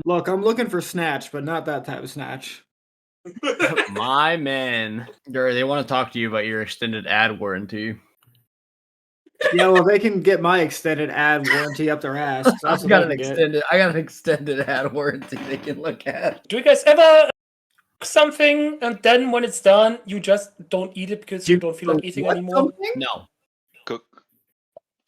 Look, I'm looking for snatch, but not that type of snatch. My man. They want to talk to you about your extended ad warranty. Yeah, well, they can get my extended ad warranty up their ass. That's I got an extended ad warranty they can look at. Do you guys ever something and then when it's done, you just don't eat it because you don't feel like eating anymore? Something? No. Cook.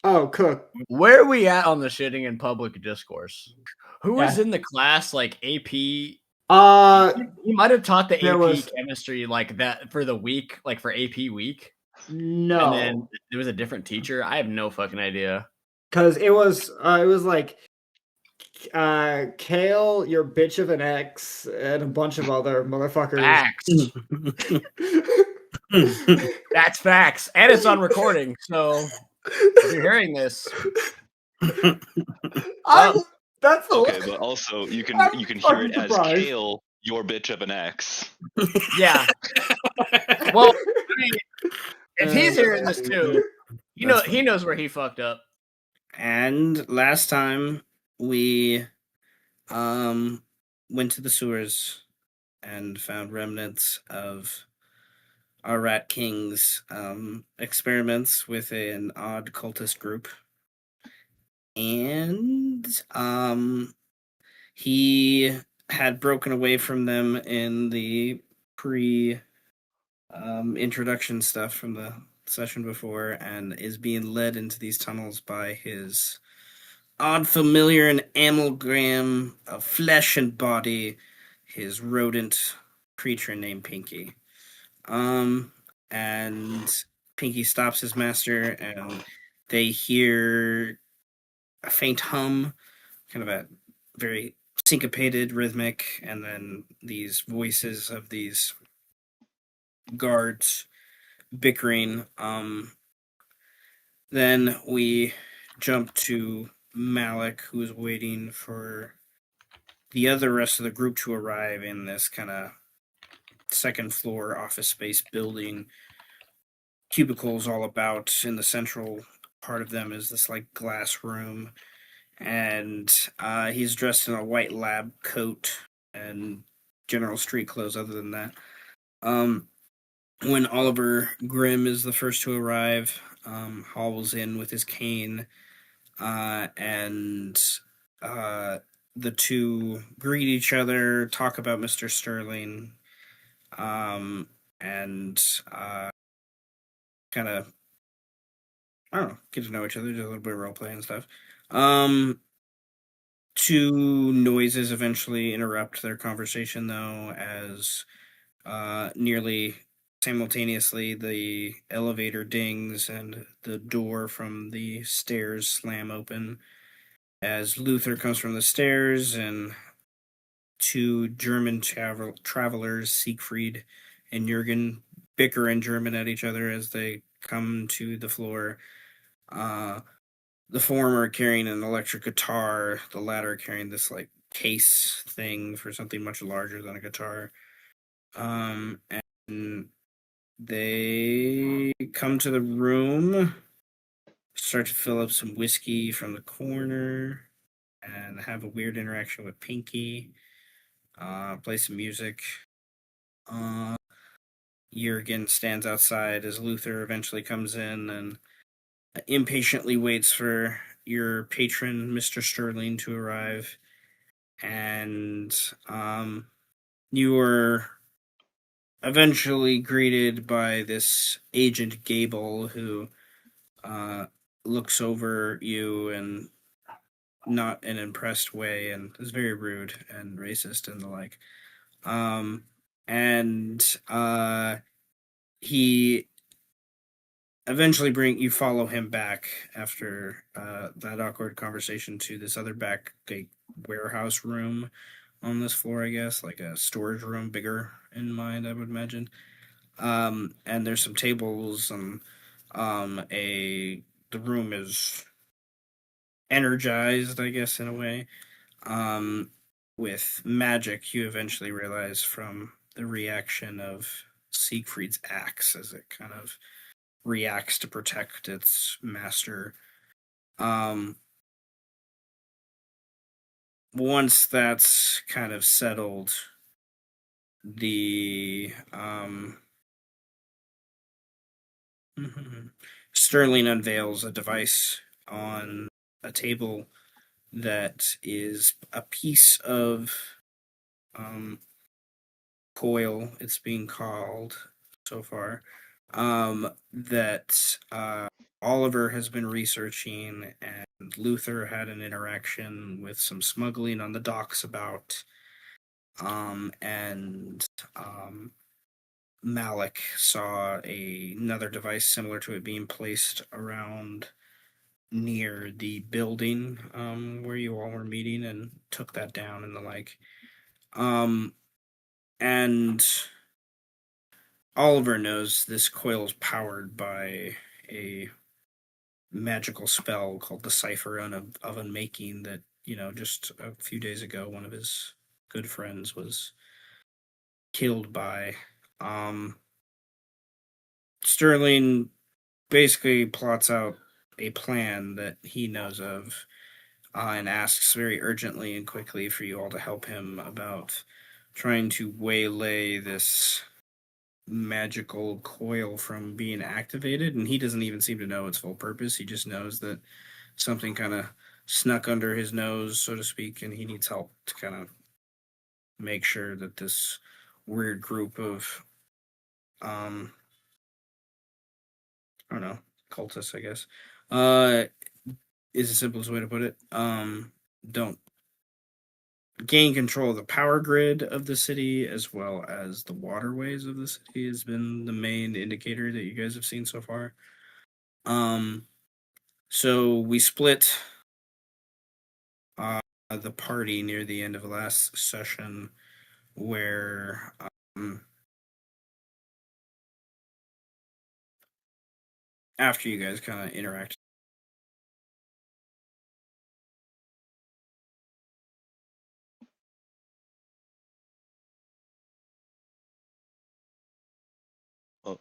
Oh, cook. Where are we at on the shitting in public discourse? Who was in the class like AP? He might have taught the AP chemistry like that for the week, like for AP week. No. And then there was a different teacher. I have no fucking idea. Because it was like Kale, your bitch of an ex, and a bunch of other motherfuckers. Facts. That's facts. And it's on recording, so if you're hearing this. That's okay, but also you can hear it as Kale, your bitch of an ex. Yeah. Well, I mean, if he's hearing this too, he knows where he fucked up. And last time we went to the sewers and found remnants of our Rat King's experiments with an odd cultist group. And he had broken away from them in the introduction stuff from the session before and is being led into these tunnels by his odd familiar and amalgam of flesh and body, his rodent creature named Pinky. And Pinky stops his master and they hear a faint hum, kind of a very syncopated, rhythmic, and then these voices of these guards bickering. Then we jump to Malik, who's waiting for the rest of the group to arrive in this kind of second floor office space building. Cubicles all about. In the central part of them is this like glass room, and he's dressed in a white lab coat and general street clothes. Other than that, when Oliver Grimm is the first to arrive, hobbles in with his cane, and the two greet each other, talk about Mr. Sterling, and kind of, I don't know, get to know each other, do a little bit of role play and stuff. Two noises eventually interrupt their conversation, though, as nearly simultaneously the elevator dings and the door from the stairs slam open as Luther comes from the stairs and two German travelers, Siegfried and Jürgen, bicker in German at each other as they come to the floor. The former carrying an electric guitar, the latter carrying this like case thing for something much larger than a guitar. And they come to the room, start to fill up some whiskey from the corner, and have a weird interaction with Pinky. Play some music. Jürgen stands outside as Luther eventually comes in and impatiently waits for your patron, Mr. Sterling, to arrive. And you were eventually greeted by this Agent Gable who looks over you in not an impressed way and is very rude and racist and the like. He eventually you follow him back after that awkward conversation to this other back warehouse room on this floor, I guess, like a storage room, bigger in mind, I would imagine. And there's some tables and the room is energized, I guess, in a way. With magic, you eventually realize from the reaction of Siegfried's axe as it kind of reacts to protect its master. What once that's kind of settled, the Sterling unveils a device on a table that is a piece of coil, it's being called so far, that Oliver has been researching, and Luther had an interaction with some smuggling on the docks about, and Malik saw another device similar to it being placed around near the building where you all were meeting and took that down and the like. And Oliver knows this coil is powered by a magical spell called the Cipher of Unmaking that, just a few days ago, one of his good friends was killed by. Sterling basically plots out a plan that he knows of and asks very urgently and quickly for you all to help him about trying to waylay this magical coil from being activated. And he doesn't even seem to know its full purpose. He just knows that something kind of snuck under his nose, so to speak, and he needs help to kind of make sure that this weird group of I don't know, cultists, I guess, is the simplest way to put it. Don't gain control of the power grid of the city as well as the waterways of the city has been the main indicator that you guys have seen so far. So we split the party near the end of the last session where after you guys kind of interact. Oh.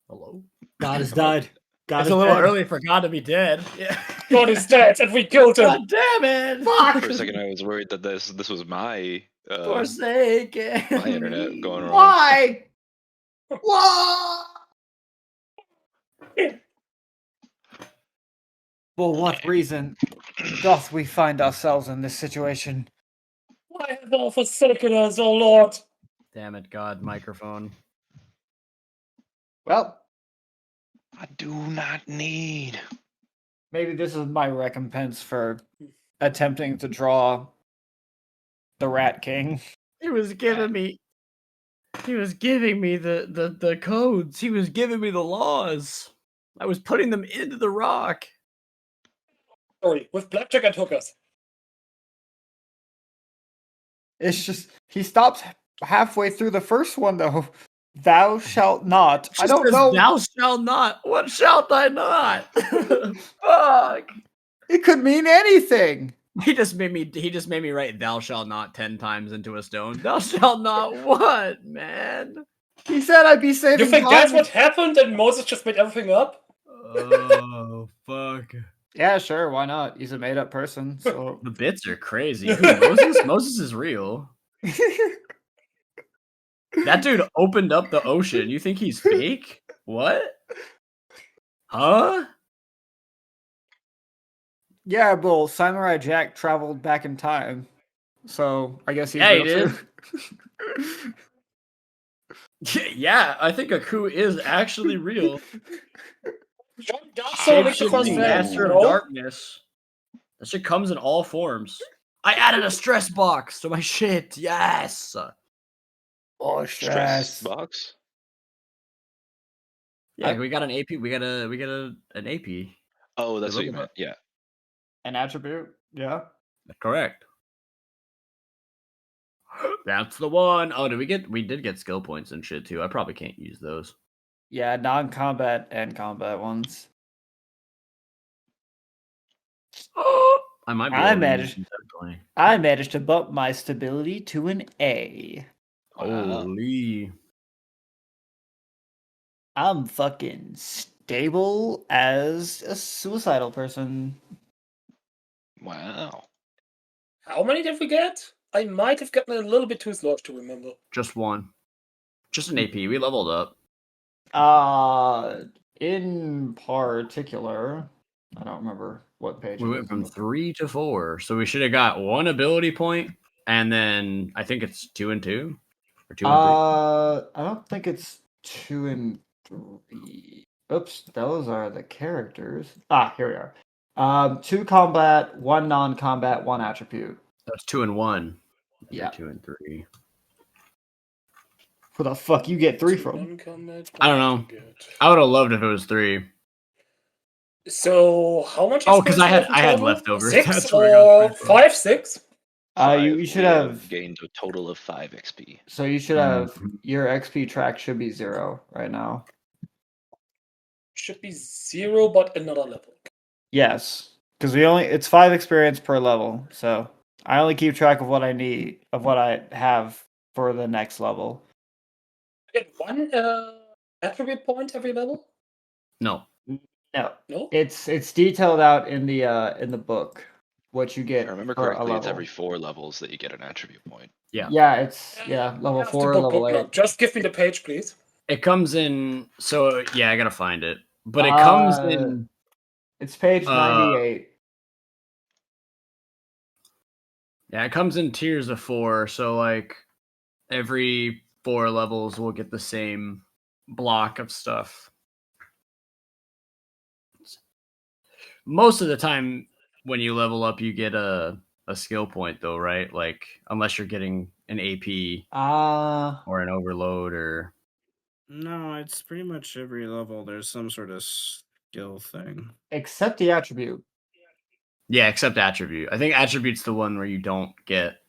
Hello? God has died. God It's is a little dead. early for God to be dead. Yeah. God is dead, and we killed him. God damn it! Fuck! For a second, I was worried that this was my Forsaken. my internet going wrong. Why? Why? For what reason doth we find ourselves in this situation? Why have thou forsaken us, O Lord? Damn it, God, microphone. Well, I do not need. maybe this is my recompense for attempting to draw the Rat King. He was giving me the codes. He was giving me the laws. I was putting them into the rock. Sorry, with blackjack and hookers. It's just he stops halfway through the first one though. Thou shalt not. I don't know. Thou shalt not. What shalt I not? Fuck. It could mean anything. He just made me write thou shalt not 10 times into a stone. Thou shalt not what, man? He said I'd be saving You think time. that's what happened and Moses just made everything up? Oh, fuck. Yeah, sure, why not? He's a made up person, so The bits are crazy. Who, Moses? Moses is real. That dude opened up the ocean. You think he's fake? What? Huh? yeah, well, Samurai Jack traveled back in time. So I guess he's Yeah, he real too. Yeah, I think Aku is actually real. John Darso makes a Shape-shifting master of darkness. That shit comes in all forms. I added a stress box to my shit. Yes. Oh, Stress box. Yeah, we got an AP. We got an AP. Oh, that's what you meant. Yeah. An attribute? Yeah. Correct. That's the one. Oh, we did get skill points and shit too. I probably can't use those. Yeah, non-combat and combat ones. I might be I able to use managed. them definitely. I managed to bump my stability to an A. Holy. I'm fucking stable as a suicidal person. Wow. How many did we get? I might have gotten a little bit too slow to remember. Just one. Just an AP. We leveled up. In particular, I don't remember what page. We went from 3 to 4, so we should have got 1 ability point, and then I think it's 2 and 2, or 2 and 3. I don't think it's 2 and 3. Oops, those are the characters. Here we are. 2 combat, 1 non-combat, 1 attribute. That's 2 and 1. Yeah. 2 and 3. Who the fuck you get 3 from? I don't know. I would have loved if it was 3. So how much? Oh, because I had leftovers. 6 That's where I or got 5, 6? You should have gained a total of 5 XP. So you should have your XP track should be 0 right now. Should be 0, but another level. Yes, because it's 5 experience per level. So I only keep track of what I need, of what I have for the next level. Get 1 attribute point every level? No. No. It's detailed out in the book what you get. If I remember for correctly, a it's level. every 4 levels that you get an attribute point. Yeah. Yeah, it's level I have 4, the book level open 8. up. Just give me the page, please. It comes in. So yeah, I gotta find it. But it comes in. It's page 98. Yeah, it comes in tiers of 4. So like every 4 levels will get the same block of stuff. Most of the time when you level up, you get a skill point though, right? Like unless you're getting an AP or an overload or. No, it's pretty much every level. There's some sort of skill thing. Except the attribute. Yeah, except attribute. I think attribute's the one where you don't get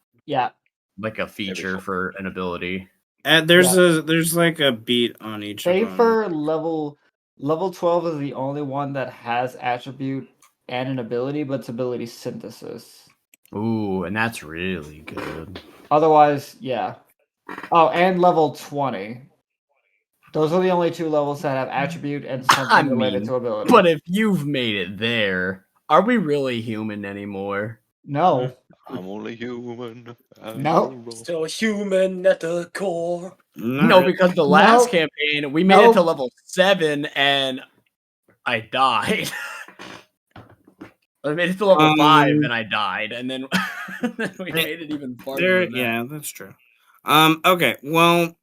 like a feature for an ability. There's like a beat on each of them. Favor level 12 is the only one that has attribute and an ability, but it's ability synthesis. Ooh, and that's really good. Otherwise, yeah. Oh, and level 20. Those are the only 2 levels that have attribute and something related to ability. But if you've made it there, are we really human anymore? No. I'm only human. No. Still human at the core. No, because the last campaign, we made it to level 7 and I died. I made it to level 5 and I died, and then we made it even farther. Yeah, that's true. Okay, well,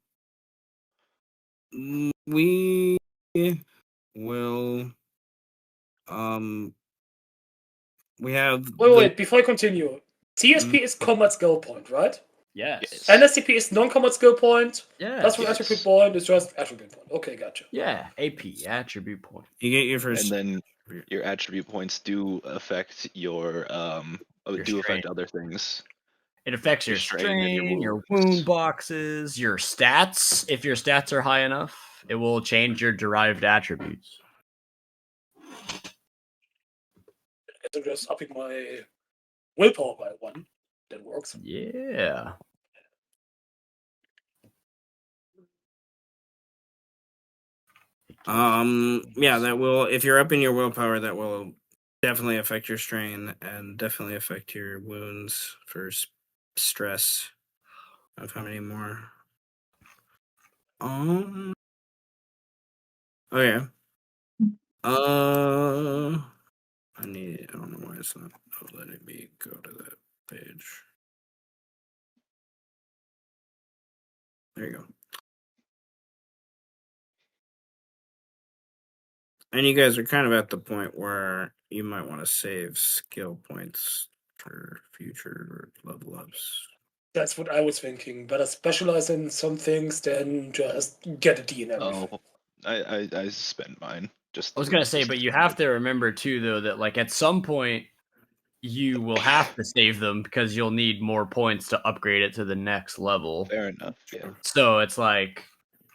we will. We have. Wait, before I continue, TSP is combat skill point, right? Yes. NSCP is non-combat skill point. Yeah. That's what attribute point is just attribute point. Okay, gotcha. Yeah, AP attribute point. You get your first, and then your attribute points do affect your affect other things. It affects your strain, your wound boxes, your stats. If your stats are high enough, it will change your derived attributes. I'm just upping my willpower by 1. That works. Yeah. Yeah, that will. If you're upping your willpower, that will definitely affect your strain and definitely affect your wounds for stress. Of how many more? Oh yeah. I don't know why it's not letting me go to that page. There you go. And you guys are kind of at the point where you might want to save skill points for future level ups. That's what I was thinking. Better specialize in some things than just get a D in everything. Oh, I spent mine. I was gonna say, but you have to remember too, though, that like at some point you will have to save them because you'll need more points to upgrade it to the next level. Fair enough. Yeah. So it's like,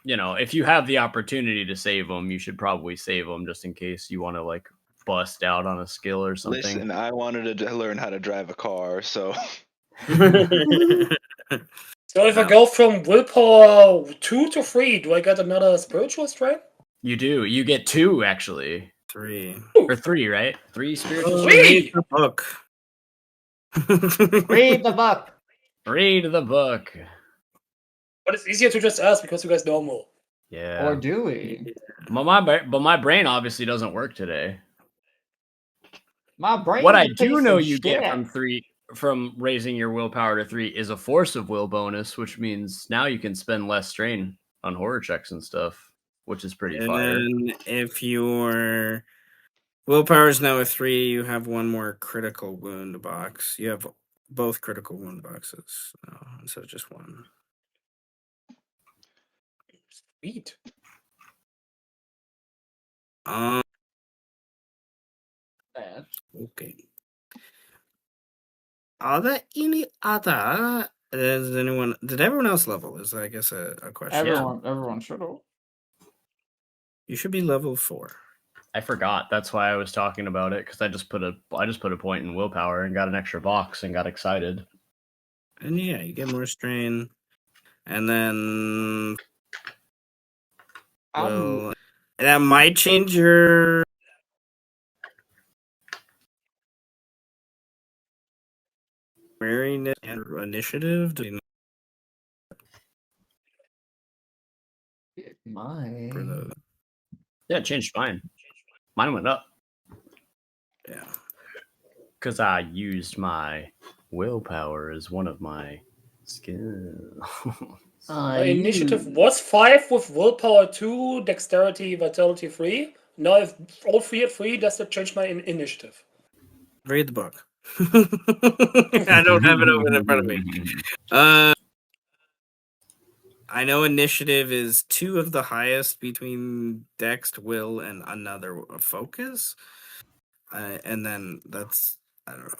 you know, if you have the opportunity to save them, you should probably save them just in case you want to like bust out on a skill or something. Listen, I wanted to learn how to drive a car, so. So if I go from willpower 2 to 3, do I get another spiritual strength? You do. You get 2 actually. 3. Or 3, right? 3 spiritual Three! Read the book. Read the book. Read the book. But it's easier to just ask because you guys know more. Yeah. Or do we? But my brain obviously doesn't work today. My brain. What is I a do piece know of you get shit. from raising your willpower to 3 is a force of will bonus, which means now you can spend less strain on horror checks and stuff, which is pretty fire. And if your willpower is now a 3, you have one more critical wound box. You have both critical wound boxes instead of just one. Sweet. Okay. Are there any other? Did everyone else level? Is I guess a question. Everyone should have. You should be level 4. I forgot. That's why I was talking about it, because I just put a point in willpower and got an extra box and got excited. And yeah, you get more strain, and then that might change your wariness and initiative. Do you know? For the Yeah, it changed mine. Mine went up. Yeah. Because I used my willpower as one of my skills. My initiative was 5 with willpower 2, dexterity, vitality 3. Now if all 3 had 3, does that change my initiative? Read the book. I don't have it open in front of me. I know initiative is 2 of the highest between Dex, Will, and another focus. And then that's I don't know.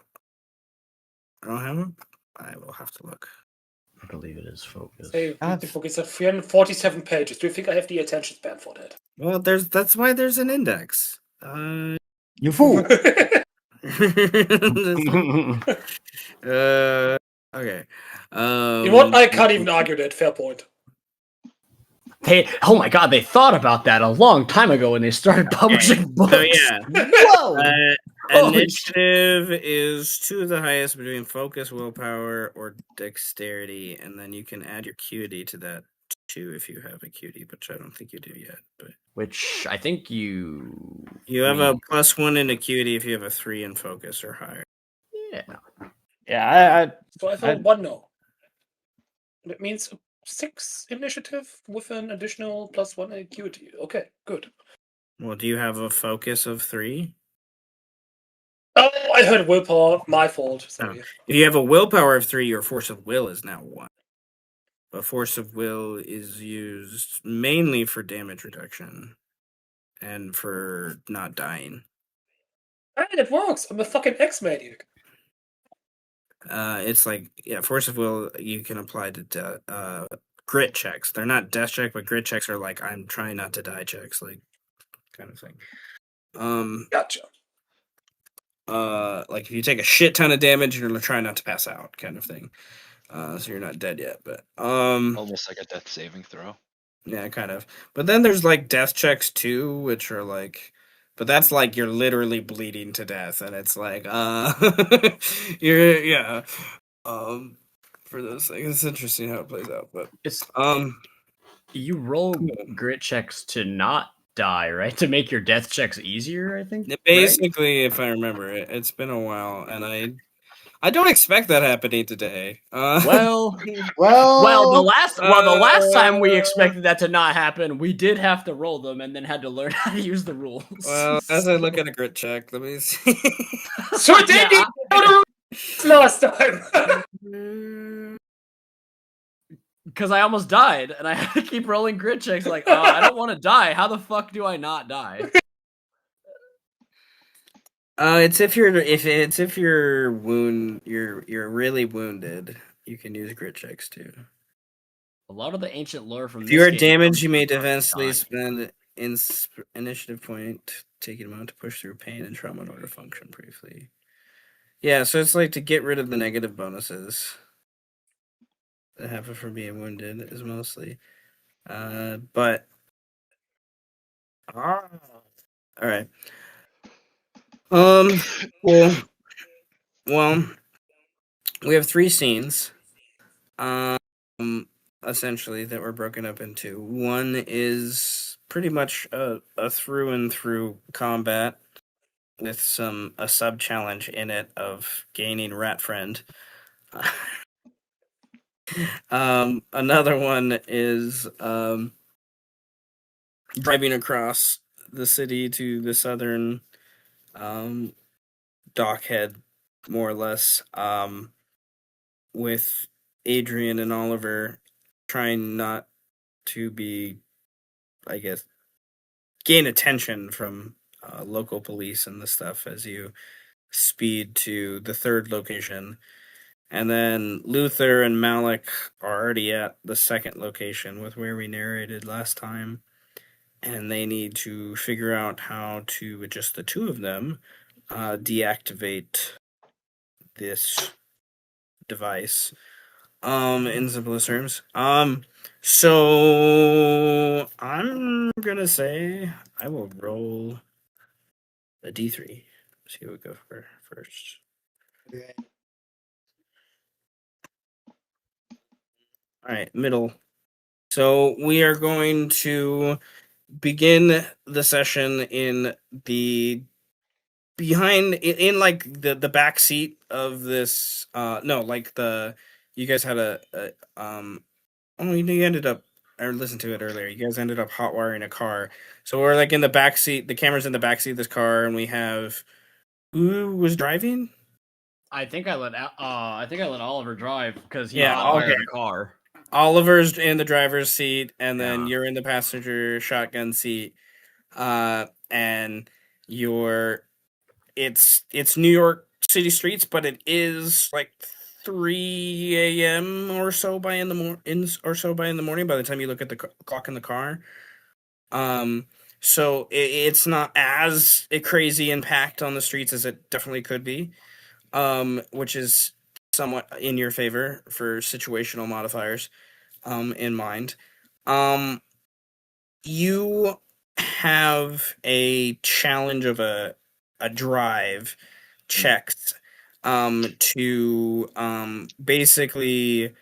I don't have them. I will have to look. I believe it is focus. Hey, the book is at 347 pages. Do you think I have the attention span for that? Well, that's why there's an index. You fool. Okay. You know what? I can't even argue that. Fair point. Oh my god, they thought about that a long time ago when they started publishing books. So yeah. Whoa. Initiative is 2 of the highest between focus, willpower, or dexterity, and then you can add your acuity to that too if you have acuity, which I don't think you do yet. But which I think you have a +1 in acuity if you have a 3 in focus or higher. Yeah. Yeah, So I thought 1 no. That means 6 initiative with an additional +1 acuity. Okay, good. Well, do you have a focus of 3? Oh, I heard willpower. My fault. Sorry. If you have a willpower of 3, your force of will is now 1. But force of will is used mainly for damage reduction and for not dying. Hey, it works. I'm a fucking X-Maniac. It's like, force of will you can apply to grit checks. They're not death check, but grit checks are like I'm trying not to die checks, like kind of thing. Gotcha. Like if you take a shit ton of damage, you're trying not to pass out, kind of thing. So you're not dead yet, but almost like a death saving throw. Yeah, kind of. But then there's like death checks too, which are like, but that's like you're literally bleeding to death, and it's like, for those things, it's interesting how it plays out. But it's you roll grit checks to not die, right? To make your death checks easier, I think. Basically, right? If I remember it, it's been a while, and I don't expect that happening today. Well, the last time we expected that to not happen, we did have to roll them and then had to learn how to use the rules. Well, as I look at a grit check, let me see. So did last time. Because I almost died, and I had to keep rolling grit checks. Like, I don't want to die. How the fuck do I not die? It's if you're really wounded, you can use grit checks too. A lot of the ancient lore from if this you are game damaged, you may defensively spend initiative point, taking a moment to push through pain and trauma in order to function briefly. Yeah, so it's like to get rid of the negative bonuses that happen from being wounded is mostly. But All right. Well, we have 3 scenes. Essentially that were broken up into. One is pretty much a through and through combat with a sub challenge in it of gaining rat friend. Another one is driving across the city to the southern dockhead, more or less, with Adrian and Oliver trying not to be, I guess, gain attention from local police and the stuff as you speed to the third location. And then Luther and Malik are already at the second location with where we narrated last time. And they need to figure out how to, with just the 2 of them, deactivate this device. In simplest terms. So I'm gonna say I will roll a D3. Let's see who we go for first. All right, middle. So we are going to begin the session in the in like the back seat of this. No, like you guys had a oh, you ended up. I listened to it earlier. You guys ended up hot wiring a car. So we're like in the back seat. The camera's in the back seat of this car, and we have who was driving? I think I let Oliver drive because he Yeah, hot wired okay. a car. Oliver's in the driver's seat, and then Yeah. you're in the passenger shotgun seat. And it's New York City streets, but it is like 3 a.m. or so by in the morning. By the time you look at the clock in the car, so it's not as a crazy impact on the streets as it definitely could be, which is somewhat in your favor for situational modifiers, in mind. You have a challenge of a drive checks to basically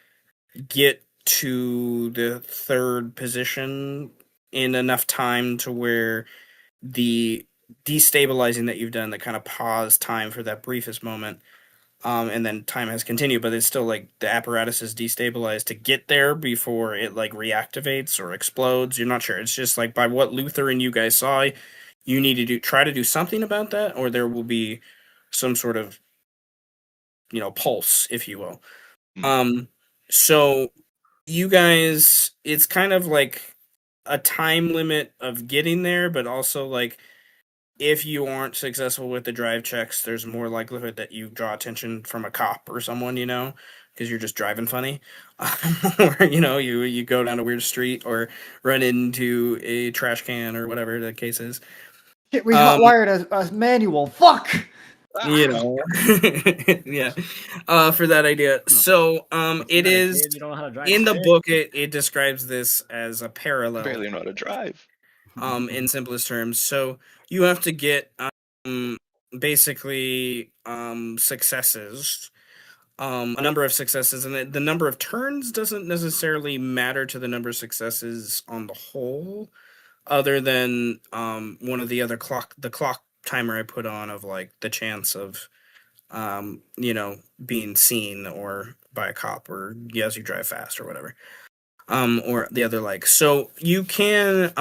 get to the third position in enough time to where the destabilizing that you've done that kind of paused time for that briefest moment, and then time has continued, but it's still like the apparatus is destabilized to get there before it like reactivates or explodes. You're not sure. It's just like by what Luther and you guys saw, you need to try to do something about that, or there will be some sort of pulse, if you will. So you guys, it's kind of like a time limit of getting there, but also like if you aren't successful with the drive checks, there's more likelihood that you draw attention from a cop or someone, because you're just driving funny. Or, you go down a weird street or run into a trash can or whatever the case is. Shit, we hot wired a manual. Fuck! Yeah. For that idea. So, it is in the book. It describes this as a parallel. Barely know how to drive. In simplest terms. So you have to get basically successes, a number of successes, and the number of turns doesn't necessarily matter to the number of successes on the whole, other than one of the other the clock timer I put on of like the chance of being seen or by a cop, or yes, you drive fast or whatever, or the other like. So you can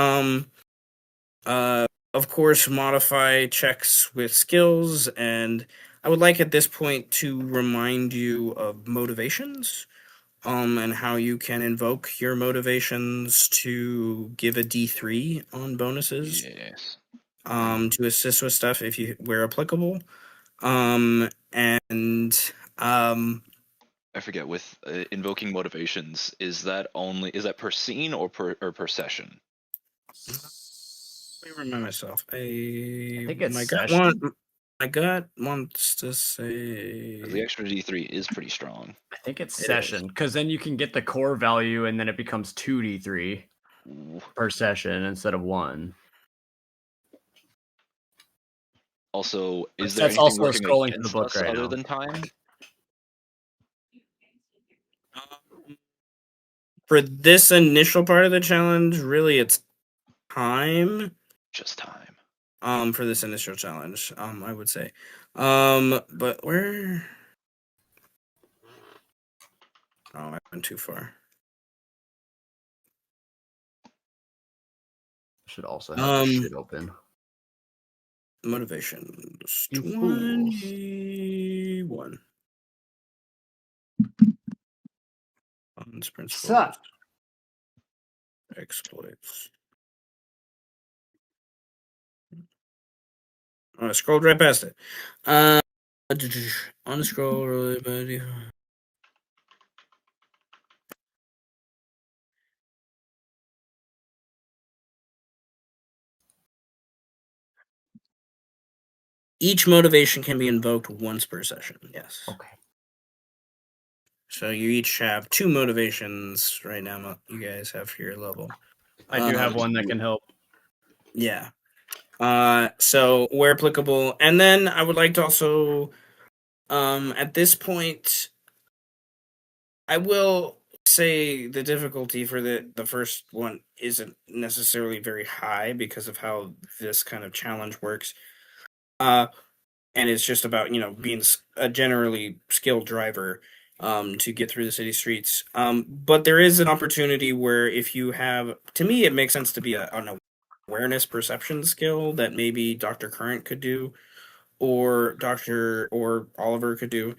of course, modify checks with skills, and I would like at this point to remind you of motivations, and how you can invoke your motivations to give a D3 on bonuses. Yes. To assist with stuff where applicable. And I forget, with invoking motivations, is that per scene or per session? Let me remind myself. I think it's my session. My gut wants to say The extra D3 is pretty strong. I think it's session, because then you can get the core value and then it becomes 2d3 per session instead of 1. Also, is there That's anything also working scrolling to the against book us right other now. than time? For this initial part of the challenge, really, it's time. Just time. For this initial challenge, I would say. But where? Oh, I went too far. Should also have this shit open. Motivation. You fools. 21. Principles. Suck. Exploits. I scrolled right past it. Unscroll really bad. Each motivation can be invoked once per session. Yes. Okay. So you each have 2 motivations right now. You guys have for your level. I do have one that can help. Yeah. So where applicable, and then I would like to also, at this point, I will say the difficulty for the first one isn't necessarily very high because of how this kind of challenge works. And it's just about being a generally skilled driver to get through the city streets. But there is an opportunity where if you have, to me, it makes sense to be an awareness perception skill that maybe Dr. Current could do, or Oliver could do,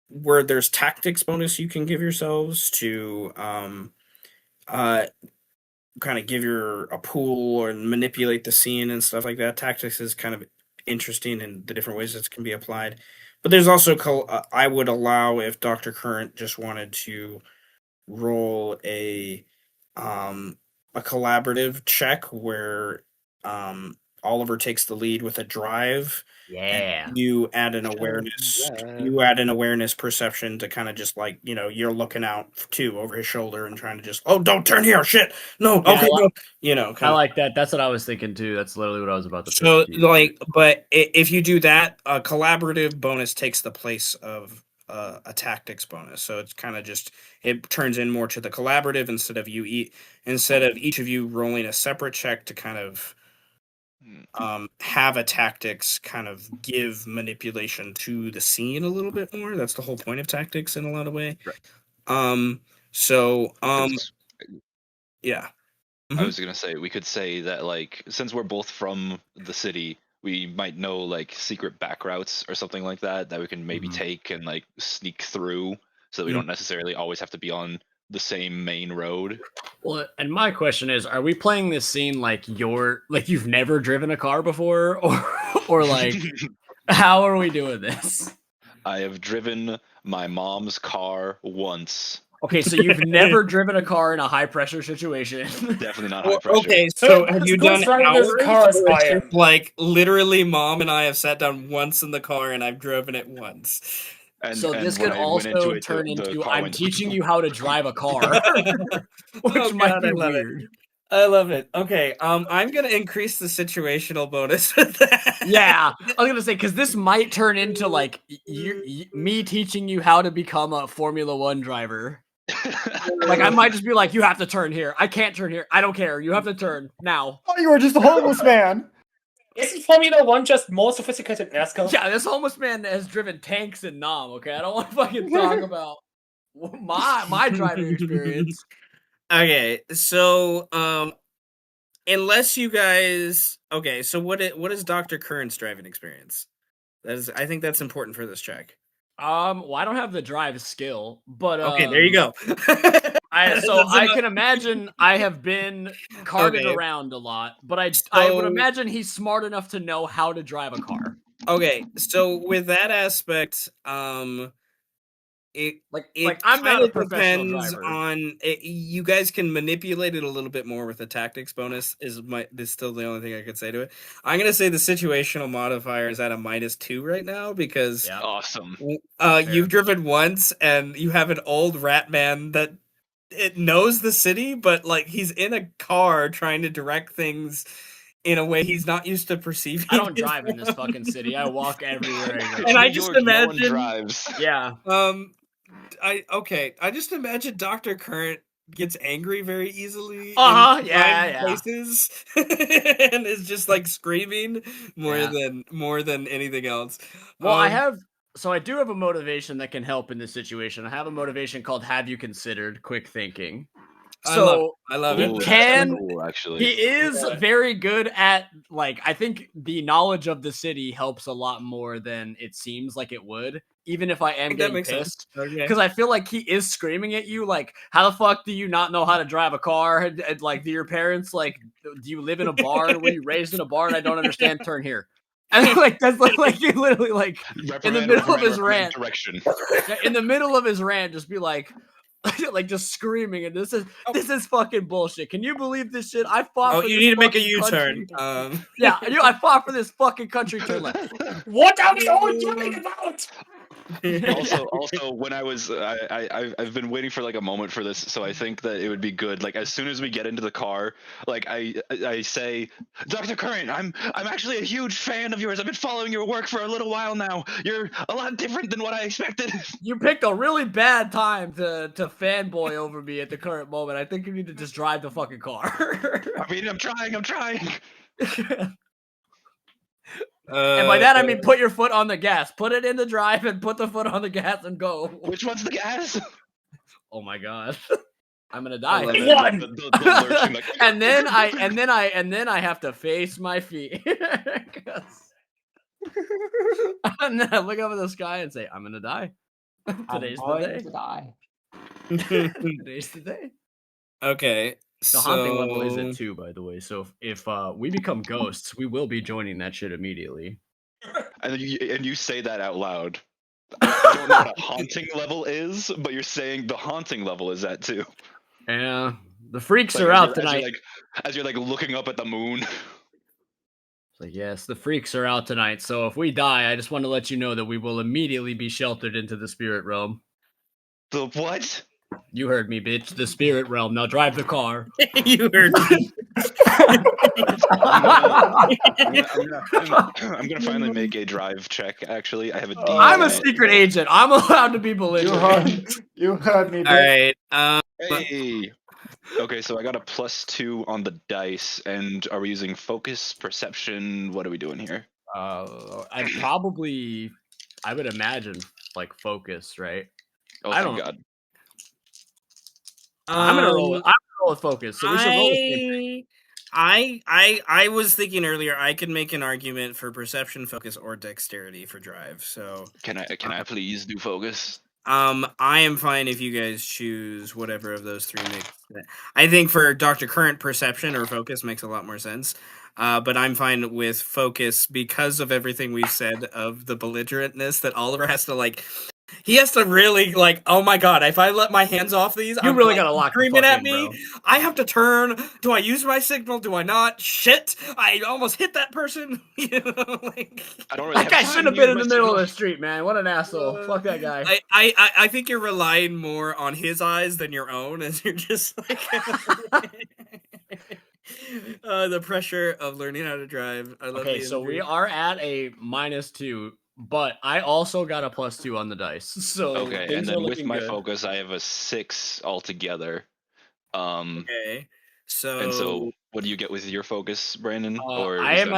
where there's tactics bonus you can give yourselves to kind of give your a pool or manipulate the scene and stuff like that. Tactics is kind of interesting in the different ways that can be applied. But there's also I would allow if Dr. Current just wanted to roll a collaborative check where Oliver takes the lead with a drive. Yeah. And you add an awareness. You add an awareness perception to kind of just like you're looking out too over his shoulder and trying to just don't turn here, shit, no, Yeah, okay, no. I like that. That's what I was thinking too. That's literally what I was about to. So but if you do that, a collaborative bonus takes the place of a tactics bonus. So it's kind of just it turns in more to the collaborative instead of each of you rolling a separate check to kind of have a tactics kind of give manipulation to the scene a little bit more. That's the whole point of tactics in a lot of way. Right. Yeah. I was gonna say we could say that since we're both from the city, we might know secret back routes or something like that we can maybe take and sneak through, so that we don't necessarily always have to be on the same main road. Well, and my question is, are we playing this scene like you've never driven a car before, or how are we doing this? I have driven my mom's car once. Okay, so you've never driven a car in a high pressure situation. Definitely not high pressure. Okay, so have you done hours? Cars Literally, Mom and I have sat down once in the car, and I've driven it once. So this could also turn into I'm teaching you how to drive a car, which might be weird. I love it. Okay, I'm gonna increase the situational bonus with that. Yeah, I was gonna say because this might turn into me teaching you how to become a Formula One driver. I might just be like, you have to turn here. I can't turn here. I don't care. You have to turn now. Oh, you were just a homeless man. Isn't Formula One just more sophisticated NASCAR? Yeah, this homeless man has driven tanks in Nam. Okay, I don't want to fucking talk about my driving experience. Okay, so unless you guys, so what is Dr. Current's driving experience? I think that's important for this check. Well, I don't have the drive skill, but okay, there you go. I can imagine I have been carted around a lot, but I would imagine he's smart enough to know how to drive a car. Okay, so with that aspect, it I'm not a professional depends driver. on it, you guys can manipulate it a little bit more with the tactics bonus. Is still the only thing I could say to it. I'm gonna say the situational modifier is at a -2 right now because awesome. You've driven once and you have an old rat man that it knows the city, but he's in a car trying to direct things in a way he's not used to perceiving. I don't drive in this fucking city. I walk everywhere I go. And I just York, imagine. No one drives. Yeah. I just imagine Dr. Current gets angry very easily. Yeah. Places and is just like screaming more than anything else. Well, I do have a motivation that can help in this situation. I have a motivation called "Have You Considered?" Quick thinking. So I love he it. Ooh, can. cool, actually. He is very good at I think the knowledge of the city helps a lot more than it seems like it would. Even if I am getting pissed, because I feel like he is screaming at you, like, "How the fuck do you not know how to drive a car? And, like, do your parents do you live in a barn? Were you raised in a barn? I don't understand. Turn here." And that's like you literally in the middle of his rant. Direction. In the middle of his rant, just be like just screaming, and this is fucking bullshit. Can you believe this shit? I fought. Oh, for you this need to make a fucking U-turn. Yeah, I fought for this fucking country. Turn left. What are we all talking about? also, when I've been waiting for like a moment for this, so I think that it would be good. Like as soon as we get into the car, like I say, Dr. Current, I'm actually a huge fan of yours. I've been following your work for a little while now. You're a lot different than what I expected. You picked a really bad time to fanboy over me at the current moment. I think you need to just drive the fucking car. I mean, I'm trying. And by that I mean put your foot on the gas. Put it in the drive and put the foot on the gas and go. Which one's the gas? Oh my god. I'm gonna die. And then I have to face my feet. And then I look up at the sky and say, I'm gonna die. Today's the day. To die. Today's the day. Okay. The haunting level is at 2, by the way. So if we become ghosts, we will be joining that shit immediately. And you say that out loud. I don't know what a haunting level is, but you're saying the haunting level is at 2. Yeah, the freaks are out tonight. As you're looking up at the moon. It's yes, the freaks are out tonight. So if we die, I just want to let you know that we will immediately be sheltered into the spirit realm. The what? You heard me, bitch. The spirit realm. Now drive the car. You heard me. I'm gonna finally make a drive check. Actually, I have a D. I'm a secret agent. I'm allowed to be belligerent. You heard me. All right. Hey. Okay, so I got a +2 on the dice, and are we using focus, perception? What are we doing here? I would imagine focus, right? Oh, I don't thank God. I'm gonna roll with focus. So we should roll with I was thinking earlier I could make an argument for perception, focus, or dexterity for drive. So can I please do focus? I am fine if you guys choose whatever of those 3 makes. I think for Dr. Current, perception or focus makes a lot more sense. But I'm fine with focus because of everything we've said of the belligerentness that Oliver has to he has to really oh my god, if I let my hands off these, you really gotta lock screaming at me. Bro. I have to turn. Do I use my signal? Do I not? Shit! I almost hit that person. I don't really that guy shouldn't have been in the middle of the street, man. What an asshole! Fuck that guy. I think you're relying more on his eyes than your own, as you're just the pressure of learning how to drive. I love okay, so we are at a -2. But I also got a +2 on the dice. So okay, and then with my focus, I have a 6 altogether. Okay, so what do you get with your focus, Brandon? Or I am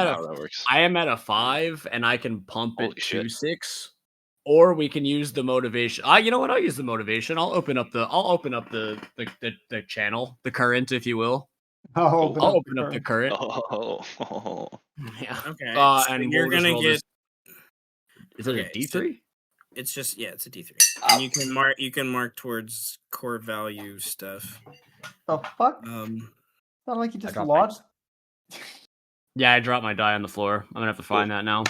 at a 5, and I can pump it to 6. Or we can use the motivation. You know what? I'll use the motivation. I'll open up the channel, the current, if you will. I'll open up the current. Oh. Yeah. Okay. And you're gonna get. Is it a D3? It's just it's a D3. And you can mark towards core value stuff. The fuck? Not like you just launched. Yeah, I dropped my die on the floor. I'm gonna have to find that now.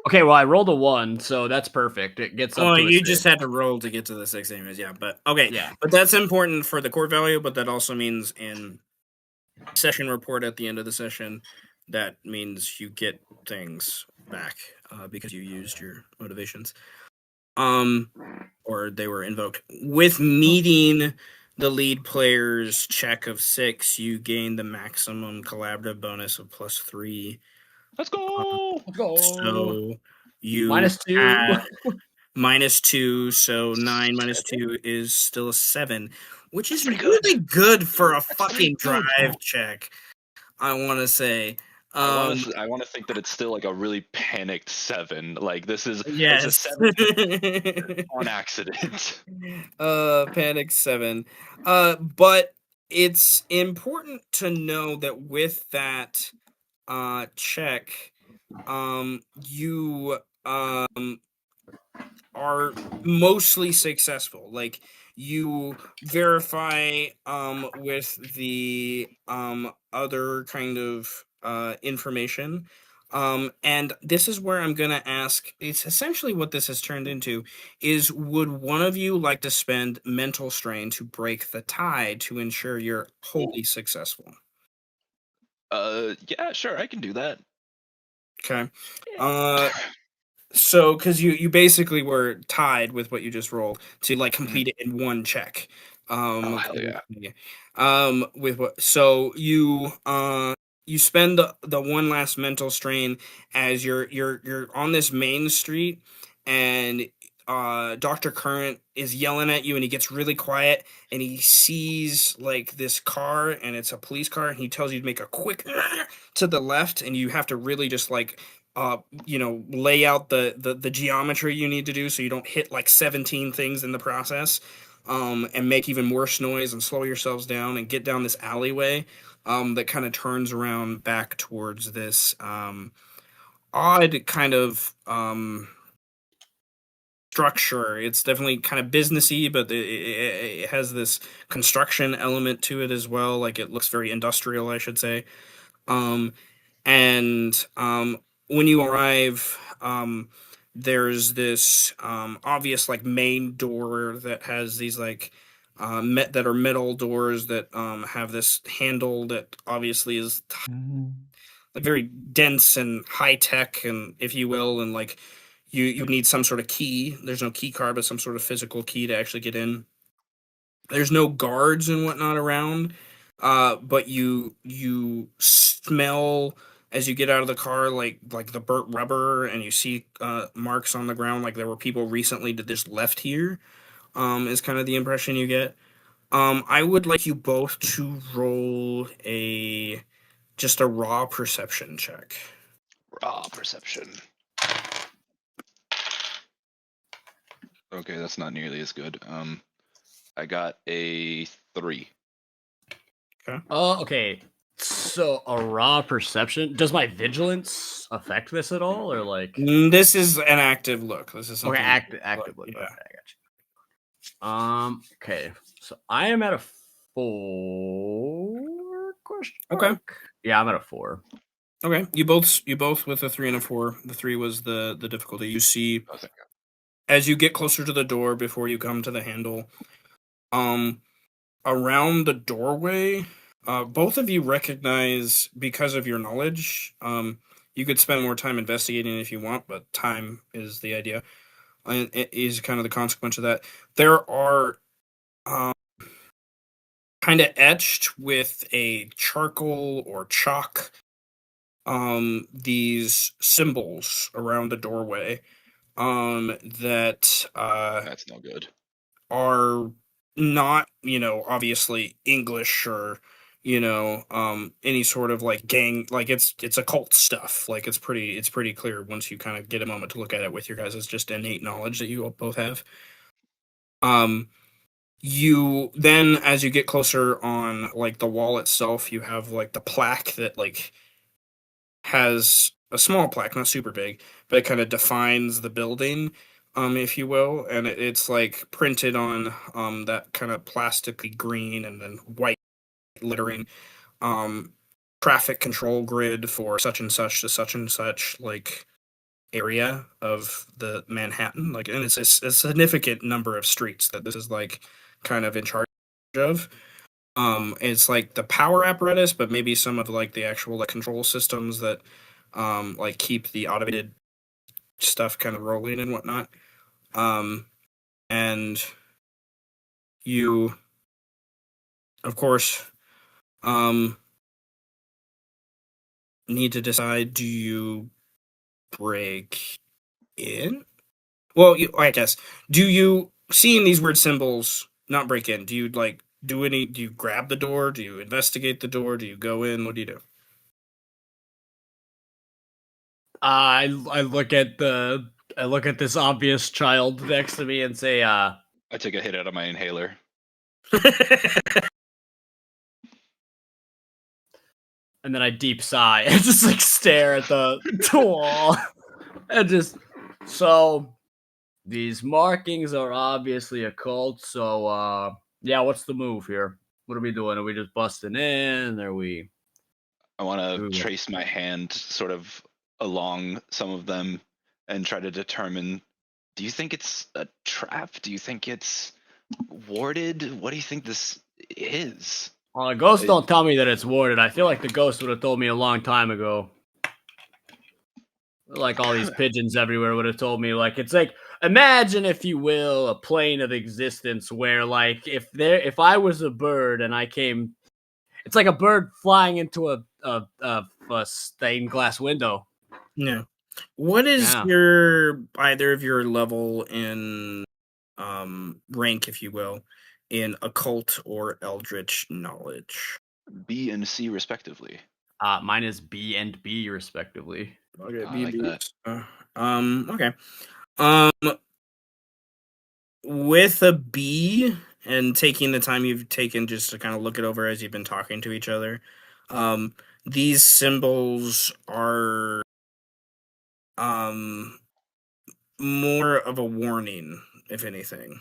Okay, well I rolled a 1, so that's perfect. It gets up. You just had to roll to get to the 6 anyways. Yeah, but okay. Yeah, but that's important for the core value. But that also means in session report at the end of the session, that means you get things back because you used your motivations, or they were invoked with meeting the lead player's check of 6, you gain the maximum collaborative bonus of +3. Let's go. Let's go. So you -2. add -2, so 9 minus 2 is still a 7, which is really good for a fucking drive check. I want to say. I want to think that it's still like a really panicked 7. Like this is Yes. it's a 7 on accident. Panic 7. But it's important to know that with that check, you are mostly successful. Like you verify with the other kind of information. And this is where I'm gonna ask, it's essentially what this has turned into is, would one of you like to spend mental strain to break the tie to ensure you're wholly successful? Yeah, sure, I can do that. Okay. So, because you basically were tied with what you just rolled to like complete it in one check. Oh hell yeah! With what? So you spend the one last mental strain as you're on this main street, and Dr. Current is yelling at you, and he gets really quiet, and he sees like this car, and it's a police car, and he tells you to make a quick to the left, and you have to really just like lay out the geometry you need to do so you don't hit like 17 things in the process, and make even worse noise and slow yourselves down and get down this alleyway that kind of turns around back towards this odd kind of structure. It's definitely kind of businessy, but it has this construction element to it as well. Like it looks very industrial, I should say. And when you arrive, there's this obvious like main door that has these like that are metal doors that have this handle that obviously is like very dense and high tech, and if you will, and like you need some sort of key. There's no key card, but some sort of physical key to actually get in. There's no guards and whatnot around, but you smell as you get out of the car like the burnt rubber, and you see marks on the ground like there were people recently that just left here. Is kind of the impression you get. I would like you both to roll just a raw perception check. Raw perception. Okay, that's not nearly as good. I got a 3. Okay. Okay. So a raw perception. Does my vigilance affect this at all, or like? This is an active look. This is something active look. Yeah. Okay, I got you. Okay. So I am at a 4 question. Okay. Mark? Yeah, I'm at a 4. Okay. You both with a 3 and a 4. The 3 was the difficulty. You see as you get closer to the door before you come to the handle, around the doorway, both of you recognize, because of your knowledge, you could spend more time investigating if you want, but time is the idea, and it is kind of the consequence of that. There are kind of etched with a charcoal or chalk these symbols around the doorway that That's no good. are not, obviously English or, any sort of like gang, like it's occult stuff. Like it's pretty clear once you kind of get a moment to look at it with your guys'. It's just innate knowledge that you both have. You then, as you get closer on like the wall itself, you have like the plaque that like has a small plaque, not super big, but it kind of defines the building, if you will, and it's like printed on that kind of plasticky green and then white lettering, traffic control grid for such and such to such and such like area of the Manhattan, like, and it's a significant number of streets that this is like kind of in charge of. It's like the power apparatus, but maybe some of like the actual like control systems that like keep the automated stuff kind of rolling and whatnot. And you of course, need to decide, do you break in? Well, I guess, do you, seeing these weird symbols, not break in, do you, do you grab the door? Do you investigate the door? Do you go in? What do you do? I look at this obvious child next to me and say, I take a hit out of my inhaler. And then I deep sigh and just stare at the wall and just, so these markings are obviously occult. So yeah, what's the move here? What are we doing? Are we just busting in? Are we? I want to trace my hand sort of along some of them and try to determine, do you think it's a trap? Do you think it's warded? What do you think this is? Well, ghosts don't tell me that it's warded. I feel like the ghost would have told me a long time ago. Like all these pigeons everywhere would have told me. It's imagine, if you will, a plane of existence where if I was a bird and I came, it's like a bird flying into a stained glass window. Yeah. What is either of your level in rank, if you will, in occult or eldritch knowledge? B and C respectively. Mine is B and B respectively. Okay, I like that. Okay. With a B and taking the time you've taken just to kind of look it over as you've been talking to each other, these symbols are more of a warning, if anything.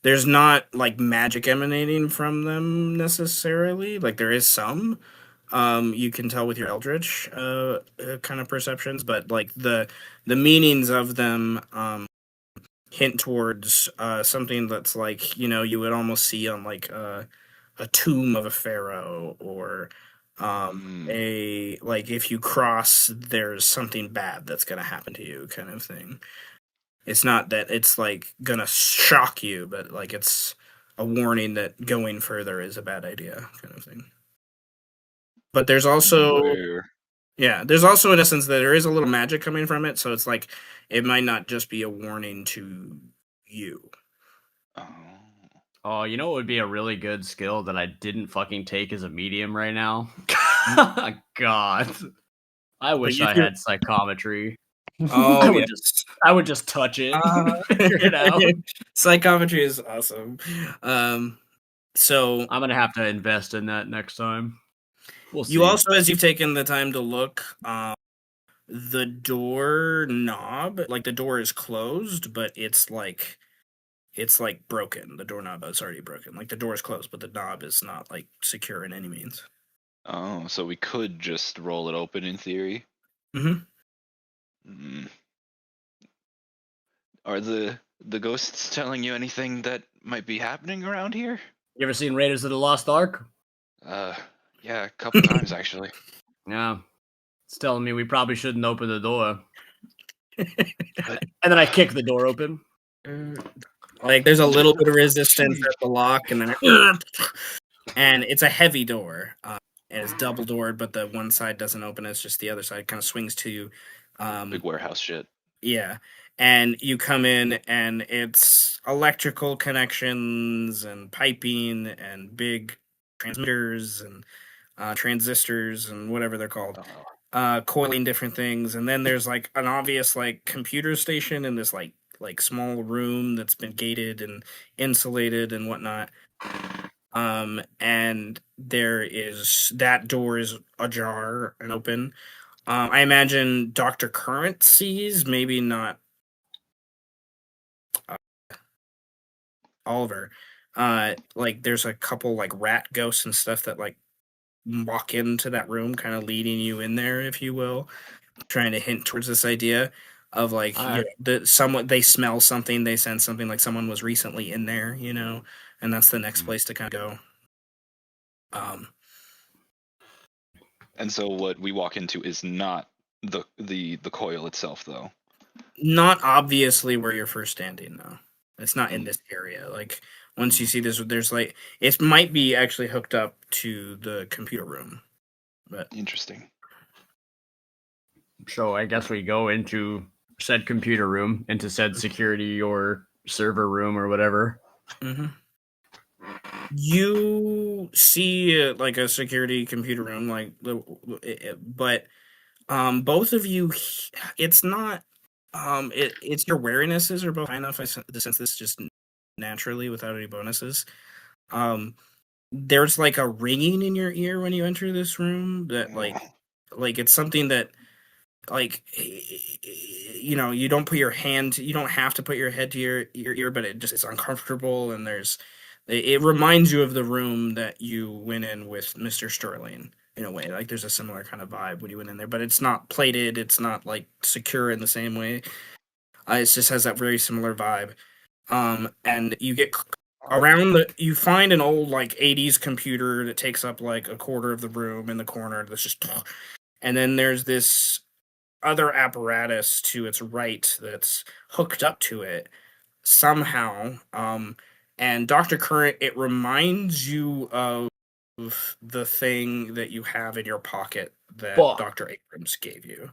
There's not magic emanating from them necessarily. There is some, you can tell with your eldritch kind of perceptions, but the meanings of them hint towards something that's you would almost see on a tomb of a pharaoh, or if you cross, there's something bad that's going to happen to you, kind of thing. It's not that it's gonna shock you, but it's a warning that going further is a bad idea, kind of thing. But there's also there's also in essence that there is a little magic coming from it, so it's it might not just be a warning to you. Oh, you know what would be a really good skill that I didn't fucking take as a medium right now? God. I wish I had psychometry. Oh, I would just touch it. Figure it out. Psychometry is awesome. So I'm gonna have to invest in that next time. We'll see. You also, as you've taken the time to look, the door knob, the door is closed, but it's broken. The doorknob is already broken. The door is closed, but the knob is not secure in any means. Oh, so we could just roll it open in theory. Mm-hmm. Are the ghosts telling you anything that might be happening around here? You ever seen Raiders of the Lost Ark? Yeah, a couple times actually. Yeah. It's telling me we probably shouldn't open the door. And then I kick the door open. There's a little bit of resistance at the lock, and then and it's a heavy door. And it's double doored, but the one side doesn't open. It's just the other side kind of swings to you. Big warehouse shit. Yeah. And you come in, and it's electrical connections and piping and big transmitters and transistors and whatever they're called, coiling different things. And then there's an obvious computer station in this small room that's been gated and insulated and whatnot. And that door is ajar and open. I imagine Dr. Current sees, maybe not Oliver. There's a couple rat ghosts and stuff that walk into that room, kind of leading you in there, if you will, trying to hint towards this idea of they smell something, they sense something, someone was recently in there, and that's the next place to kind of go. And so what we walk into is not the coil itself, though. Not obviously where you're first standing, though. It's not in this area. Like once you see this, there's like it might be actually hooked up to the computer room. But Interesting. So I guess we go into said computer room, into said security or server room or whatever. Mm-hmm. You see like a security computer room, like but both of you, it's not it's your warenesses are both high enough. I sense this just naturally without any bonuses. There's like a ringing in your ear when you enter this room that like it's something that like you don't put your hand, you don't have to put your head to your ear, but it's uncomfortable, and it reminds you of the room that you went in with Mr. Sterling in a way. Like there's a similar kind of vibe when you went in there, but it's not plated, it's not like secure in the same way. It just has that very similar vibe. And you get you find an old like 80s computer that takes up like a quarter of the room in the corner that's just, and then there's this other apparatus to its right that's hooked up to it somehow. And Dr. Current, it reminds you of the thing that you have in your pocket that Dr. Abrams gave you.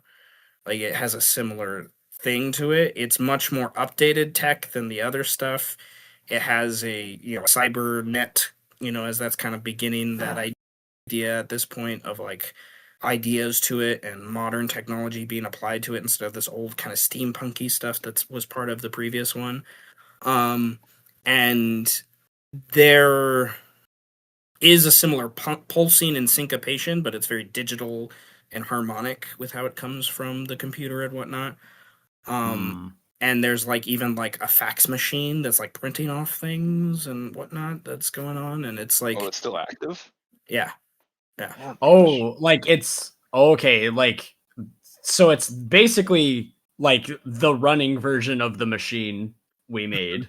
Like it has a similar thing to it. It's much more updated tech than the other stuff. It has a cybernet, as that's kind of beginning that idea at this point of like ideas to it and modern technology being applied to it instead of this old kind of steampunky stuff that was part of the previous one. And there is a similar pulsing and syncopation, but it's very digital and harmonic with how it comes from the computer and whatnot. And there's like even like a fax machine that's like printing off things and whatnot that's going on, and it's like it's still active. Yeah. Oh, like it's okay. Like so, it's basically like the running version of the machine we made.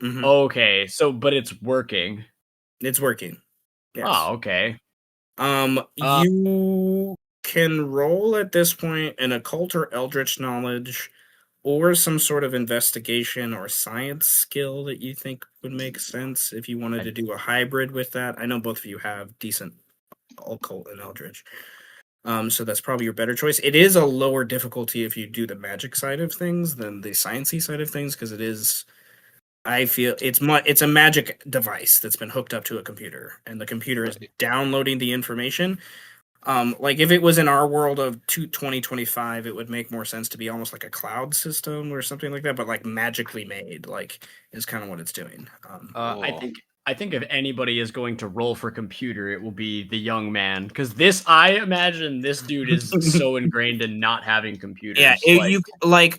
Mm-hmm. Okay, so but it's working. It's working. Yes. Oh, okay. You can roll at this point an occult or eldritch knowledge or some sort of investigation or science skill that you think would make sense if you wanted to do a hybrid with that. I know both of you have decent occult and eldritch. So that's probably your better choice. It is a lower difficulty if you do the magic side of things than the sciencey side of things, because it is, I feel it's a magic device that's been hooked up to a computer, and the computer is downloading the information. Like if it was in our world of 2025, it would make more sense to be almost like a cloud system or something like that, but like magically made, like is kind of what it's doing. I think if anybody is going to roll for computer, it will be the young man, because I imagine this dude is so ingrained in not having computers. Yeah,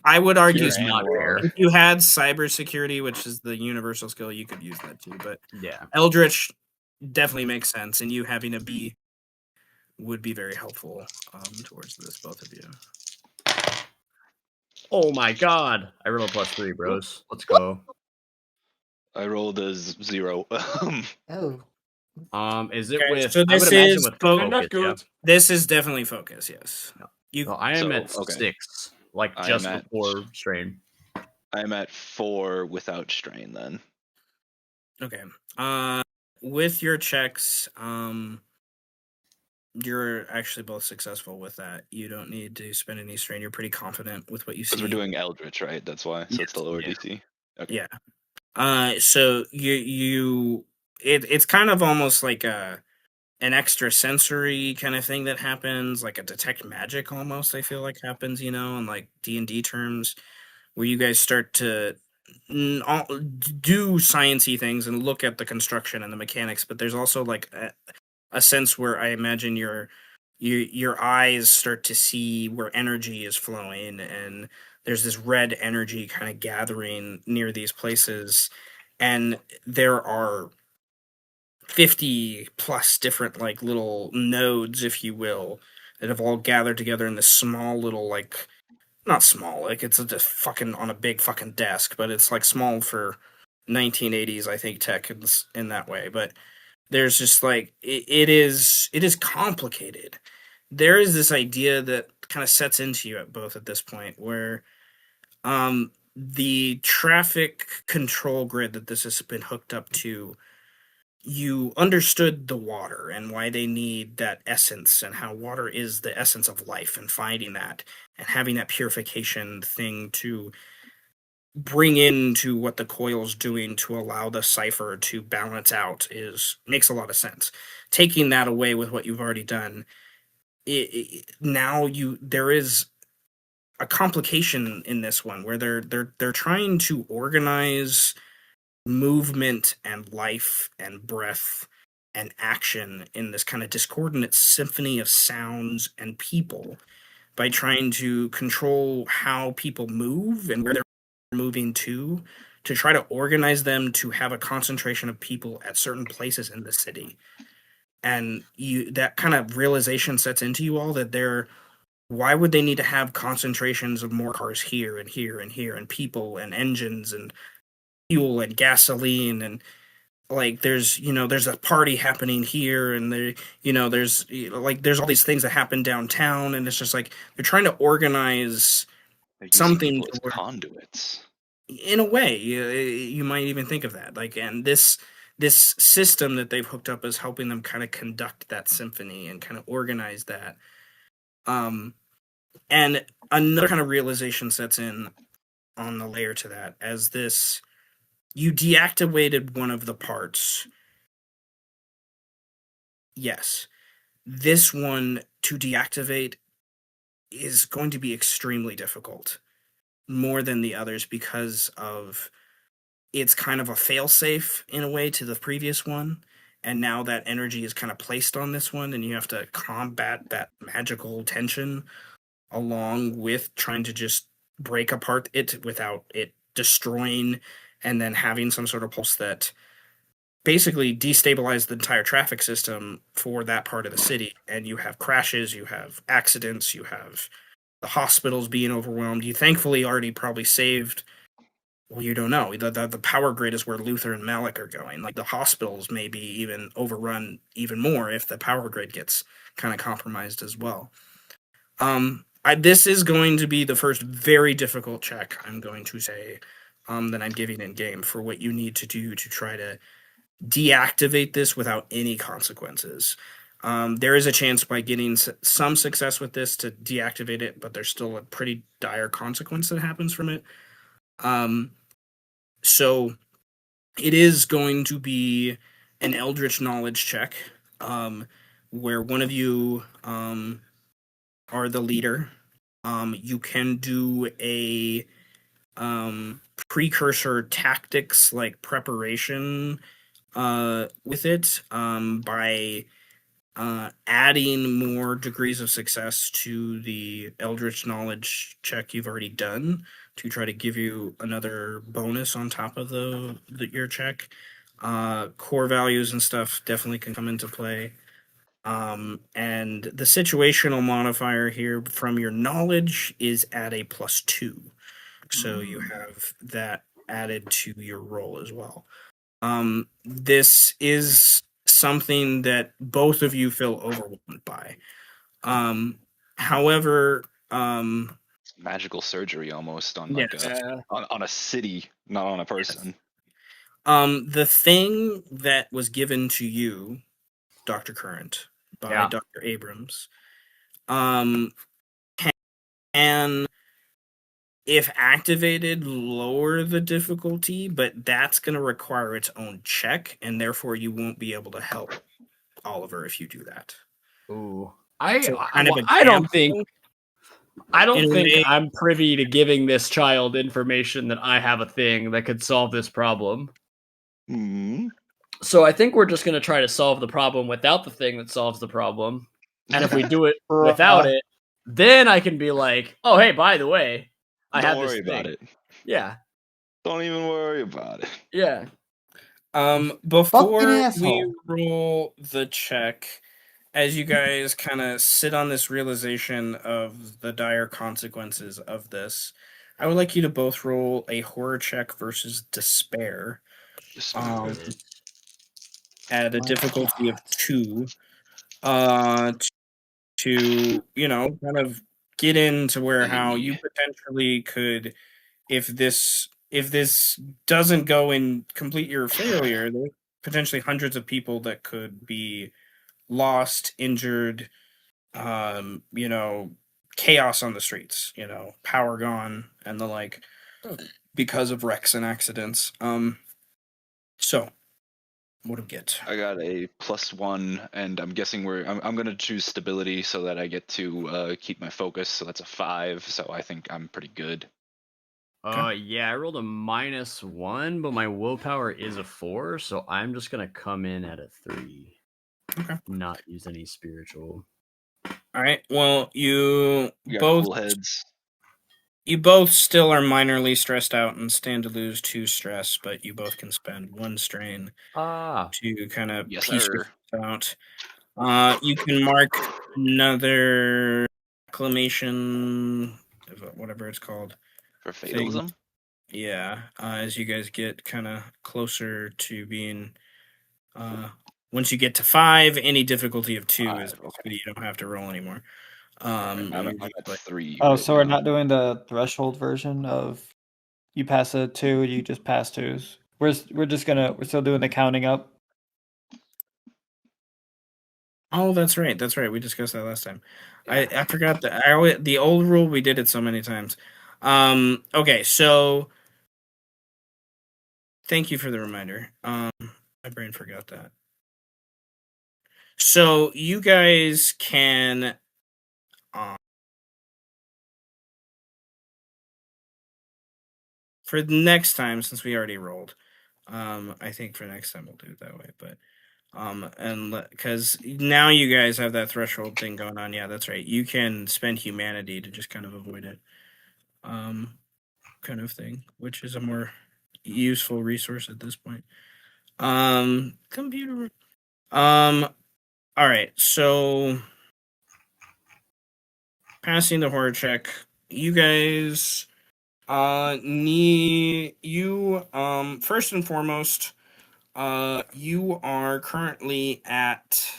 I would argue not fair. If you had cybersecurity, which is the universal skill, you could use that too. But yeah, Eldritch definitely makes sense, and you having a B would be very helpful towards this, both of you. Oh my god! I rolled a +3, bros. Let's go. I rolled a 0. Oh. Is it Okay, with? so this I would imagine is with focus, not good. yeah. This is definitely focus. Yes. No. I am at 6, like just before strain. I am at 4 without strain. Then. Okay. With your checks, you're actually both successful with that. You don't need to spend any strain. You're pretty confident with what you see. Because we're doing Eldritch, right? That's why. So it's the lower DC. Okay. Yeah. So it's kind of almost like an extra sensory kind of thing that happens, like a detect magic almost. I feel like happens, in like D&D terms, where you guys start to do sciencey things and look at the construction and the mechanics. But there's also like a sense where I imagine your eyes start to see where energy is flowing, and there's this red energy kind of gathering near these places, and there are 50 plus different like little nodes, if you will, that have all gathered together in this small little, like, not small, like it's just fucking on a big fucking desk, but it's like small for 1980s, I think, tech in that way. But there's just like it is complicated. There is this idea that kind of sets into you at both at this point where the traffic control grid that this has been hooked up to, you understood the water and why they need that essence and how water is the essence of life, and finding that and having that purification thing to bring into what the coil's doing to allow the cipher to balance out makes a lot of sense. Taking that away with what you've already done, now there is a complication in this one where they're trying to organize movement and life and breath and action in this kind of discordant symphony of sounds and people by trying to control how people move and where they're moving to try to organize them to have a concentration of people at certain places in the city. And that kind of realization sets into you all that why would they need to have concentrations of more cars here and here and here and people and engines and fuel and gasoline, and like there's a party happening here, and there's all these things that happen downtown, and it's just like they're trying to organize They're using something people as conduits. in a way. You might even think of that, like, and this system that they've hooked up is helping them kind of conduct that symphony and kind of organize that. And another kind of realization sets in on the layer to that, as this, you deactivated one of the parts. Yes. This one to deactivate is going to be extremely difficult, more than the others, because of it's kind of a failsafe in a way to the previous one. And now that energy is kind of placed on this one, and you have to combat that magical tension along with trying to just break apart it without it destroying, and then having some sort of pulse that basically destabilize the entire traffic system for that part of the city. And you have crashes, you have accidents, you have the hospitals being overwhelmed. You thankfully already probably saved. Well, you don't know. The power grid is where Luther and Malik are going. Like, the hospitals may be even overrun even more if the power grid gets kind of compromised as well. This is going to be the first very difficult check, I'm going to say, that I'm giving in game for what you need to do to try to deactivate this without any consequences. There is a chance by getting some success with this to deactivate it, but there's still a pretty dire consequence that happens from it. So it is going to be an Eldritch Knowledge check, where one of you are the leader. You can do a precursor tactics, like preparation with it, by adding more degrees of success to the Eldritch Knowledge check you've already done to try to give you another bonus on top of your check. Core values and stuff definitely can come into play. And the situational modifier here from your knowledge is at a +2. So you have that added to your roll as well. This is something that both of you feel overwhelmed by. However, magical surgery almost on on a city, not on a person. The thing that was given to you, Dr. Current, by Dr. Abrams, can, if activated, lower the difficulty, but that's going to require its own check, and therefore you won't be able to help Oliver if you do that. Ooh, I don't think I'm privy to giving this child information that I have a thing that could solve this problem. Mm-hmm. So I think we're just going to try to solve the problem without the thing that solves the problem. And if we do it without it, then I can be like, oh, hey, by the way, don't worry about it. Yeah. Don't even worry about it. Yeah. Before we roll the check, as you guys kind of sit on this realization of the dire consequences of this, I would like you to both roll a horror check versus despair. At a difficulty of 2. To, kind of get into how you potentially could if this doesn't go in complete your failure, there's potentially hundreds of people that could be lost, injured, chaos on the streets, power gone and the like because of wrecks and accidents. So what do we get? I got a +1, and I'm guessing I'm gonna choose stability so that I get to keep my focus. So that's a 5. So I think I'm pretty good. Yeah, I rolled a -1, but my willpower is a 4, so I'm just gonna come in at a 3. Okay. Not use any spiritual. All right. Well, You got both cool heads. you both still are minorly stressed out and stand to lose 2 stress, but you both can spend 1 strain to kind of Yes, piece sir. yourself out. You can mark another acclamation, whatever it's called. For Thing. fatalism. Yeah, as you guys get kind of closer to being, once you get to 5, any difficulty of 2 is Okay. you don't have to roll anymore. I'm you're at just like, 3. Oh, right so we're now. not doing the threshold version of you pass a 2, you just pass 2s. We're still doing the counting up. oh, that's right. That's right. We discussed that last time. Yeah. I forgot that. The old rule, we did it so many times. Okay, so thank you for the reminder. My brain forgot that. So you guys can, for the next time, since we already rolled, I think for next time we'll do it that way. But and because now you guys have that threshold thing going on. Yeah, that's right. You can spend humanity to just kind of avoid it. Kind of thing, which is a more useful resource at this point. Computer. All right, so passing the horror check, you guys need you first and foremost, you are currently at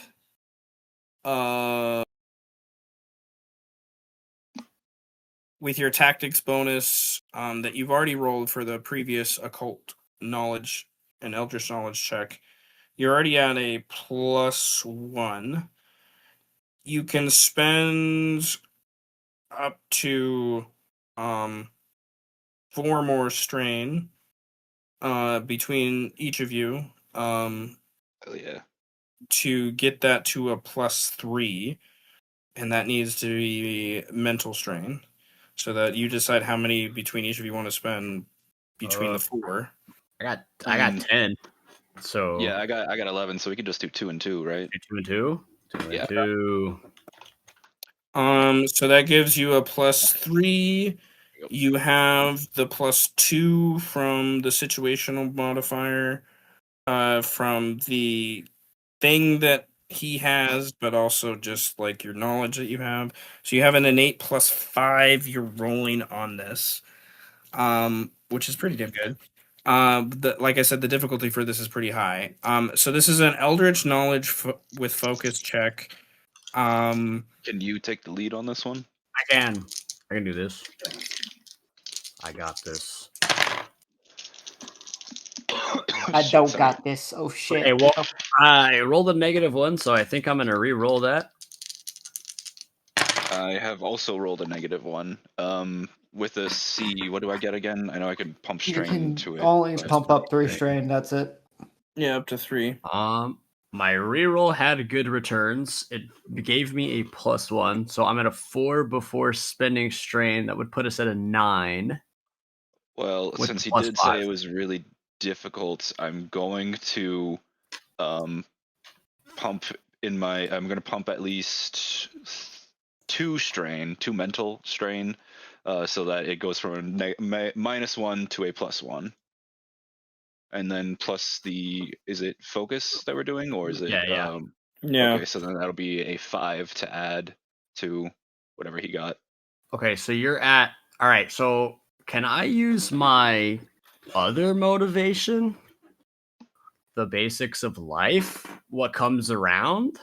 with your tactics bonus that you've already rolled for the previous occult knowledge and eldritch knowledge check. You're already at a +1. You can spend up to 4 more strain between each of you Hell yeah. to get that to a +3, and that needs to be mental strain, so that you decide how many between each of you want to spend between the 4. I got 10. So Yeah, I got 11, so we could just do 2 and 2, right? 2 and 2. 2 Yeah. and 2. So that gives you a +3. Yep. You have the +2 from the situational modifier, from the thing that he has, but also just like your knowledge that you have. So you have an innate +5 you're rolling on this, which is pretty damn good. Like I said, the difficulty for this is pretty high. So this is an Eldritch Knowledge with focus check. Can you take the lead on this one? I can do this. I got this. I don't got this. Oh shit. Okay, well, I rolled a -1, so I think I'm gonna re-roll that. I have also rolled a -1. With a C, what do I get again? I know I can pump You strain can to it. only but- pump up 3 strain. That's it. Yeah, up to 3. My reroll had good returns. It gave me a +1, so I'm at a 4 before spending strain. That would put us at a 9. Well, with since he plus did say 5. it was really difficult, I'm going to pump at least 2 mental strain, so that it goes from a -1 to a +1. And then plus is it focus that we're doing, or is it? Yeah. Yeah. Okay, so then that'll be a 5 to add to whatever he got. Okay, so you're at. All right, so can I use my other motivation? The basics of life? What comes around?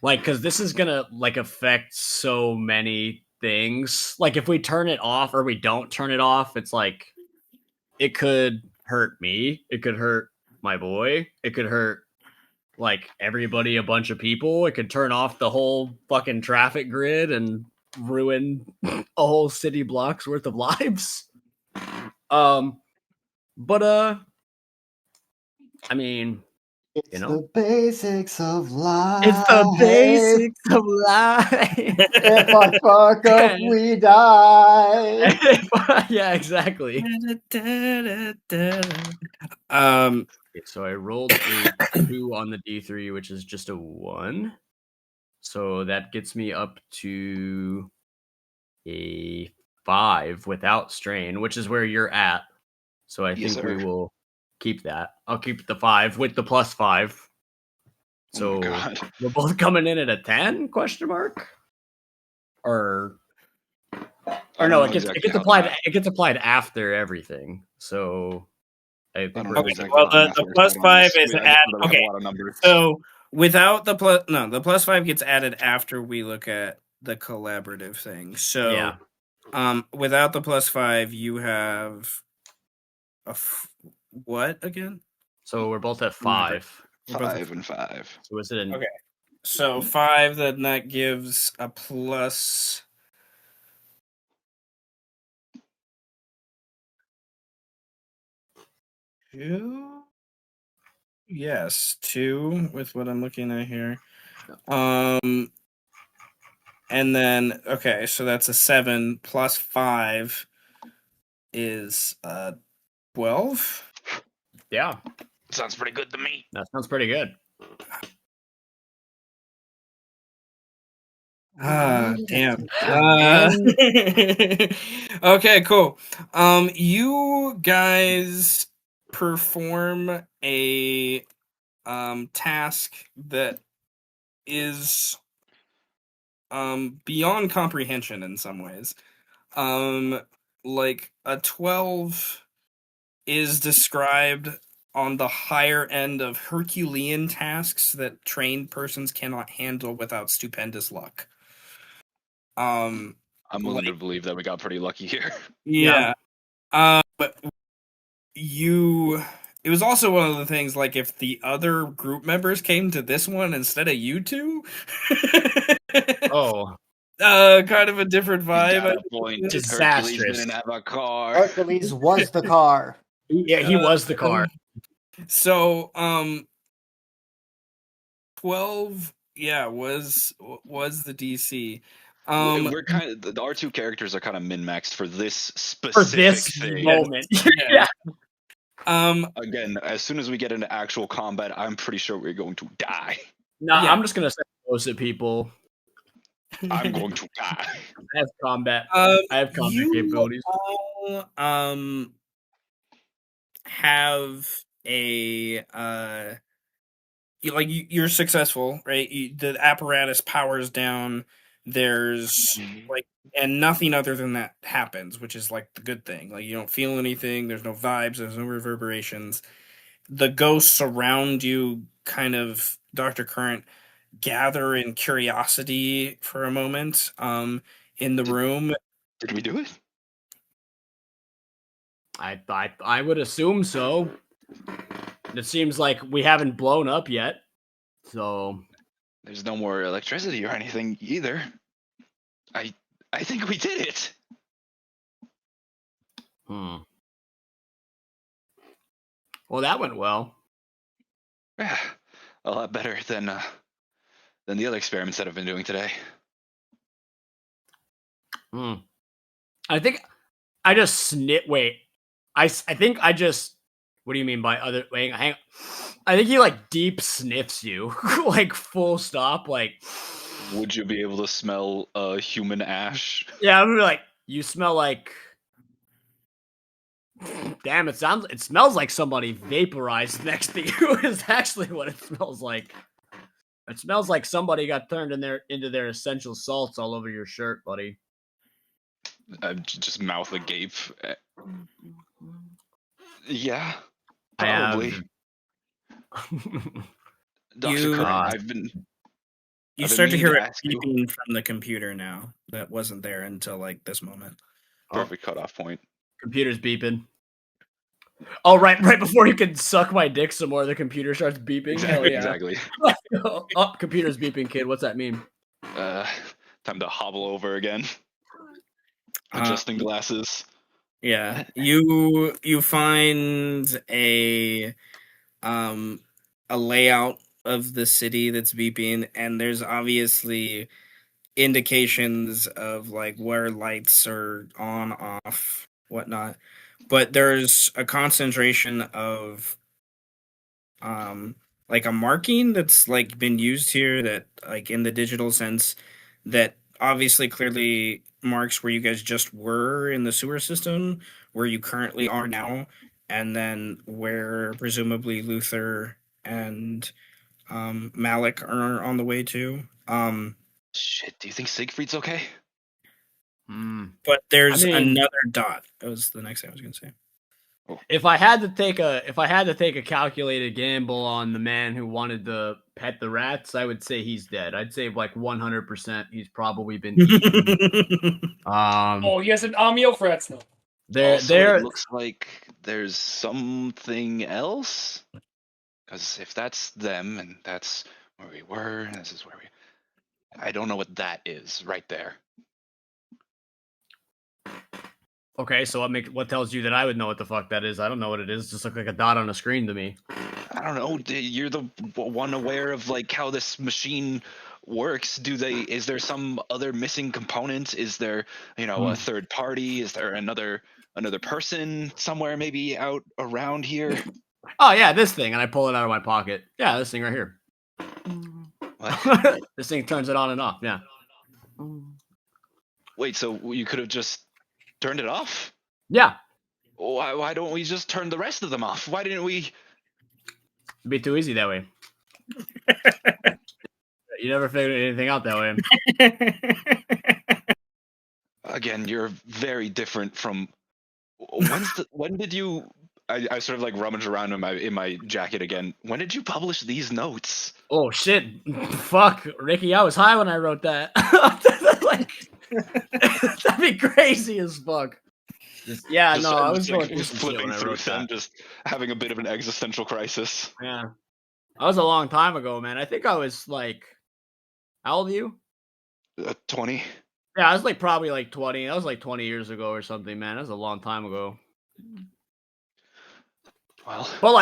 Like, because this is gonna, like, affect so many things. Like if we turn it off or we don't turn it off, it's like it could hurt me. It could hurt my boy. It could hurt like everybody, a bunch of people. It could turn off the whole fucking traffic grid and ruin a whole city block's worth of lives. But I mean, it's the basics of life. It's the basics of life. If I fuck up, we die. Yeah, exactly. So I rolled a 2 on the D3, which is just a 1. So that gets me up to a 5 without strain, which is where you're at. So I think we will keep that. I'll keep the 5 with the +5. So we're both coming in at a 10? Question mark? Or no, it gets applied. It gets applied after everything. So I think we're the +5 is added. Okay, so without the the +5 gets added after we look at the collaborative thing. So yeah. Without the +5, you have what again? So we're both at 5. 5 and 5. So is it okay? So 5, then that gives a plus. Two? Yes, 2 with what I'm looking at here. And then okay, so that's a 7 plus 5 is 12. Yeah. Sounds pretty good to me. That sounds pretty good. Damn. Okay, cool. You guys perform a task that is beyond comprehension in some ways. Like a 12 is described on the higher end of Herculean tasks that trained persons cannot handle without stupendous luck. I'm willing to believe that we got pretty lucky here. Yeah. But it was also one of the things, like, if the other group members came to this one instead of you two. Oh. Kind of a different vibe. Disastrous. Hercules didn't have a car. Hercules was the car. Yeah, he was the car. So, 12, yeah, was the DC. We're kind of our two characters are kind of min-maxed for this specific thing. moment. Yeah. Again, as soon as we get into actual combat, I'm pretty sure we're going to die. No, I'm just gonna say most of people. I'm going to die. I have combat. I have combat capabilities. All, have a you're successful, right? The apparatus powers down. There's and nothing other than that happens, which is like the good thing. Like, you don't feel anything. There's no vibes. There's no reverberations. The ghosts around you, kind of, Dr. Current, gather in curiosity for a moment in the room. Did we do it? I would assume so. It seems like we haven't blown up yet, so there's no more electricity or anything either. I think we did it. Well, that went well. Yeah, a lot better than the other experiments that I've been doing today. I think I just Wait, I think I just. What do you mean by other? Wait, hang on. I think he like deep sniffs you, like full stop. Like, would you be able to smell human ash? Yeah, I'm gonna be like, you smell like. Damn, it smells like somebody vaporized next to you. Is actually what it smells like. It smells like somebody got turned into their essential salts all over your shirt, buddy. Just mouth agape. Yeah, probably. Dr. Curran, You start to hear it beeping from the computer now. That wasn't there until like this moment. Perfect cutoff point. Computer's beeping. Oh, right before you can suck my dick some more, the computer starts beeping. Exactly. Hell yeah. Exactly. Oh, computer's beeping, kid. What's that mean? Time to hobble over again. Adjusting glasses. Yeah, you find a layout of the city that's beeping, and there's obviously indications of like where lights are on, off, whatnot. But there's a concentration of like a marking that's like been used here that like in the digital sense that obviously clearly marks where you guys just were in the sewer system, where you currently are now, and then where presumably Luther and Malik are on the way to. Shit, do you think Siegfried's okay? But there's another dot. That was the next thing I was gonna say. If I had to take a calculated gamble on the man who wanted to pet the rats, I would say he's dead. I'd say like 100% he's probably been eaten. He has an army of rats now. It looks like there's something else. Because if that's them and that's where we were, and this is where I don't know what that is right there. Okay, so what tells you that I would know what the fuck that is? I don't know what it is. It just looks like a dot on a screen to me. I don't know. You're the one aware of like how this machine works. Is there some other missing component? Is there, a third party? Is there another person somewhere maybe out around here? Oh yeah, this thing, and I pull it out of my pocket. Yeah, this thing right here. What? This thing turns it on and off. Yeah. Wait, so you could have just turned it off? Yeah. Why don't we just turn the rest of them off? Why didn't we? It'd be too easy that way. You never figured anything out that way. Again, you're very different from. When did you? I sort of like rummage around in my jacket again. When did you publish these notes? Oh shit! Fuck, Ricky, I was high when I wrote that. That'd be crazy as fuck. I was going through flipping through them, just having a bit of an existential crisis. Yeah, that was a long time ago, man. I think I was like, how old are you? 20. Yeah, I was like probably like 20. That was like 20 years ago or something, man. That was a long time ago. Well, but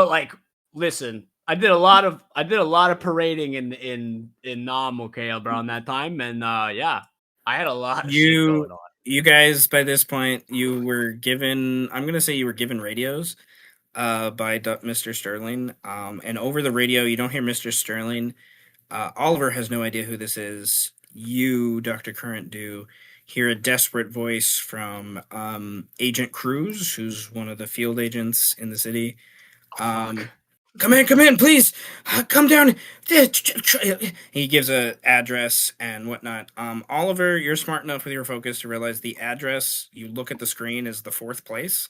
like, listen. I did a lot of parading in Nam, okay, around that time, and I had a lot of shit going on. You guys, by this point, you were given. I'm gonna say you were given radios, by Mr. Sterling. And over the radio, you don't hear Mr. Sterling. Oliver has no idea who this is. You, Dr. Current, do hear a desperate voice from Agent Cruz, who's one of the field agents in the city. Come in, please. Come down. He gives a address and whatnot. Oliver, you're smart enough with your focus to realize the address. You look at the screen is the 4th place.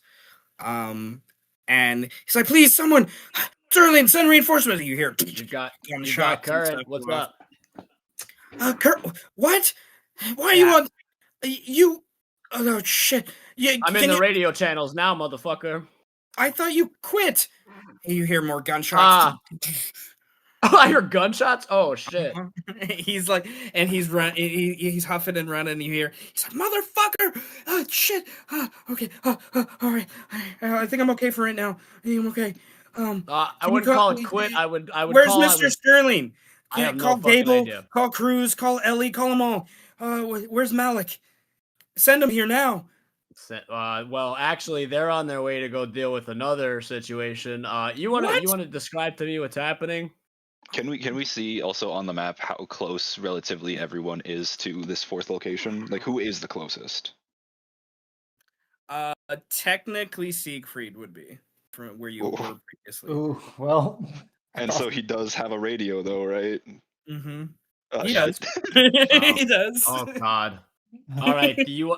And he's like, "Please, someone, Sterling, send reinforcements." You hear? You got Current. What's up? Kurt, what? Why are you on? You? Oh shit! I'm in the radio channels now, motherfucker. I thought you quit. You hear more gunshots. I hear gunshots. Oh shit! He's like, and he's he's huffing and running. You hear, he's like, "Motherfucker! Oh shit! Okay. All right. I think I'm okay for right now. I'm okay. I wouldn't call it quit. I would. Where's Mr. Sterling? I have call no Gable. Idea. Call Cruz. Call Ellie. Call them all. Where's Malik? Send him here now. Well, actually, they're on their way to go deal with another situation. You want to describe to me what's happening? Can we see also on the map how close relatively everyone is to this 4th location? Like, who is the closest? Technically, Siegfried would be from where you were previously. Ooh, well. And so he does have a radio, though, right? Mm-hmm. He does. He does. Oh God. All right. Do you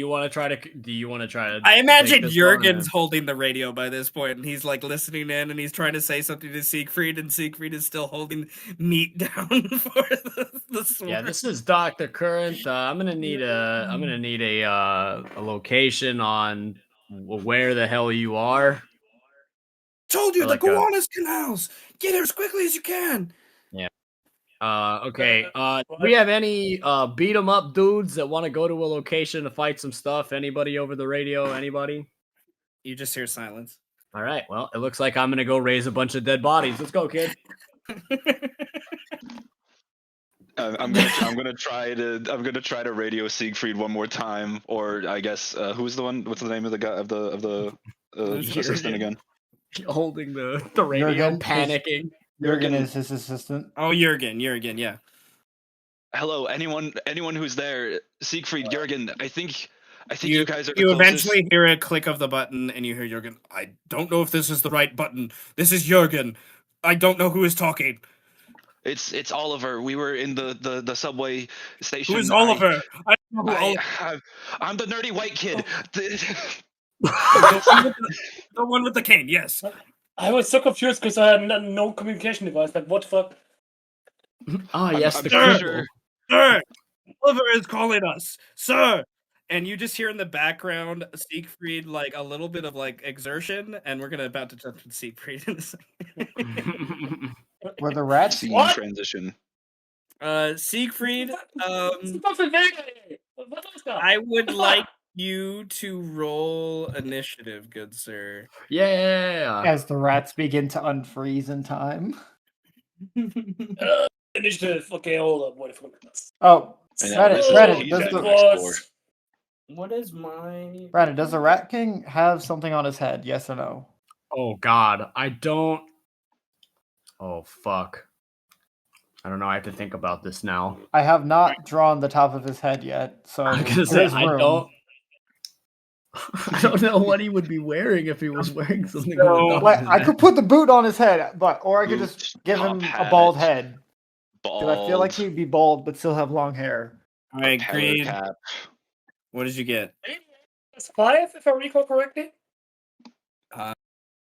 want to try to? I imagine take this Jurgen's one, holding the radio by this point, and he's like listening in, and he's trying to say something to Siegfried, and Siegfried is still holding meat down for the sword. Yeah, this is Dr. Current. I'm gonna need a location on where the hell you are. Told you, Like the Gowanus canals. Get here as quickly as you can. Yeah. Okay. Do we have any beat 'em up dudes that want to go to a location to fight some stuff? Anybody over the radio? Anybody? You just hear silence. All right. Well, it looks like I'm gonna go raise a bunch of dead bodies. Let's go, kid. I'm gonna try to radio Siegfried one more time, or I guess who's the one? What's the name of the guy of the assistant again? Holding the radio, Jurgen panicking. Jurgen is his assistant. Oh, Jurgen, yeah. Hello, anyone who's there? Siegfried, Jurgen. I think you guys are. You the closest. eventually hear a click of the button, and you hear Jurgen. I don't know if this is the right button. This is Jurgen. I don't know who is talking. It's Oliver. We were in the subway station. Who is Oliver? I don't know who Oliver. I'm the nerdy white kid. The one with the cane, yes. I was so confused because I had no communication device. Like, what the fuck? Oh, yes, I'm the pretty cripple. sure. Sir, Oliver is calling us, sir. And you just hear in the background Siegfried, like a little bit of like exertion, and we're about to jump to Siegfried in a second. Were the rats? Scene What? transition. Siegfried, What was that? I would like you to roll initiative, good sir. Yeah. As the rats begin to unfreeze in time. Initiative. Okay, hold on. What if Oh, This Reddit, is does Jack the next What is my Brandon, does the Rat King have something on his head? Yes or no? Oh God, I don't. Oh fuck. I don't know. I have to think about this now. I have not drawn the top of his head yet, so I'm gonna say there's I room. don't. I don't know what he would be wearing if he was wearing something. So, on the top Like, of his I head. could put the boot on his head, or I could Boot, just give him top a bald hat, head. Because I feel like Bald, he'd be bald but still have long hair. I powder agreed. cap. What did you get? That's 5, if I recall correctly. I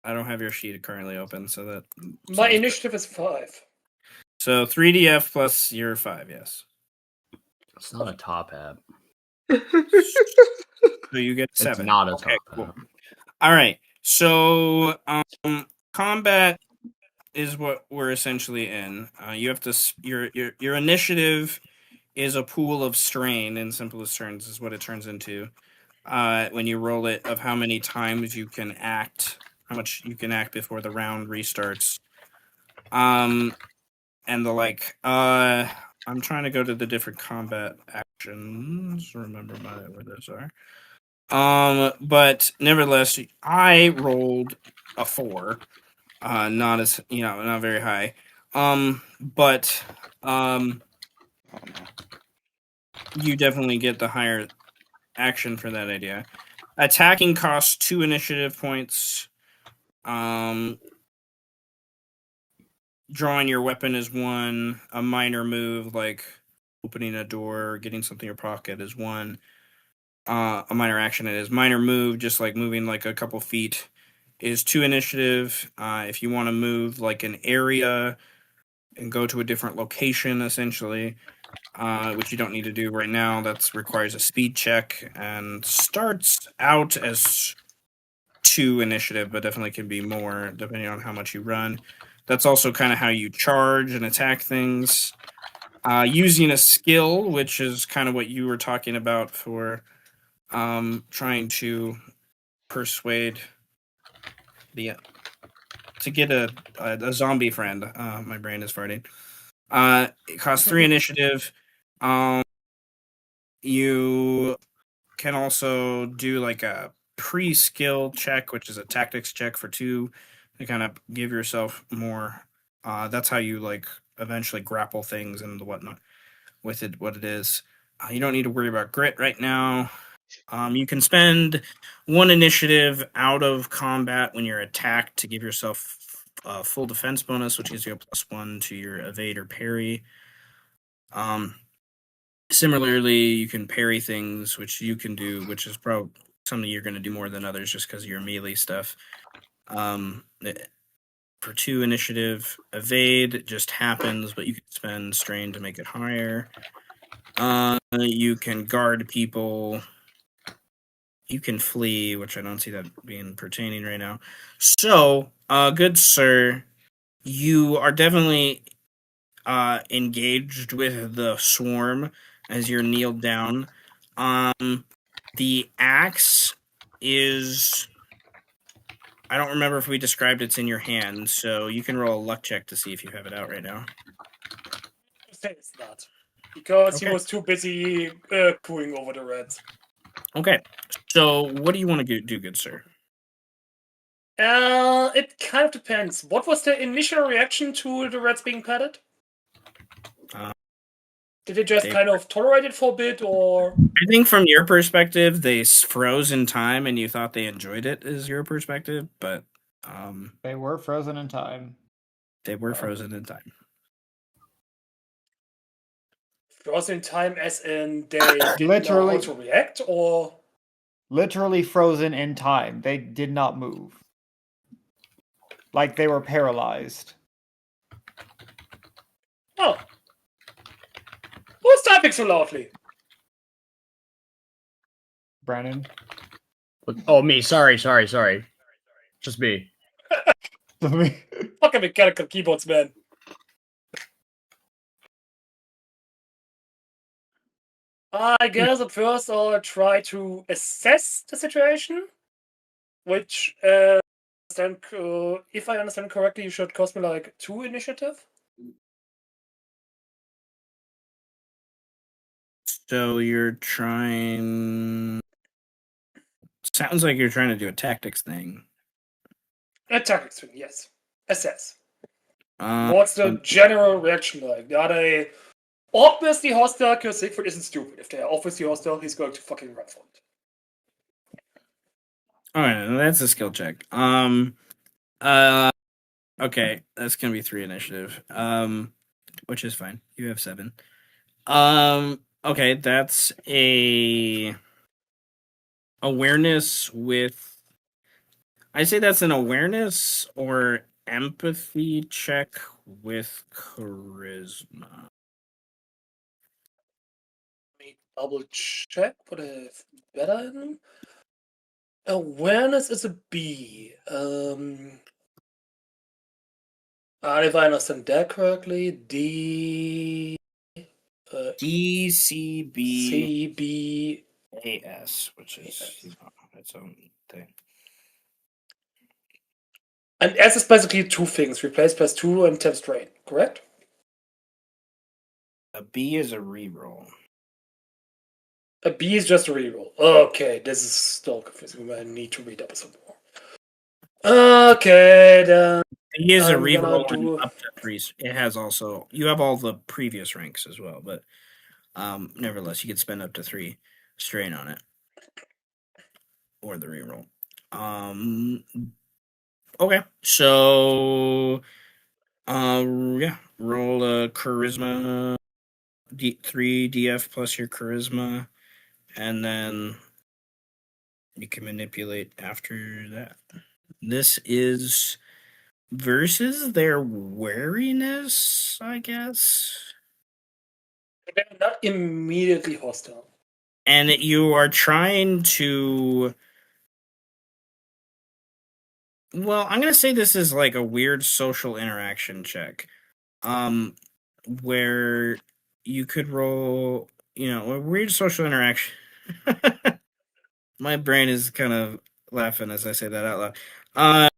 don't have your sheet currently open, so that My initiative is 5. So 3DF plus your 5, yes. It's not a top hat. So you get 7. It's not a Okay, top cool. hat. All right. So combat is what we're essentially in. You have to your initiative is a pool of strain in simplest terms is what it turns into. When you roll it of how many times you can act, how much you can act before the round restarts. And the like. I'm trying to go to the different combat actions. Remember where those are. But nevertheless, I rolled a 4. Not as not very high. But you definitely get the higher action for that idea. Attacking costs 2 initiative points. Drawing your weapon is 1. A minor move like opening a door or getting something in your pocket is 1. A minor action it is. Minor move, just like moving like a couple feet, is 2 initiative. If you want to move like an area and go to a different location, essentially, which you don't need to do right now, that requires a speed check and starts out as 2 initiative, but definitely can be more depending on how much you run. That's also kind of how you charge and attack things. Using a skill, which is kind of what you were talking about for trying to persuade to get a zombie friend. My brain is farting. It costs 3 initiative. You can also do like a pre-skill check, which is a tactics check for 2 to kind of give yourself more. That's how you like eventually grapple things and whatnot with it. What it is, you don't need to worry about grit right now. You can spend 1 initiative out of combat when you're attacked to give yourself a full defense bonus, which gives you a +1 to your evade or parry. Similarly, you can parry things, which you can do, which is probably something you're going to do more than others just because of your melee stuff. For 2 initiative, evade just happens, but you can spend strain to make it higher. You can guard people. You can flee, which I don't see that being pertaining right now. So, good sir, you are definitely engaged with the swarm as you're kneeled down. The axe is... I don't remember if we described it's in your hand, so you can roll a luck check to see if you have it out right now. Say it's not. Because Okay. he was too busy cooing over the rats. Okay. So what do you want to do, good sir? It kind of depends. What was the initial reaction to the rats being petted? Did they just kind of tolerate it for a bit, or? I think from your perspective, they froze in time, and you thought they enjoyed it. Is your perspective, but they were frozen in time. They were frozen in time. Frozen in time, as in they didn't know how to react, or? Literally frozen in time. They did not move. Like they were paralyzed. Oh. Who's typing so loudly? Brandon? Oh, me. Sorry. Just me. Fucking mechanical keyboards, man. I guess at first I'll try to assess the situation, which, if I understand correctly, you should cost me like 2 initiative. So you're trying... Sounds like you're trying to do a tactics thing. A tactics thing, yes. Assess. What's the general reaction like? Are they obviously hostile? Because Siegfried isn't stupid. If they are obviously hostile, he's going to fucking run for it. Alright, that's a skill check. Okay, that's gonna be 3 initiative. Which is fine. You have 7. Okay, that's a awareness with... I say that's an awareness or empathy check with charisma. Let me double check what I have better in them. Awareness is a B. If I understand that correctly, DCBAS, which is its own thing. And S is basically 2 things: replace +2 and temp strain, correct? A B is a reroll. A B is just a reroll. Okay, this is still confusing. I need to read up some more. Okay, then. B is a reroll and up to 3. It has also... You have all the previous ranks as well, but nevertheless, you could spend up to 3 strain on it. Or the reroll. Okay, so... yeah, roll a charisma... 3 DF plus your charisma, and then you can manipulate after that. This is versus their wariness, I guess. They're not immediately hostile. And you are trying to... Well, I'm going to say this is like a weird social interaction check. Where you could roll, a weird social interaction. My brain is kind of laughing as I say that out loud.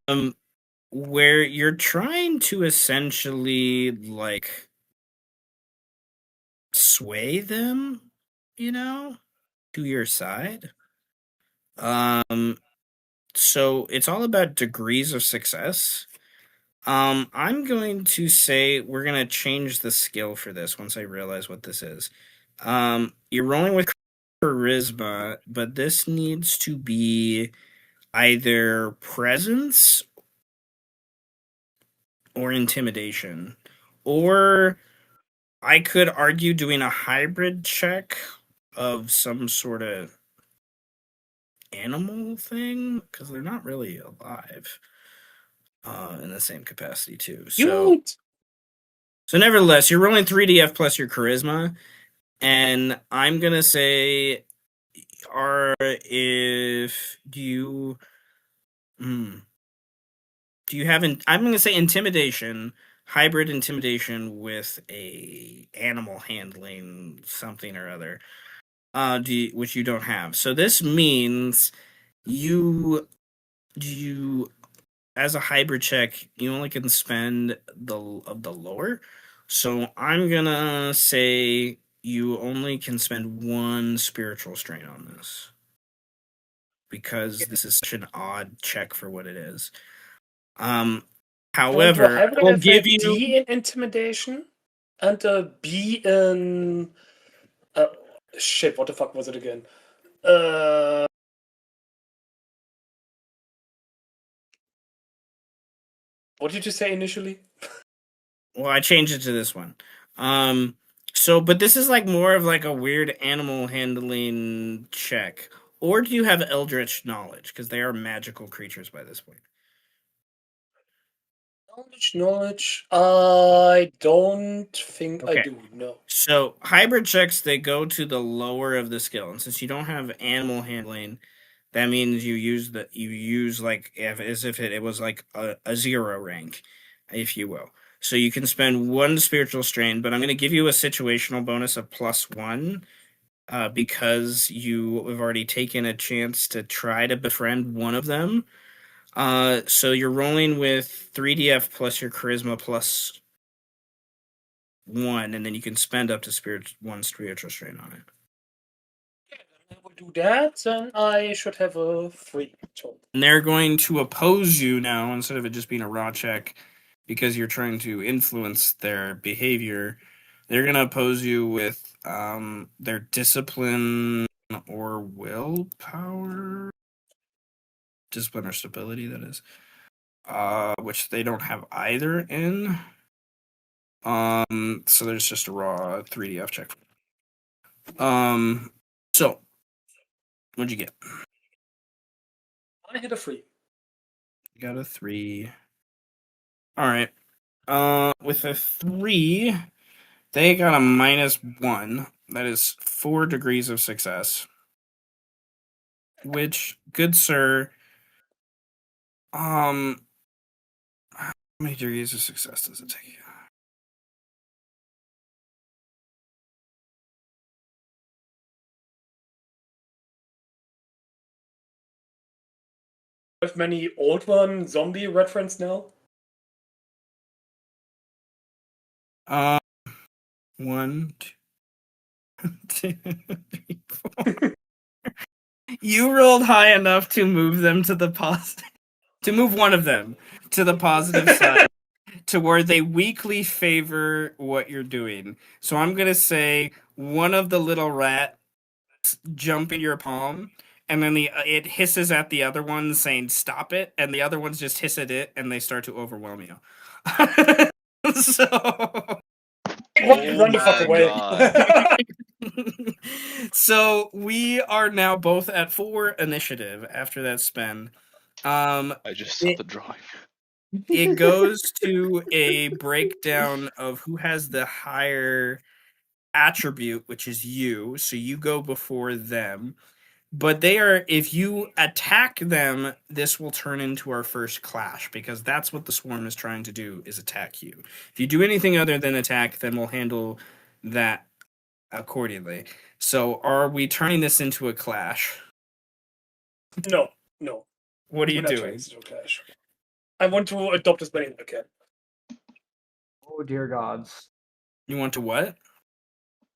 Where you're trying to essentially, like, sway them, to your side. So it's all about degrees of success. I'm going to say we're going to change the skill for this once I realize what this is. You're rolling with charisma, but this needs to be either presence or intimidation, or I could argue doing a hybrid check of some sort of animal thing, because they're not really alive in the same capacity too. So nevertheless, you're rolling 3df plus your charisma, and I'm gonna say, if you do you have I'm gonna say intimidation, hybrid intimidation with a animal handling something or other, which you don't have. So this means you as a hybrid check, you only can spend the lower. So I'm gonna say you only can spend 1 spiritual strain on this, because this is such an odd check for what it is. However, I will give you D in intimidation and a B in shit. What the fuck was it again? What did you say initially? Well, I changed it to this one. But this is like more of like a weird animal handling check. Or do you have Eldritch knowledge? Because they are magical creatures by this point. Knowledge. I don't think I do. No. So hybrid checks, they go to the lower of the skill, and since you don't have animal handling, that means you use like as if it was like a 0 rank, if you will. So you can spend 1 spiritual strain, but I'm going to give you a situational bonus of +1, because you have already taken a chance to try to befriend one of them. So you're rolling with 3df plus your charisma plus 1, and then you can spend up to 1 spiritual strain on it. I will do that, and I should have a 3 total. And they're going to oppose you now instead of it just being a raw check, because you're trying to influence their behavior. They're going to oppose you with their discipline or willpower. Discipline or stability, that is. Which they don't have either in. So there's just a raw 3DF check. So what'd you get? I hit a 3. Got a 3. All right. With a 3, they got a -1. That is 4 degrees of success. Which, good sir, how many degrees of success does it take you? Have many old one zombie reference now? 1, 2, 3, 4. You rolled high enough to move them to the positive. To move one of them to the positive side, to where they weakly favor what you're doing. So I'm gonna say one of the little rats jump in your palm, and then it hisses at the other one saying "stop it," and the other ones just hiss at it, and they start to overwhelm you. So run the fuck away. So we are now both at 4 initiative after that spend. I just saw the drawing. It goes to a breakdown of who has the higher attribute, which is you. So you go before them. But if you attack them, this will turn into our first clash, because that's what the swarm is trying to do, is attack you. If you do anything other than attack, then we'll handle that accordingly. So are we turning this into a clash? No. What are you doing? I want to adopt as many as I can. Oh dear gods. You want to what?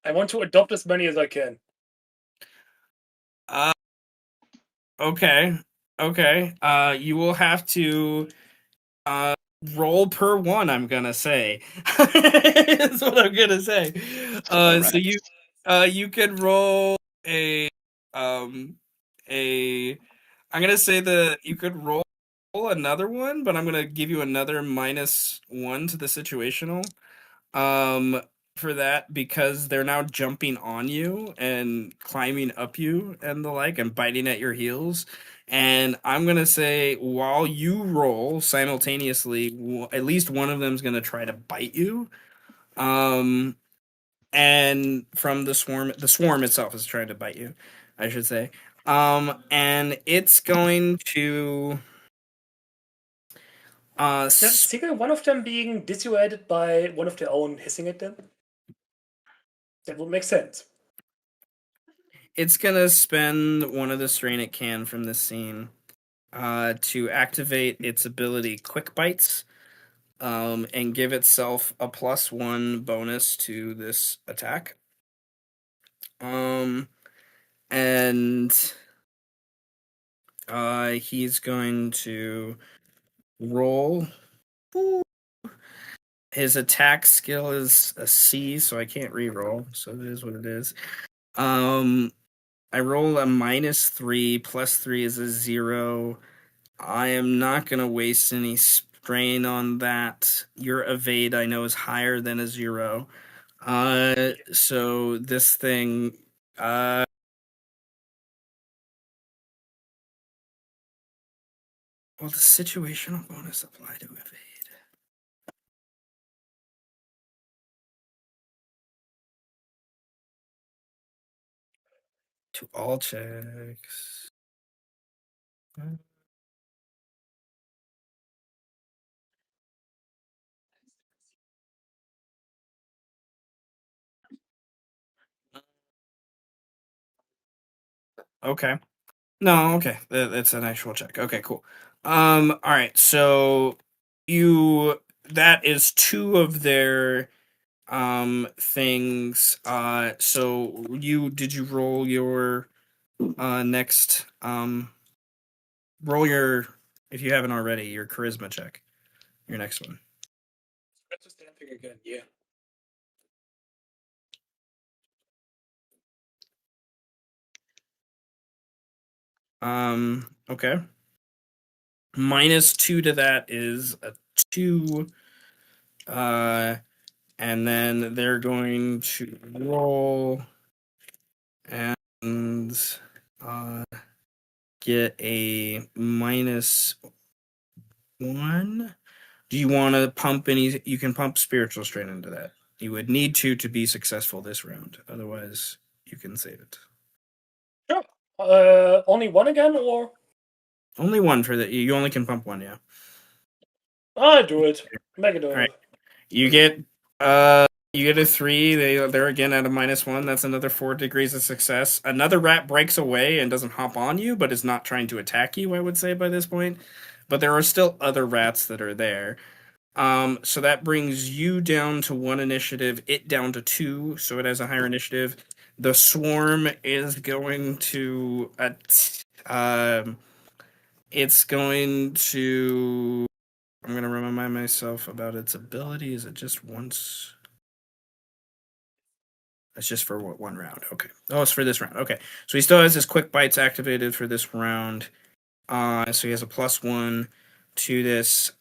I want to adopt as many as I can. Okay. You will have to roll per 1, I'm gonna say. That's what I'm gonna say. So you can roll I'm gonna say you could roll another one, but I'm gonna give you another -1 to the situational. for that because they're now jumping on you and climbing up you and the like and biting at your heels. And I'm going to say while you roll simultaneously, at least one of them is going to try to bite you. And from the swarm itself is trying to bite you, I should say. And it's going to Secret, one of them being dissuaded by one of their own hissing at them? That would make sense. It's gonna spend one of the strain it can from this scene to activate its ability Quick Bites and give itself a +1 bonus to this attack. And he's going to roll. His attack skill is a C, so I can't re-roll. So it is what it is. I roll a -3, +3 is a 0. I am not going to waste any strain on that. Your evade, I know, is higher than a 0. So this thing... will the situational bonus apply to evade? To all checks. Okay. No, okay. That's an actual check. Okay, cool. All right. So that is 2 of their things. So did you roll your next roll your, if you haven't already, your charisma check. Your next one. That's just damping again, yeah. Okay. -2 to that is a 2. And then they're going to roll and get a -1. Do you want to pump any? You can pump spiritual strain into that. You would need to be successful this round. Otherwise, you can save it. Sure. Only one again, or? Only one for that. You only can pump one, yeah. I do it. Make it over. All right. You get a 3. They're again at a -1. That's another 4 degrees of success. Another rat breaks away and doesn't hop on you, but is not trying to attack you, I would say, by this point. But there are still other rats that are there. So that brings you down to 1 initiative, it down to 2, so it has a higher initiative. The swarm is going to it's going to, I'm going to remind myself about its ability. Is it just once? It's just for one round. Okay. Oh, it's for this round. Okay. So he still has his quick bites activated for this round. So he has a +1 to this.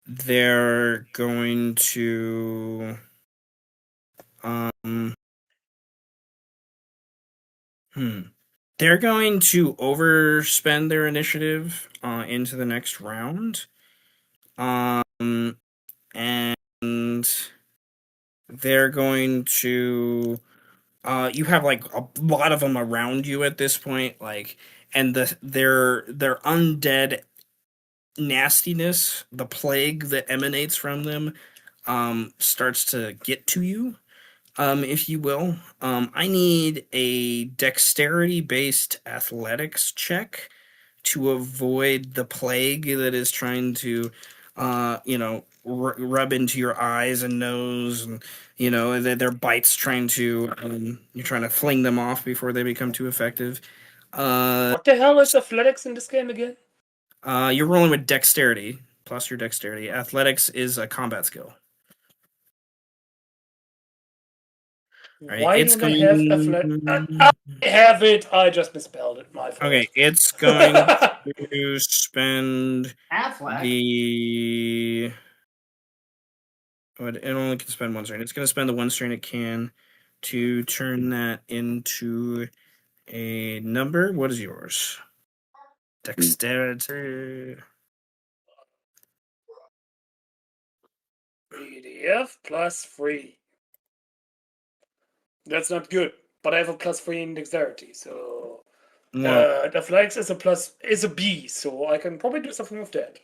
They're going to they're going to overspend their initiative into the next round. And they're going to you have like a lot of them around you at this point, like, and their undead nastiness, the plague that emanates from them, starts to get to you, if you will. I need a dexterity-based athletics check to avoid the plague that is trying to, rub into your eyes and nose, and their bites trying to, you're trying to fling them off before they become too effective. What the hell is athletics in this game again? You're rolling with dexterity plus your dexterity. Athletics is a combat skill. Right, Why it's do they going... have athletics? I have it. I just misspelled it. My fault. Okay, it's going to spend Affleck. the... It only can spend one strain. It's going to spend the one strain it can to turn that into a number. What is yours? Dexterity. PDF +3. That's not good, but I have a +3 in dexterity, so athletics is a B, so I can probably do something with that.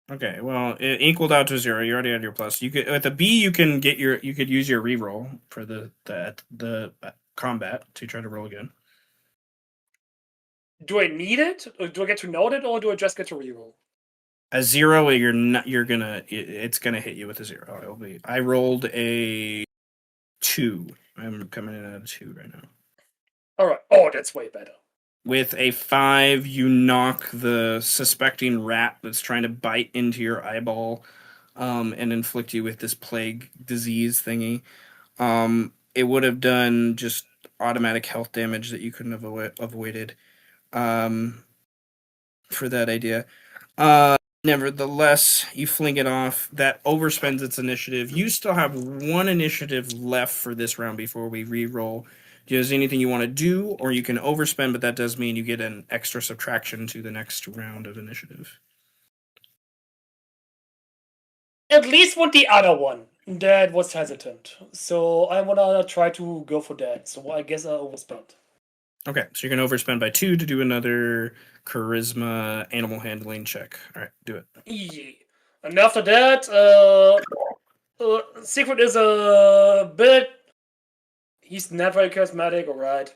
Okay, well, it equaled out to 0. You already had your plus. You could with a B, you could use your reroll for the combat to try to roll again. Do I need it? Or do I get to note it, or do I just get to reroll? A 0, it's gonna hit you with a 0. I rolled a 2. I'm coming in at a 2 right now. All right. Oh, that's way better. With a 5, you knock the suspecting rat that's trying to bite into your eyeball, and inflict you with this plague disease thingy. It would have done just automatic health damage that you couldn't have avoided. For that idea. Nevertheless, you fling it off. That overspends its initiative. You still have one initiative left for this round before we re-roll. Is there anything you want to do, or you can overspend, but that does mean you get an extra subtraction to the next round of initiative. At least with the other one that was hesitant. So I want to try to go for that. So I guess I overspent. Okay, so you're going to overspend by 2 to do another charisma animal handling check. All right, do it. Yeah. And after that, Secret is a bit... He's not very charismatic, alright.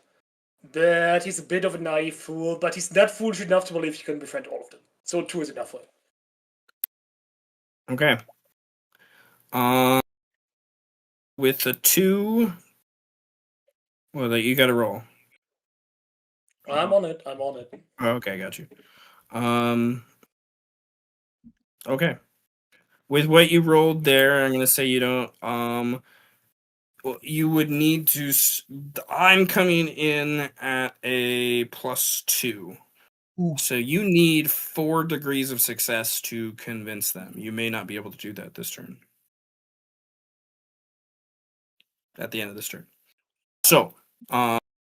But he's a bit of a naive fool, but he's not foolish enough to believe he can befriend all of them. So 2 is enough for him. Okay. With a 2... Well, you got to roll. I'm on it. Okay, got you. Okay. With what you rolled there, I'm gonna say you don't. You would need to. I'm coming in at a +2. So you need 4 degrees of success to convince them. You may not be able to do that this turn. At the end of this turn. So,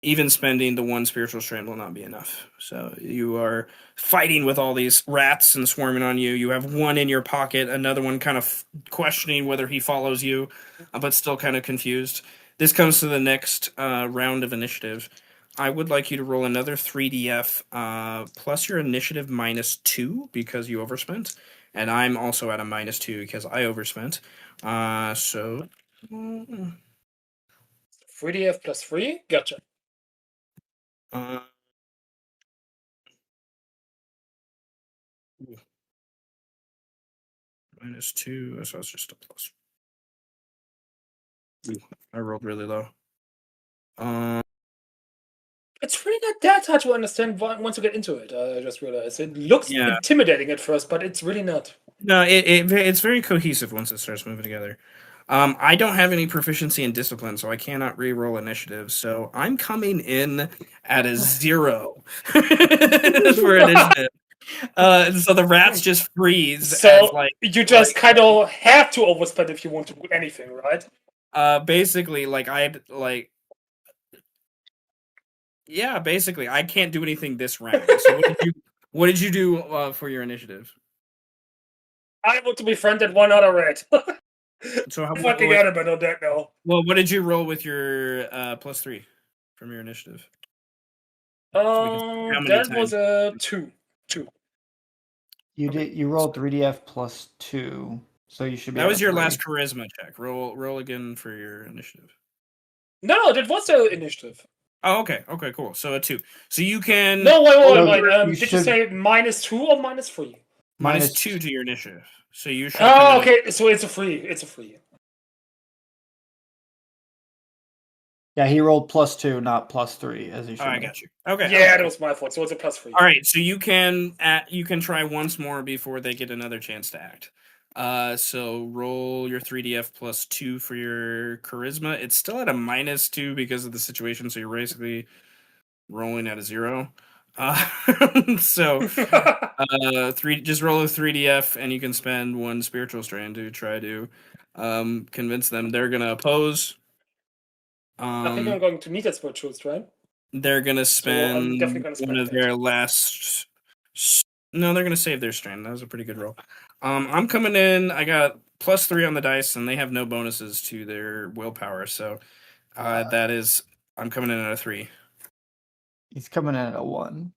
even spending the 1 spiritual strain will not be enough. So you are fighting with all these rats and swarming on you. You have one in your pocket, another one kind of questioning whether he follows you, but still kind of confused. This comes to the next round of initiative. I would like you to roll another 3DF plus your initiative -2 because you overspent. And I'm also at a -2 because I overspent. So... 3DF +3? Gotcha. -2, so it's just a plus. Ooh, I rolled really low. It's really not that hard to understand once you get into it. I just realized it looks intimidating at first, but it's really not. No, it's very cohesive once it starts moving together. I don't have any proficiency in discipline, so I cannot re-roll initiative. So I'm coming in at a 0 for initiative. So the rats just freeze. So you just kind of have to overspend if you want to do anything, right? Basically, basically, I can't do anything this round. So what did you do for your initiative? I want to befriend one other rat. So how fucking adamant on that now. Well, what did you roll with your +3 from your initiative? That was a 2. You rolled 3DF +2, so you should be. That was your last charisma check. Roll again for your initiative. No, that was the initiative. Oh, okay, cool. So a 2. So you can. No, wait. Did you say -2 or -3? -2 to your initiative. So you should. Oh, okay. So it's a free. Yeah, he rolled +2, not +3, as he should. I got you. Okay. Yeah, that was my fault. So it's a +3. All right. So you can try once more before they get another chance to act. So roll your 3DF +2 for your charisma. It's still at a -2 because of the situation. So you're basically rolling at a 0. So just roll a 3DF and you can spend 1 spiritual strain to try to convince them. They're gonna oppose. I think I'm going to need a spiritual strain. They're gonna spend I'm definitely gonna spend one of that. their last. No, they're gonna save their strain. That was a pretty good roll. I'm coming in. I got +3 on the dice, and they have no bonuses to their willpower. So that is, I'm coming in at a 3. He's coming in at a 1.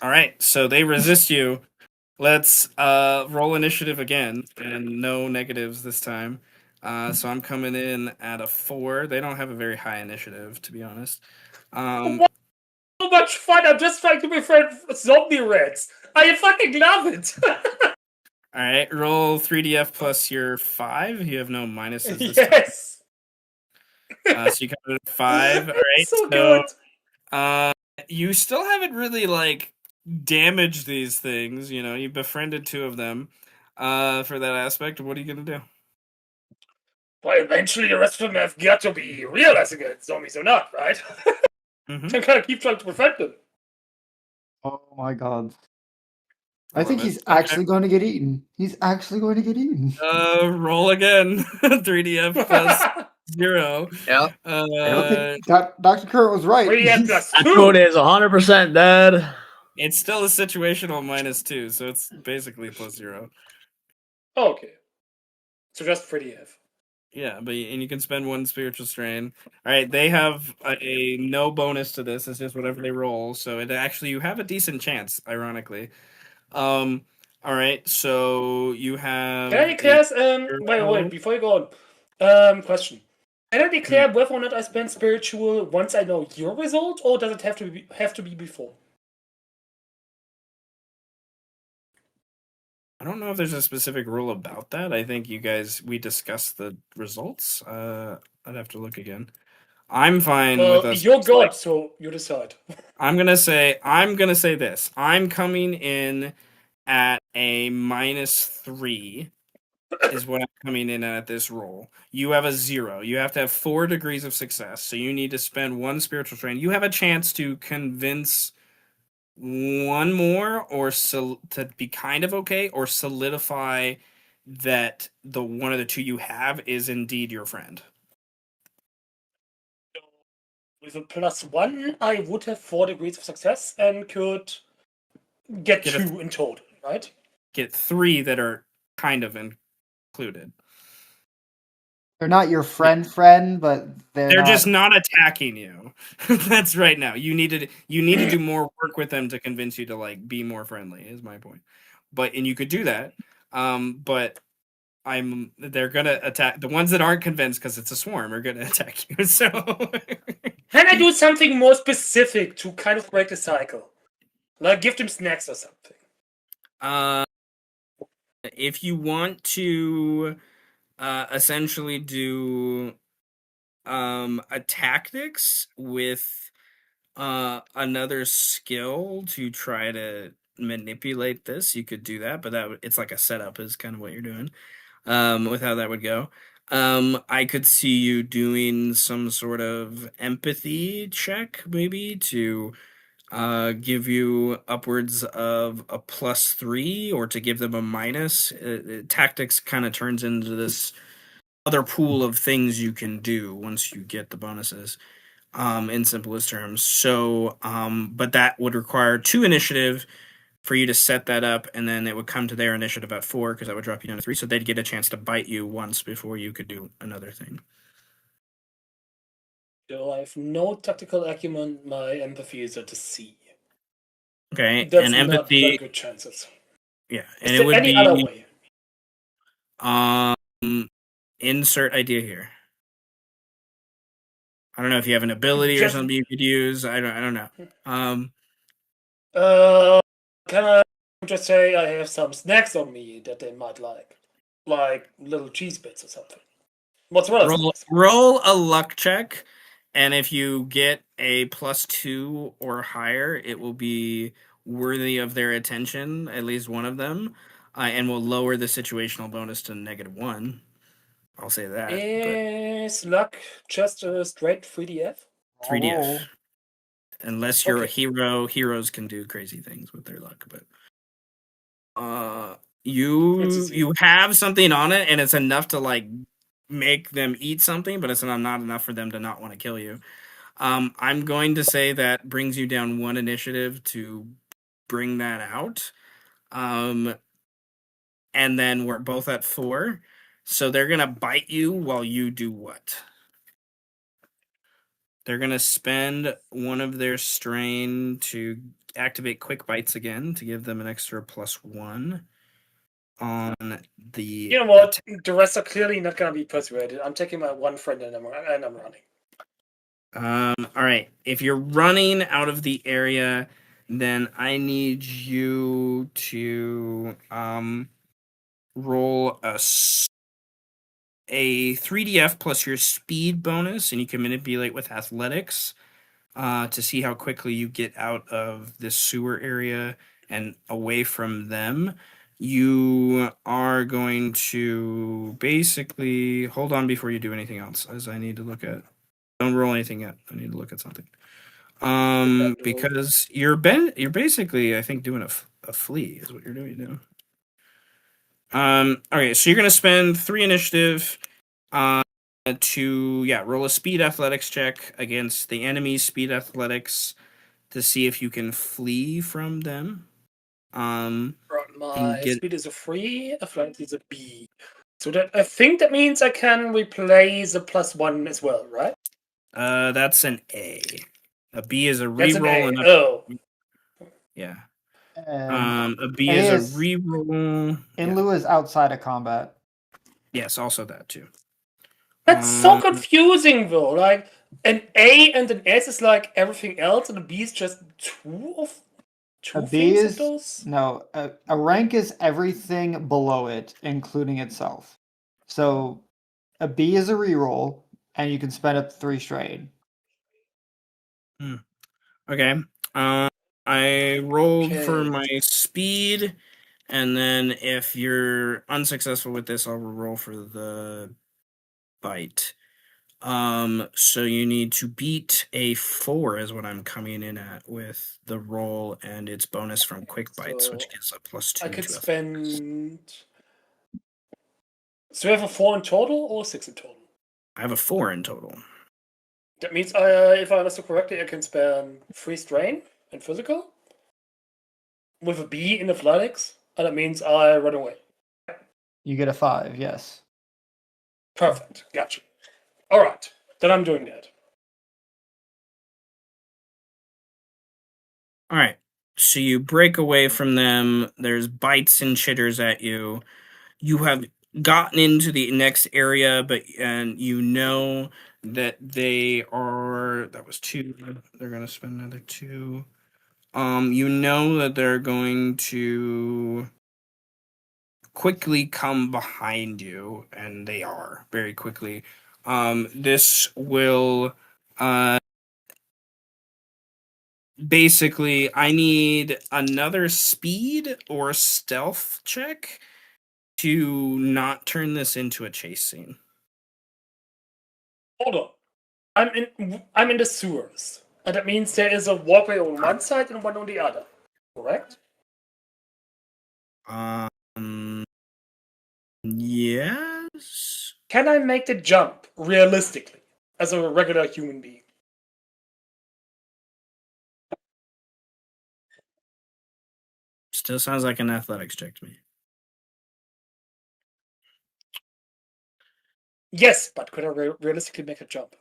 All right, so they resist you. Let's roll initiative again, and no negatives this time. So I'm coming in at a 4. They don't have a very high initiative, to be honest. So much fun! I'm just trying to befriend zombie rats. I fucking love it. All right, roll 3df plus your 5. You have no minuses this yes. time. So you come in at 5. All right, so good. You still haven't really like damaged these things. You know, you befriended 2 of them. For that aspect, what are you gonna do? Well, eventually the rest of them have got to be realizing it, zombies or not, right? Mm-hmm. I gotta keep trying to prevent them. Oh my god. I think he's actually going to get eaten. He's actually going to get eaten. Roll again. 3df plus 0. Yep. I don't think Dr. Kurt was right. 3df plus That 2. code is 100% dead. It's still a situational -2, so it's basically +0. Okay. So just 3df. Yeah, and you can spend 1 spiritual strain. All right, they have a no bonus to this. It's just whatever they roll. So it actually, you have a decent chance, ironically. All right, so you have. Can I declare? Wait, before you go on, question. Can I declare whether or not I spend spiritual once I know your result, or does it have to be before? I don't know if there's a specific rule about that. I think we discussed the results. I'd have to look again. I'm fine with us. You're God, so you decide. I'm gonna say this. I'm coming in at a -3 is what I'm coming in at this roll. You have a 0. You have to have 4 degrees of success, so you need to spend 1 spiritual strain. You have a chance to convince 1 more, or to be kind of okay, or solidify that the one of the 2 you have is indeed your friend. With a +1, I would have 4 degrees of success and could get 2 in total, right? Get 3 that are kind of included. They're not your friend, but they're just not attacking you. That's right now. You need to do more work with them to convince you to like be more friendly, is my point. And you could do that. But they're gonna attack the ones that aren't convinced, because it's a swarm, are gonna attack you. So can I do something more specific to kind of break the cycle? Like give them snacks or something? If you want to essentially do a tactics with another skill to try to manipulate this, you could do that, but it's like a setup is kind of what you're doing with how that would go. I could see you doing some sort of empathy check, maybe, to give you upwards of a +3, or to give them a minus. Tactics kind of turns into this other pool of things you can do once you get the bonuses, in simplest terms. So, but that would require 2 initiative for you to set that up, and then it would come to their initiative at 4, because that would drop you down to 3, so they'd get a chance to bite you once before you could do another thing. So I have no tactical acumen. My empathy is at a C. Okay, that's and not empathy. very good chances. Yeah, Is and there it would any be. Other way? Insert idea here. I don't know if you have an ability or something you could use. I don't know. Can I just say I have some snacks on me that they might like little cheese bits or something? Roll a luck check, and if you get a +2 or higher, it will be worthy of their attention, at least one of them, and will lower the situational bonus to -1. I'll say that. Is luck just a straight 3DF? 3DF. Unless you're a hero, heroes can do crazy things with their luck, but you have something on it, and it's enough to like make them eat something, but it's not enough for them to not want to kill you. I'm going to say that brings you down 1 initiative to bring that out. And then we're both at 4. So they're going to bite you while you do what? They're going to spend 1 of their strain to activate quick bites again to give them an extra +1 on the. You know what? The rest are clearly not going to be persuaded. I'm taking my 1 friend and I'm running. All right. If you're running out of the area, then I need you to roll a 3df plus your speed bonus, and you can manipulate with athletics to see how quickly you get out of this sewer area and away from them. You are going to basically hold on before you do anything else, as I need to look at. Don't roll anything yet. I need to look at something. Because you're basically, I think, doing a flee is what you're doing now. Okay, so you're gonna spend 3 initiative to roll a speed athletics check against the enemy's speed athletics to see if you can flee from them. My speed is a 3, athletics is a B. So that I think that means I can replace a +1 as well, right? That's an A. A B is a That's an reroll. A. Yeah. And a B is a reroll. Inlu is outside of combat. Yes, also that too. That's so confusing though. Like an A and an S is like everything else, and a B is just two things of those. No, a rank is everything below it, including itself. So a B is a reroll, and you can spend up 3 strain. Okay. I rolled for my speed, and then if you're unsuccessful with this, I'll roll for the bite. So you need to beat a 4 is what I'm coming in at with the roll and its bonus from quick bites, which gives a +2. I could spend. So you have a 4 in total or 6 in total? I have a 4 in total. That means, if I understood correctly, I can spend 3 strain in physical with a B in athletics, and that means I run away. You get a 5, yes. Perfect. Gotcha. All right, then I'm doing that. All right. So you break away from them. There's bites and chitters at you. You have gotten into the next area, and you know that they are. That was 2. They're going to spend another 2. You know that they're going to quickly come behind you, and they are very quickly. This will basically, I need another speed or stealth check to not turn this into a chase scene. Hold on. I'm in the sewers, and that means there is a walkway on one side and one on the other. Correct? Yes. Can I make the jump realistically as a regular human being? Still sounds like an athletics check to me. Yes, but could I realistically make a jump?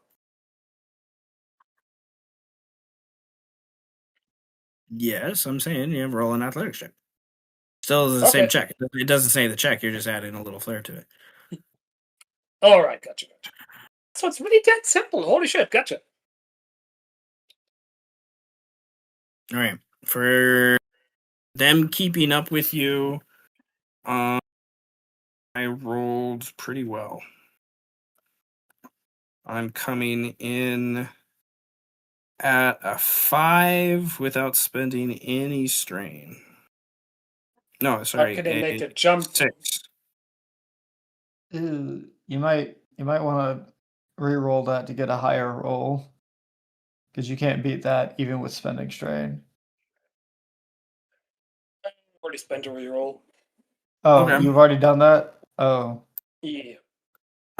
Yes, I'm saying you roll an athletics check. Still the same check. It doesn't say the check. You're just adding a little flair to it. All right, gotcha. So it's really that simple. Holy shit, gotcha. All right. For them keeping up with you, I rolled pretty well. I'm coming in at a 5 without spending any strain. No, sorry. How can I make the jump? 6. You might want to re-roll that to get a higher roll, because you can't beat that even with spending strain. I already spent a reroll. Oh, okay. You've already done that? Oh. Yeah.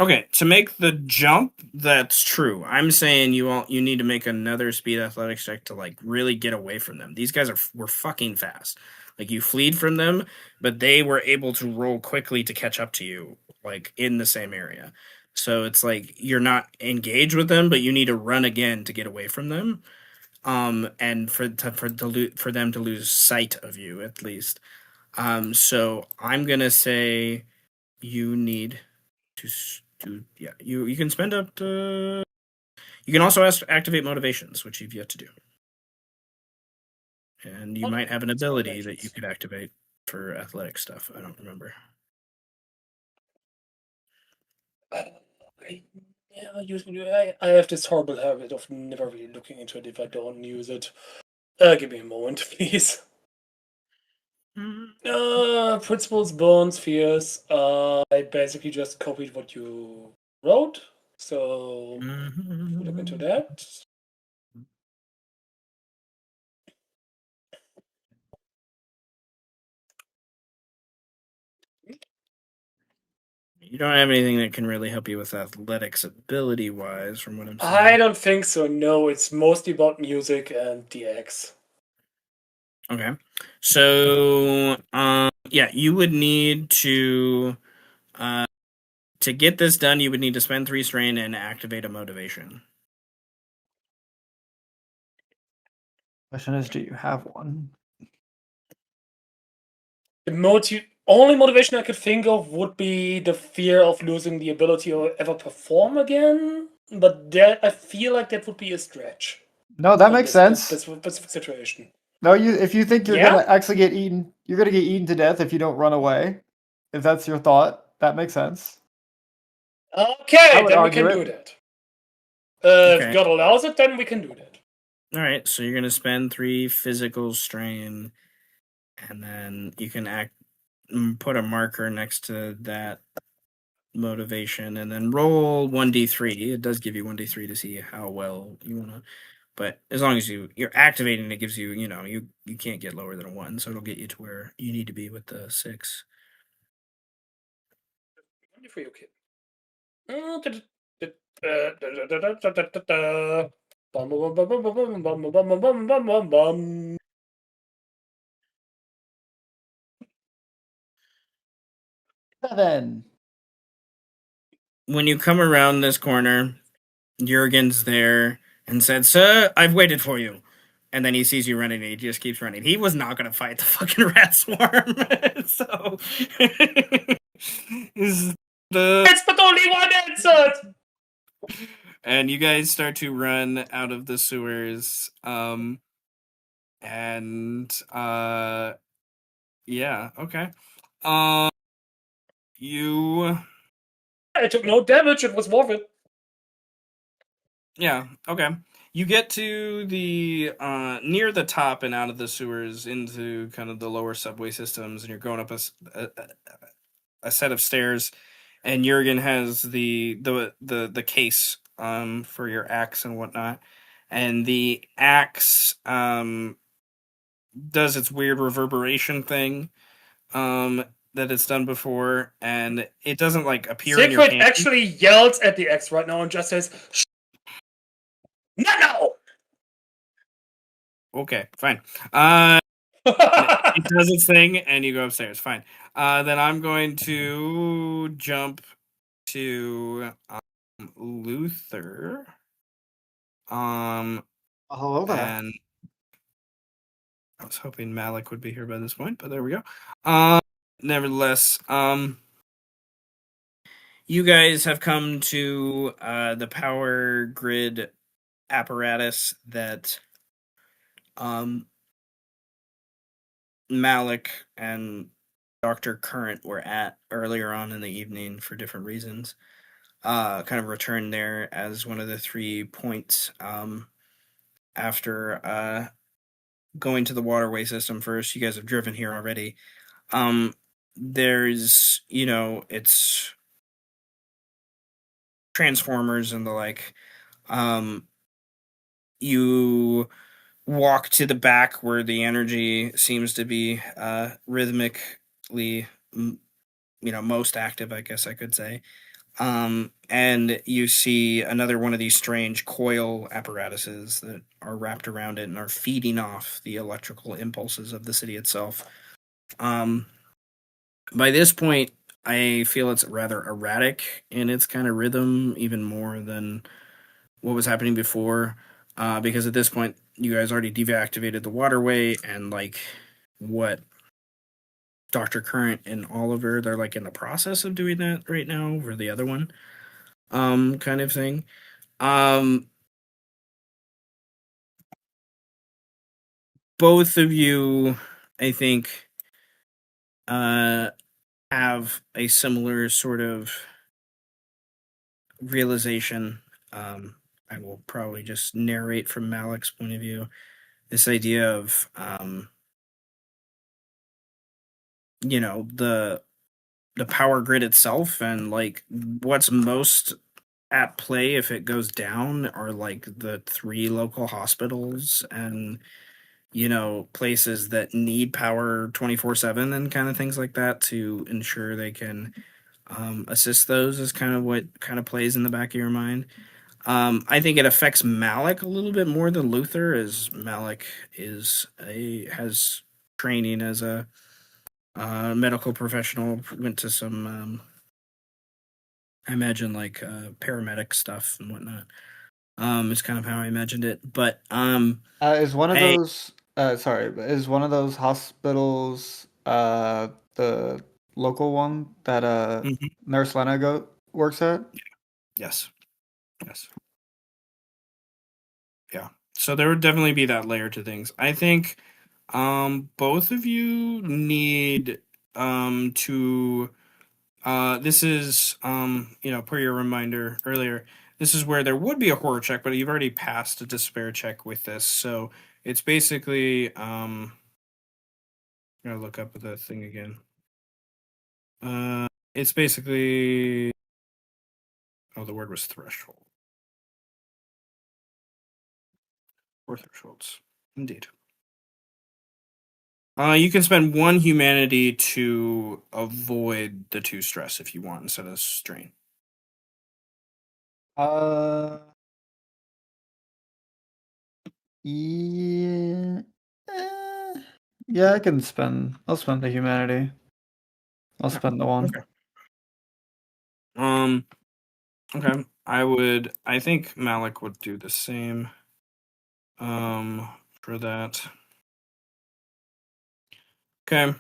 Okay, to make the jump, that's true. I'm saying you need to make another speed athletics check to like really get away from them. These guys were fucking fast. Like you fleed from them, but they were able to roll quickly to catch up to you, like in the same area. So it's like you're not engaged with them, but you need to run again to get away from them. And for them to lose sight of you at least. So I'm gonna say you need you can spend up to. You can also activate motivations, which you've yet to do, and you might have an ability that you could activate for athletic stuff. I don't remember. I have this horrible habit of never really looking into it if I don't use it. Give me a moment, please. Principles, bonds, fears. I basically just copied what you wrote. So look into that. You don't have anything that can really help you with athletics ability wise, from what I'm saying. I don't think so. No, it's mostly about music and DX. Okay, so yeah, you would need to get this done. You would need to spend 3 strain and activate a motivation. Question is, do you have one? The only motivation I could think of would be the fear of losing the ability to ever perform again. But that I feel like that would be a stretch. No, that makes sense. This specific situation. No, if you think you're gonna actually get eaten, you're gonna get eaten to death if you don't run away. If that's your thought, that makes sense. Okay, then we can do that. If God allows it, then we can do that. All right, so you're gonna spend 3 physical strain, and then you can put a marker next to that motivation, and then roll 1d3. It does give you 1d3 to see how well you wanna. But as long as you're activating, it gives you, you can't get lower than a 1, so it'll get you to where you need to be with the 6. For you, kid. Seven. When you come around this corner, Jurgen's there and said, "Sir, I've waited for you." And then he sees you running and he just keeps running. He was not going to fight the fucking rat swarm. So. It's but only one answer! And you guys start to run out of the sewers. Yeah, okay. I took no damage, it was worth it. Yeah, okay. You get to the near the top and out of the sewers into kind of the lower subway systems, and you're going up a set of stairs, and Jurgen has the case for your axe and whatnot, and the axe does its weird reverberation thing that it's done before, and it doesn't like appear in your hand. Siegfried actually yells at the axe right now and just says, "No!" Okay, fine. It does its thing, and you go upstairs. Fine. Then I'm going to jump to Luther. Hello there. And I was hoping Malik would be here by this point, but there we go. Nevertheless, you guys have come to the power grid apparatus that Malik and Dr. Current were at earlier on in the evening for different reasons. Kind of returned there as one of the 3 points after going to the waterway system first. You guys have driven here already. There's, it's transformers and the like. You walk to the back where the energy seems to be rhythmically, most active, I guess I could say. And you see another one of these strange coil apparatuses that are wrapped around it and are feeding off the electrical impulses of the city itself. By this point, I feel it's rather erratic in its kind of rhythm, even more than what was happening before. Because at this point, you guys already deactivated the waterway, and like what Dr. Current and Oliver, they're like in the process of doing that right now for the other one. Kind of thing. Both of you, I think, have a similar sort of realization. I will probably just narrate from Malik's point of view. This idea of, the power grid itself, and like what's most at play if it goes down are like the 3 local hospitals and places that need power 24/7 and kind of things like that to ensure they can assist those is kind of what kind of plays in the back of your mind. I think it affects Malik a little bit more than Luther, as Malik has training as a medical professional, went to some I imagine like paramedic stuff and whatnot. Is kind of how I imagined it. But is one of those is one of those hospitals the local one that Nurse Lena works at? Yes. Yeah. So there would definitely be that layer to things. I think both of you need to this is per your reminder earlier, this is where there would be a horror check, but you've already passed a despair check with this. So it's basically I'm gonna look up the thing again. It's basically the word was threshold. Or thresholds. Indeed. You can spend 1 humanity to avoid the 2 stress if you want instead of strain. Yeah. Yeah, I'll spend the humanity. I'll spend the 1. Okay. Okay. I think Malik would do the same. For that. Okay.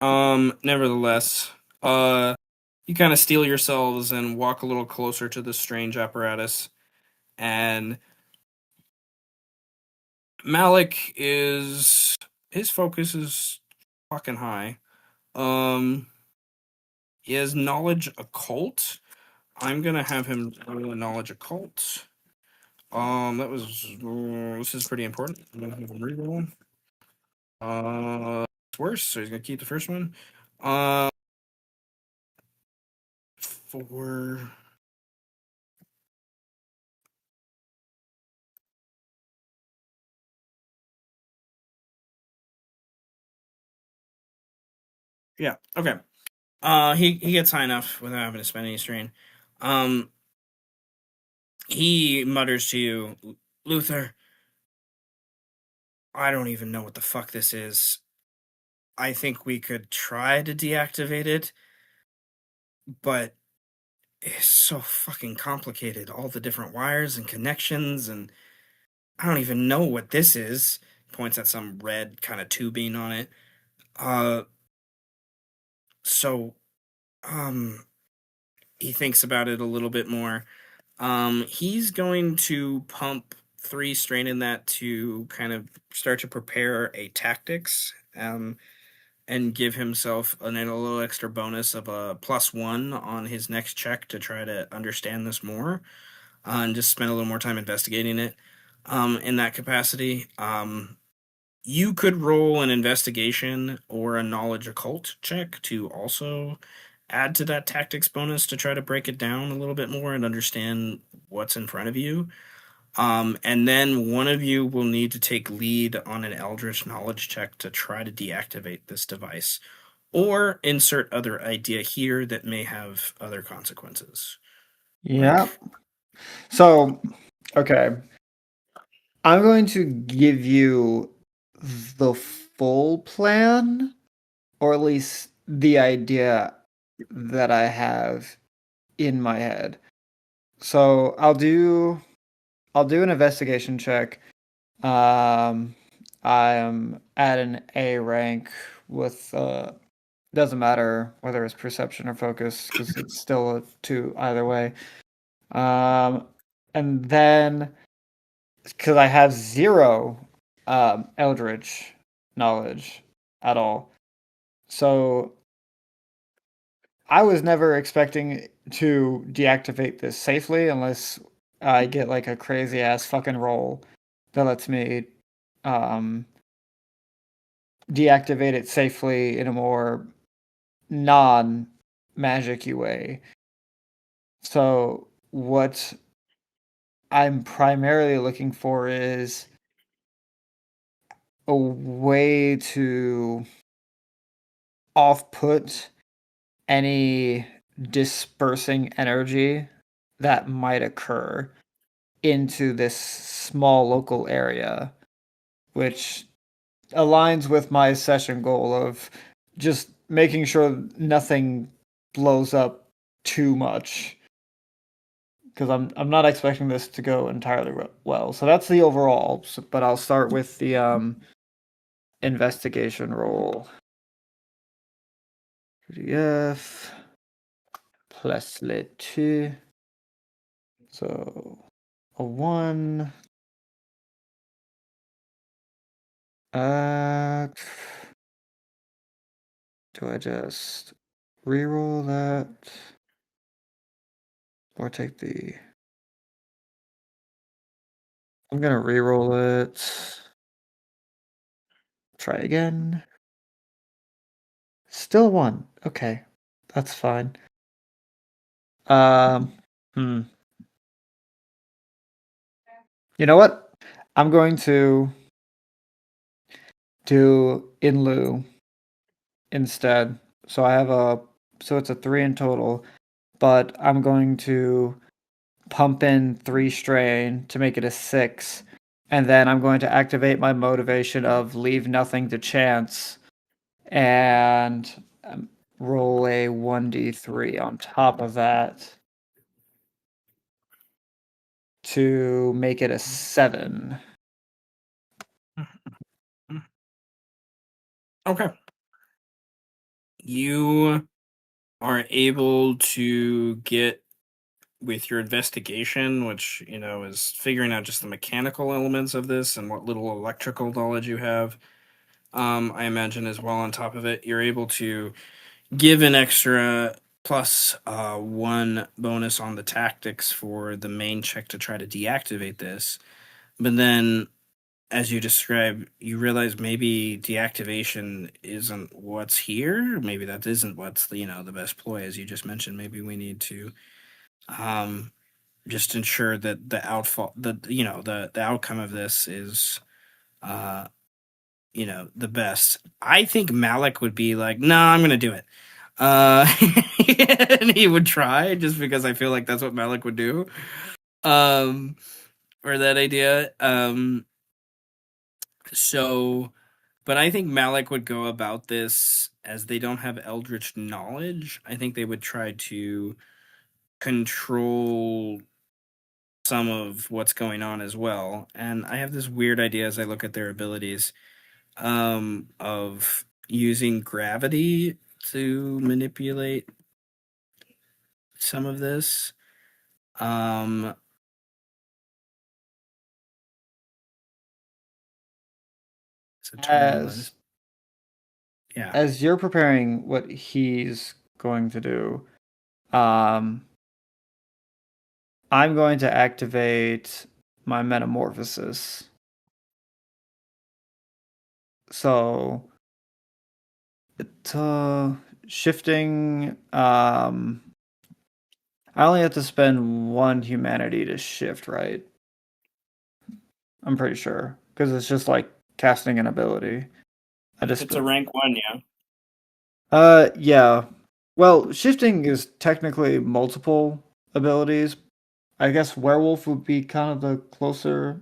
Nevertheless, you kind of steel yourselves and walk a little closer to the strange apparatus, and Malik his focus is fucking high. He has knowledge occult. I'm gonna have him roll a knowledge occult. This is pretty important. I'm gonna have him reroll. It's worse, so he's gonna keep the first one. 4. Yeah. Okay. He gets high enough without having to spend any strain. He mutters to you, Luther, I don't even know what the fuck this is. I think we could try to deactivate it, but it's so fucking complicated. All the different wires and connections, and I don't even know what this is. Points at some red kind of tubing on it. So, he thinks about it a little bit more. He's going to pump 3 strain in that to kind of start to prepare a tactics, and give himself a little extra bonus of a +1 on his next check to try to understand this more, and just spend a little more time investigating it. In that capacity, you could roll an investigation or a knowledge occult check to also add to that tactics bonus to try to break it down a little bit more and understand what's in front of you. And then one of you will need to take lead on an Eldritch knowledge check to try to deactivate this device, or insert other idea here that may have other consequences. Yeah. So, okay. I'm going to give you the full plan, or at least the idea that I have in my head. So I'll do an investigation check. I am at an A rank with doesn't matter whether it's perception or focus because it's still a 2 either way. And then because I have 0 Eldritch knowledge at all. So I was never expecting to deactivate this safely unless I get like a crazy ass fucking roll that lets me um, deactivate it safely in a more non magic way. So what I'm primarily looking for is a way to off put any dispersing energy that might occur into this small local area, which aligns with my session goal of just making sure nothing blows up too much because I'm not expecting this to go entirely well. So that's the overall, but I'll start with the investigation roll. PDF plus le 2. So a 1. Do I just reroll that? Or take the... I'm gonna reroll it. Try again. Still 1. Okay. That's fine. Hmm. You know what? I'm going to do in lieu instead. So I have so it's a 3 in total, but I'm going to pump in 3 strain to make it a 6. And then I'm going to activate my motivation of leave nothing to chance and roll a 1d3 on top of that to make it a 7. Okay. You are able to get with your investigation, which, is figuring out just the mechanical elements of this and what little electrical knowledge you have. I imagine as well on top of it, you're able to give an extra plus 1 bonus on the tactics for the main check to try to deactivate this. But then, as you describe, you realize maybe deactivation isn't what's here. Maybe that isn't what's the best ploy, as you just mentioned. Maybe we need to just ensure that the outfall, the outcome of this is, the best. I think Malik would be like, "No, I'm gonna do it," and he would try just because I feel like that's what Malik would do. Or that idea. So, but I think Malik would go about this as they don't have Eldritch knowledge. I think they would try to control some of what's going on as well. And I have this weird idea as I look at their abilities of using gravity to manipulate some of this. As you're preparing what he's going to do, I'm going to activate my metamorphosis. So it's shifting. I only have to spend 1 humanity to shift, right? I'm pretty sure because it's just like casting an ability. It's a rank 1, yeah. Yeah. Well, shifting is technically multiple abilities. I guess werewolf would be kind of the closer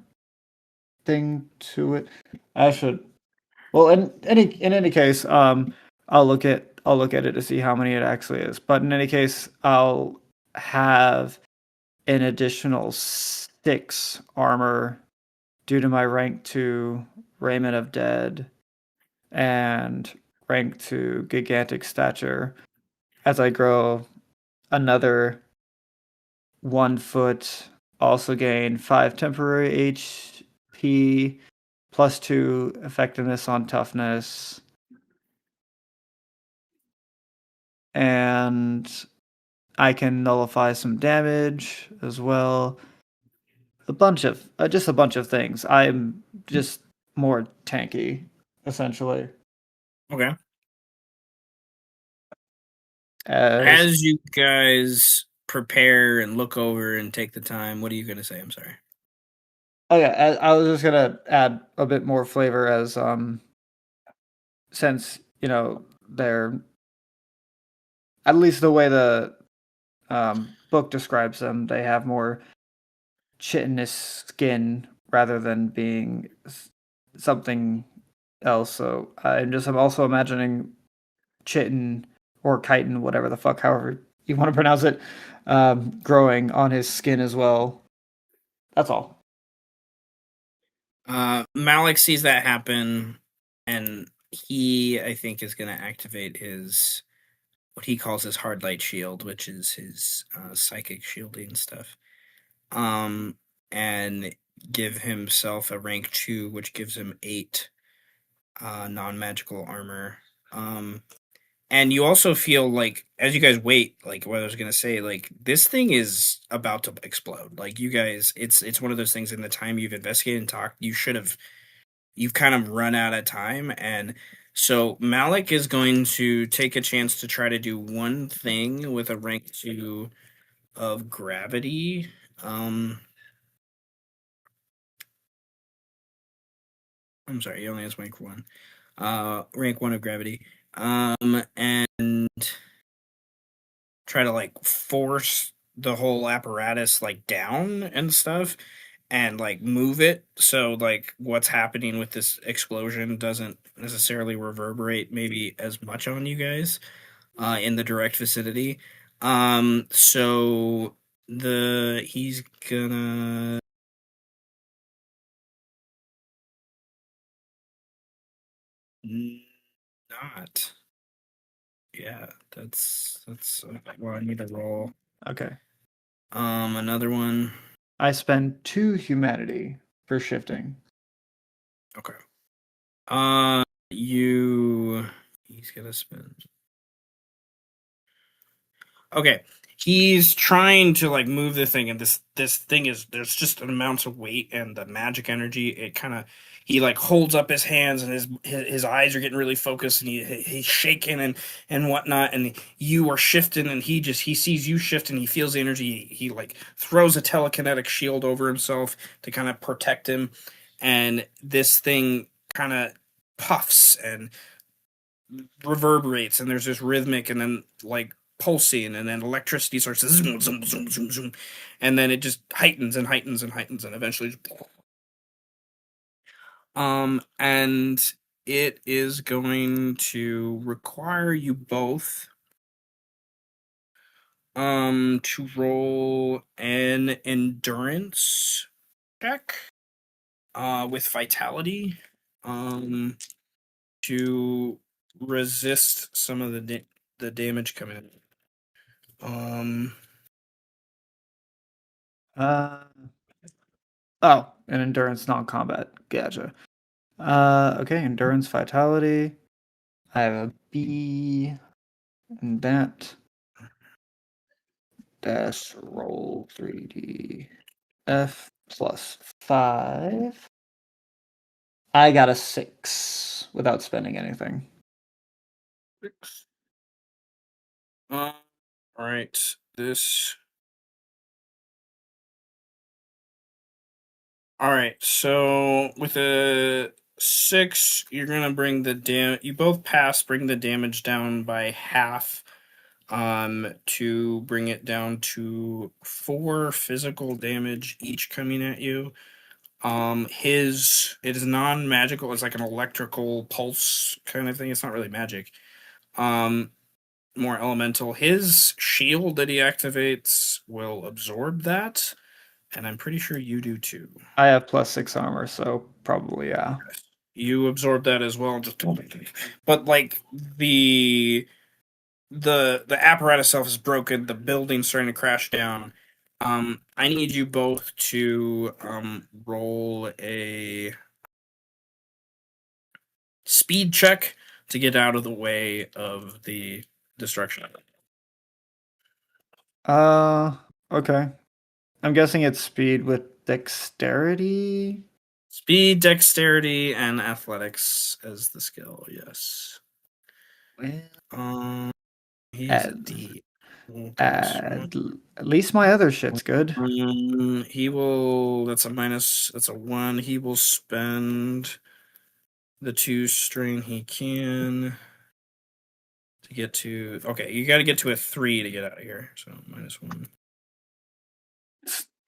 thing to it. I should. Well, in any case, I'll look at it to see how many it actually is. But in any case, I'll have an additional 6 armor due to my rank 2 Raiment of Dead and rank 2 Gigantic Stature as I grow another 1 foot, also gain 5 temporary HP, plus 2 effectiveness on toughness, and I can nullify some damage as well. A bunch of just a bunch of things. I'm just more tanky, essentially. Okay. As As you guys prepare and look over and take the time, what are you going to say? I'm sorry. oh yeah, I was just gonna add a bit more flavor as since they're at least the way the book describes them, they have more chitinous skin rather than being something else. So I'm also imagining chitin or chitin, whatever the fuck, however you want to pronounce it, growing on his skin as well. That's all. Malik sees that happen, and he, I think, is going to activate his what he calls his hard light shield, which is his psychic shielding stuff. And give himself a rank 2, which gives him 8 non-magical armor. And you also feel like, as you guys wait, like what I was gonna say, like this thing is about to explode. Like you guys, it's one of those things. In the time you've investigated and talked, you've kind of run out of time, and so Malik is going to take a chance to try to do one thing with a rank 2 of gravity. I'm sorry, he only has rank 1. Rank 1 of gravity. And try to like force the whole apparatus like down and stuff and like move it so like what's happening with this explosion doesn't necessarily reverberate maybe as much on you guys in the direct vicinity. So he's gonna not. Yeah, that's well, I need to roll. Okay. Another one. I spend 2 humanity for shifting. Okay. He's gonna spend. Okay. He's trying to like move the thing, and this thing is there's just an amount of weight and the magic energy. It kind of he like holds up his hands, and his eyes are getting really focused, and he's shaking and whatnot. And you are shifting, and he sees you shift, and he feels the energy. He like throws a telekinetic shield over himself to kind of protect him, and this thing kind of puffs and reverberates, and there's this rhythmic and then like pulsing, and then electricity starts to zoom, zoom, zoom, zoom, zoom, and then it just heightens and heightens and heightens, and eventually, and it is going to require you both to roll an endurance check with vitality to resist some of the damage coming in. Oh, an endurance non-combat. Gotcha. Okay, endurance vitality. I have a B and that dash roll 3D F plus 5. I got a 6 without spending anything. 6. All right. All right. So with a 6, you're gonna bring the You both pass. Bring the damage down by half. to bring it down to 4 physical damage each coming at you. It is non-magical. It's like an electrical pulse kind of thing. It's not really magic. More elemental. His shield that he activates will absorb that, and I'm pretty sure you do too. I have +6 armor, so probably yeah. You absorb that as well. But like the apparatus itself is broken. The building's starting to crash down. I need you both to roll a speed check to get out of the way of the destruction. Okay. I'm guessing it's speed with dexterity. Speed, dexterity, and athletics as the skill. Yes. He's a D. At least my other shit's good. He will. That's a minus. That's a 1. He will spend the 2 strain he can to get to. Okay, you got to get to a 3 to get out of here. So -1.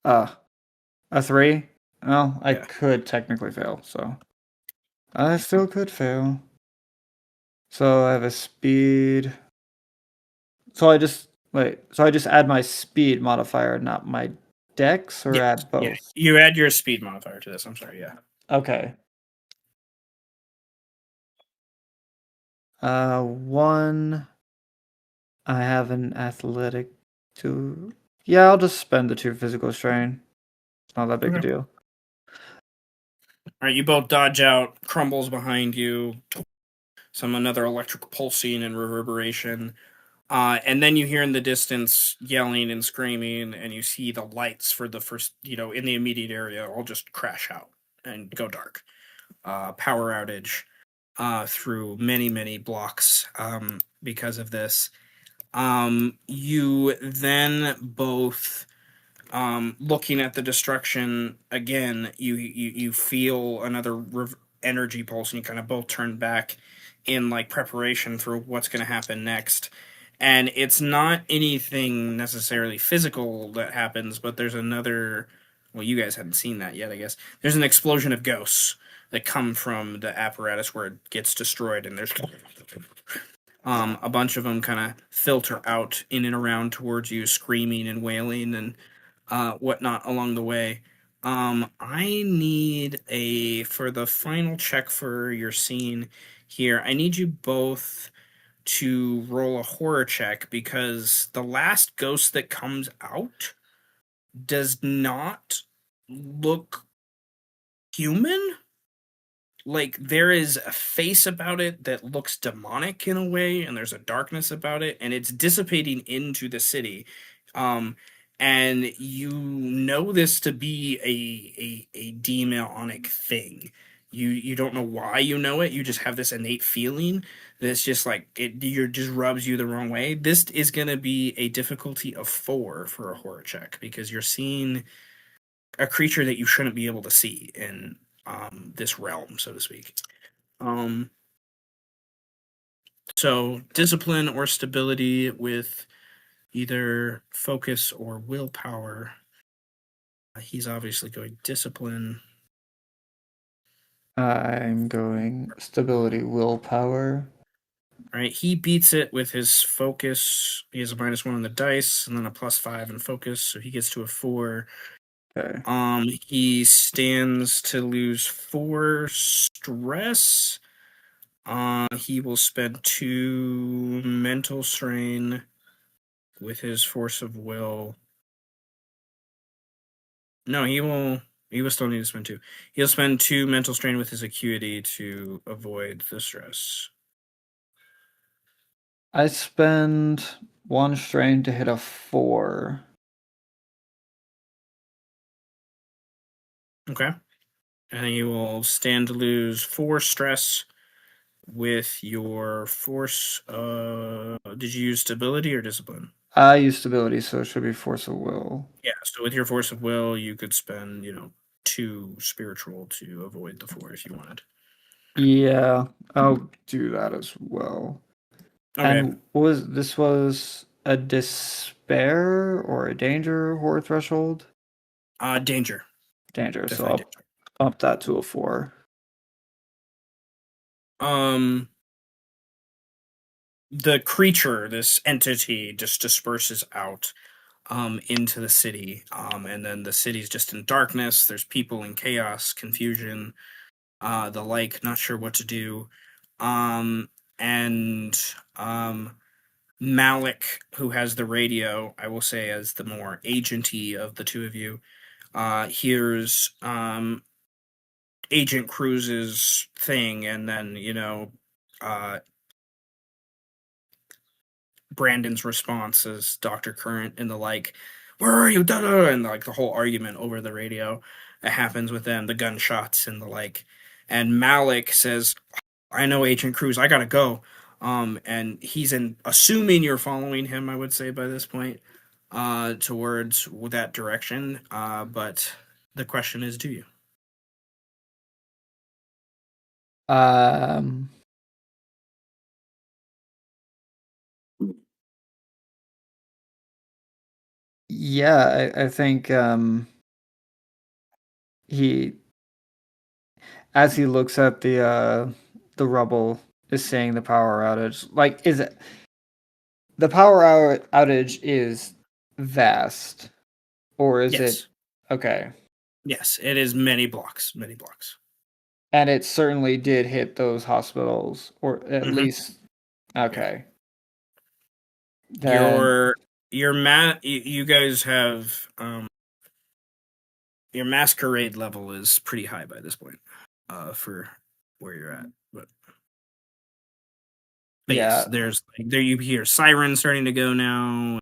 A 3? Well, I Yeah. could technically fail, so I still could fail. So I have a speed. So I just add my speed modifier, not my dex, or add both? Yeah. You add your speed modifier to this. I'm sorry. Yeah. Okay. 1. I have an athletic 2. Yeah, I'll just spend the 2 physical strain. It's not that big a deal. All right, you both dodge out. Crumbles behind you. Another electric pulsing and reverberation. And then you hear in the distance yelling and screaming, and you see the lights for the first, in the immediate area all just crash out and go dark. Power outage through many, many blocks because of this. You then both, looking at the destruction again, you feel another energy pulse, and you kind of both turn back in like preparation for what's going to happen next. And it's not anything necessarily physical that happens, but there's another. Well, you guys haven't seen that yet, I guess. There's an explosion of ghosts that come from the apparatus where it gets destroyed, and there's a bunch of them kind of filter out in and around towards you, screaming and wailing and whatnot along the way. I need for the final check for your scene here, I need you both to roll a horror check, because the last ghost that comes out does not look human. Like, there is a face about it that looks demonic in a way, and there's a darkness about it, and it's dissipating into the city. And you know this to be a demonic thing. You don't know why you know it. You just have this innate feeling that's just like just rubs you the wrong way. This is going to be a difficulty of 4 for a horror check, because you're seeing a creature that you shouldn't be able to see in this realm, so to speak. So discipline or stability with either focus or willpower. He's obviously going discipline. I'm going stability, willpower. All right, he beats it with his focus. He has a -1 on the dice, and then a +5 in focus, so he gets to a 4. Okay. He stands to lose 4 stress. He will spend 2 mental strain with his force of will. No, he will still need to spend 2. He'll spend 2 mental strain with his acuity to avoid the stress. I spend 1 strain to hit a 4. Okay. And you will stand to lose 4 stress with your force. Did you use stability or discipline? I use stability, so it should be force of will. Yeah, so with your force of will, you could spend, 2 spiritual to avoid the 4 if you wanted. Yeah, I'll do that as well. Okay. And this was a despair or a danger horror threshold? Danger. Danger. So Definitely I'll up that to a 4. The creature, this entity, just disperses out into the city, and then the city's just in darkness. There's people in chaos, confusion, the like, not sure what to do. And Malik, who has the radio, I will say as the more agenty of the two of you, hears Agent Cruz's thing, and then Brandon's response is Dr. Current and the like, where are you? Da-da! And like the whole argument over the radio that happens with them, the gunshots and the like. And Malik says, I know Agent Cruz, I gotta go. And he's assuming you're following him, I would say by this point, towards that direction. But the question is, do you? Yeah, I think he, as he looks at the rubble, is seeing the power outage. Like, is it the power outage is vast, or is it okay? Yes, it is many blocks, many blocks. And it certainly did hit those hospitals, or at least okay. Then you guys have your masquerade level is pretty high by this point, for where you're at. But yes, there's there you hear sirens starting to go now.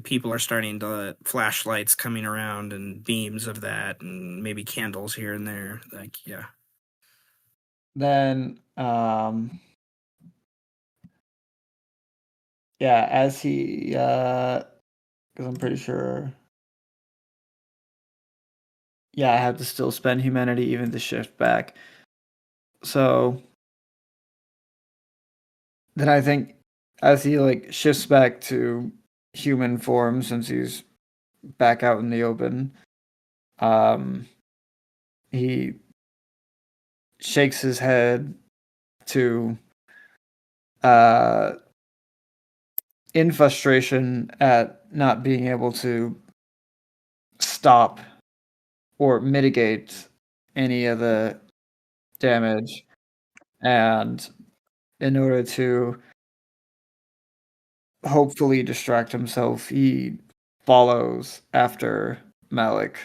People are starting to flashlights coming around and beams of that, and maybe candles here and there. Like, yeah. Then, yeah, as he, because I'm pretty sure. Yeah, I have to still spend humanity even to shift back. So then I think as he like shifts back to human form since he's back out in the open, he shakes his head to in frustration at not being able to stop or mitigate any of the damage, and in order to hopefully distract himself, he follows after Malik.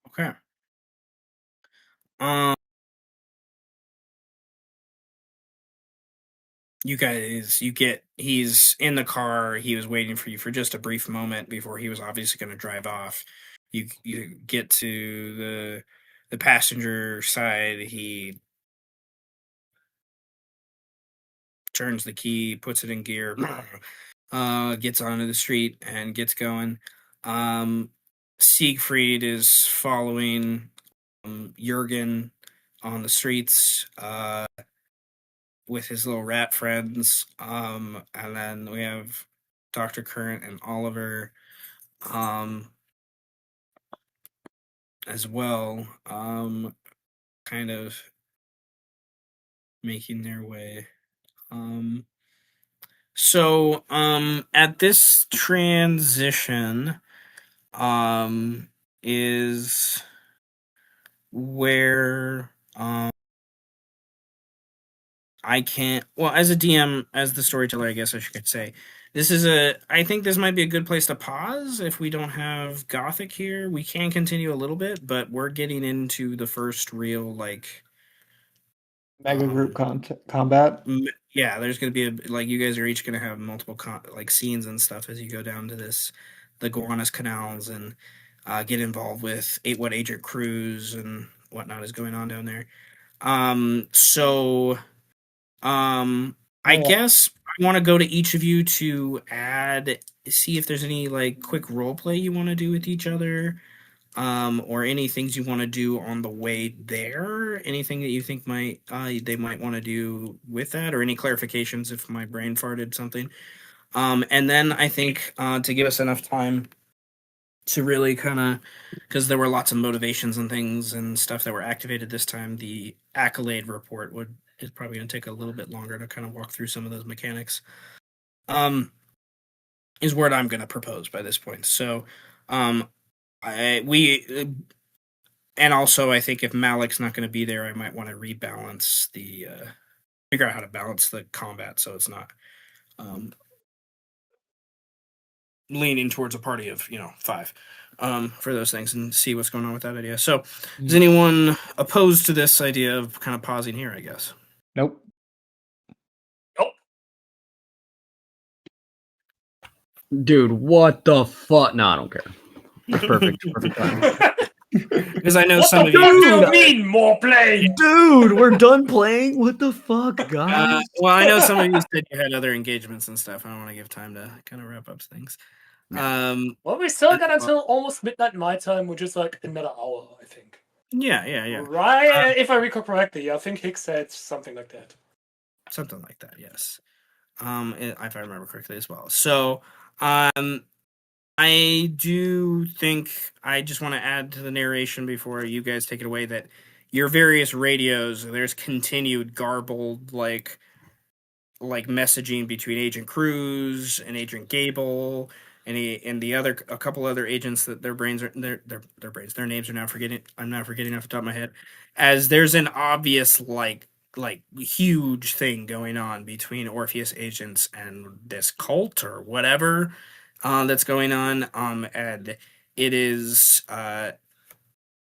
Okay. You guys, he's in the car. He was waiting for you for just a brief moment before he was obviously going to drive off. You get to the passenger side. He turns the key, puts it in gear, gets onto the street and gets going. Siegfried is following Jurgen on the streets with his little rat friends. And then we have Dr. Current and Oliver as well, kind of making their way. So at this transition is where I can't, well, as a DM, as the storyteller, I guess I should say, I think this might be a good place to pause. If we don't have Gothic here, we can continue a little bit, but we're getting into the first real, like, mega group combat. Yeah, there's going to be you guys are each going to have multiple scenes and stuff as you go down to the Gowanus canals and get involved with what Agent Cruz and whatnot is going on down there. I guess I want to go to each of you to see if there's any quick role play you want to do with each other. or any things you want to do on the way there? Anything that you think they might want to do with that, or any clarifications if my brain farted something? And then I think to give us enough time to really kind of, because there were lots of motivations and things and stuff that were activated this time, the accolade report is probably going to take a little bit longer to kind of walk through some of those mechanics. Is what I'm going to propose by this point. So, and also I think if Malik's not going to be there, I might want to rebalance figure out how to balance the combat so it's not leaning towards a party of 5 for those things, and see what's going on with that idea. So, is anyone opposed to this idea of kind of pausing here? I guess. Nope. Dude, what the fuck? No, I don't care. Perfect time. Because I know What some the of fuck you. do you mean more play? Dude, we're done playing. What the fuck, guys? Well, I know some of you said you had other engagements and stuff. I don't want to give time to kind of wrap up things. Well, we still got until almost midnight my time, which is like another hour, I think. Yeah. Right, if I recall correctly, I think Hicks said something like that. Something like that, yes. If I remember correctly as well. So, I do think I just want to add to the narration before you guys take it away that your various radios, there's continued garbled like messaging between Agent Cruz and Agent Gable and a couple other agents that their names are now forgetting. I'm now forgetting off the top of my head. As there's an obvious like huge thing going on between Orpheus agents and this cult or whatever that's going on. And it is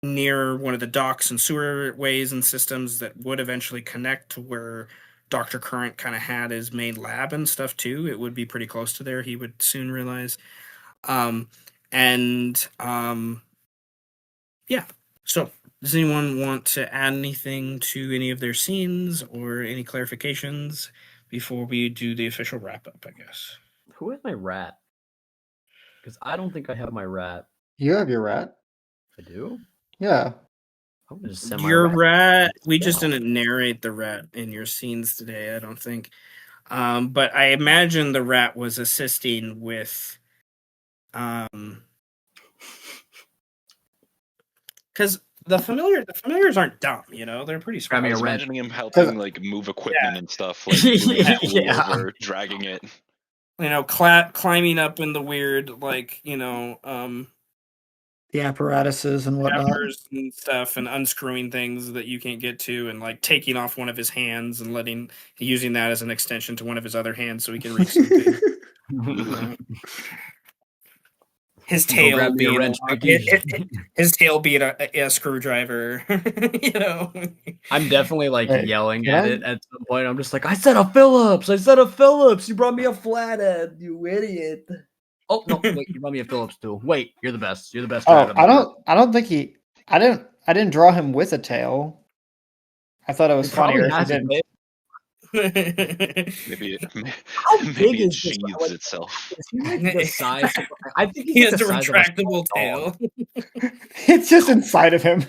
near one of the docks and sewerways and systems that would eventually connect to where Dr. Current kind of had his main lab and stuff too. It would be pretty close to there, he would soon realize. Yeah. So, does anyone want to add anything to any of their scenes or any clarifications before we do the official wrap up, I guess? Who is my rat? Because I don't think I have my rat. You have your rat. I do? Yeah. I'm gonna just send my Your rat, we just didn't narrate the rat in your scenes today, I don't think. But I imagine the rat was assisting with because the familiars aren't dumb, they're pretty smart. I was imagining him helping like move equipment and stuff, like moving a tool over, dragging it. Climbing up in the weird, the apparatuses and whatnot and stuff, and unscrewing things that you can't get to, and like taking off one of his hands and using that as an extension to one of his other hands so he can reach something. His tail being a screwdriver. I'm definitely yelling at it at some point. I'm just like, I said a Phillips. You brought me a flathead, you idiot. Oh no! Wait, you brought me a Phillips too. Wait, you're the best. You're the best. Oh, I don't think I didn't draw him with a tail. I thought it was funnier if he didn't. Maybe how big is it sheathes itself? Is he the size? I think he has a retractable tail. It's just inside of him.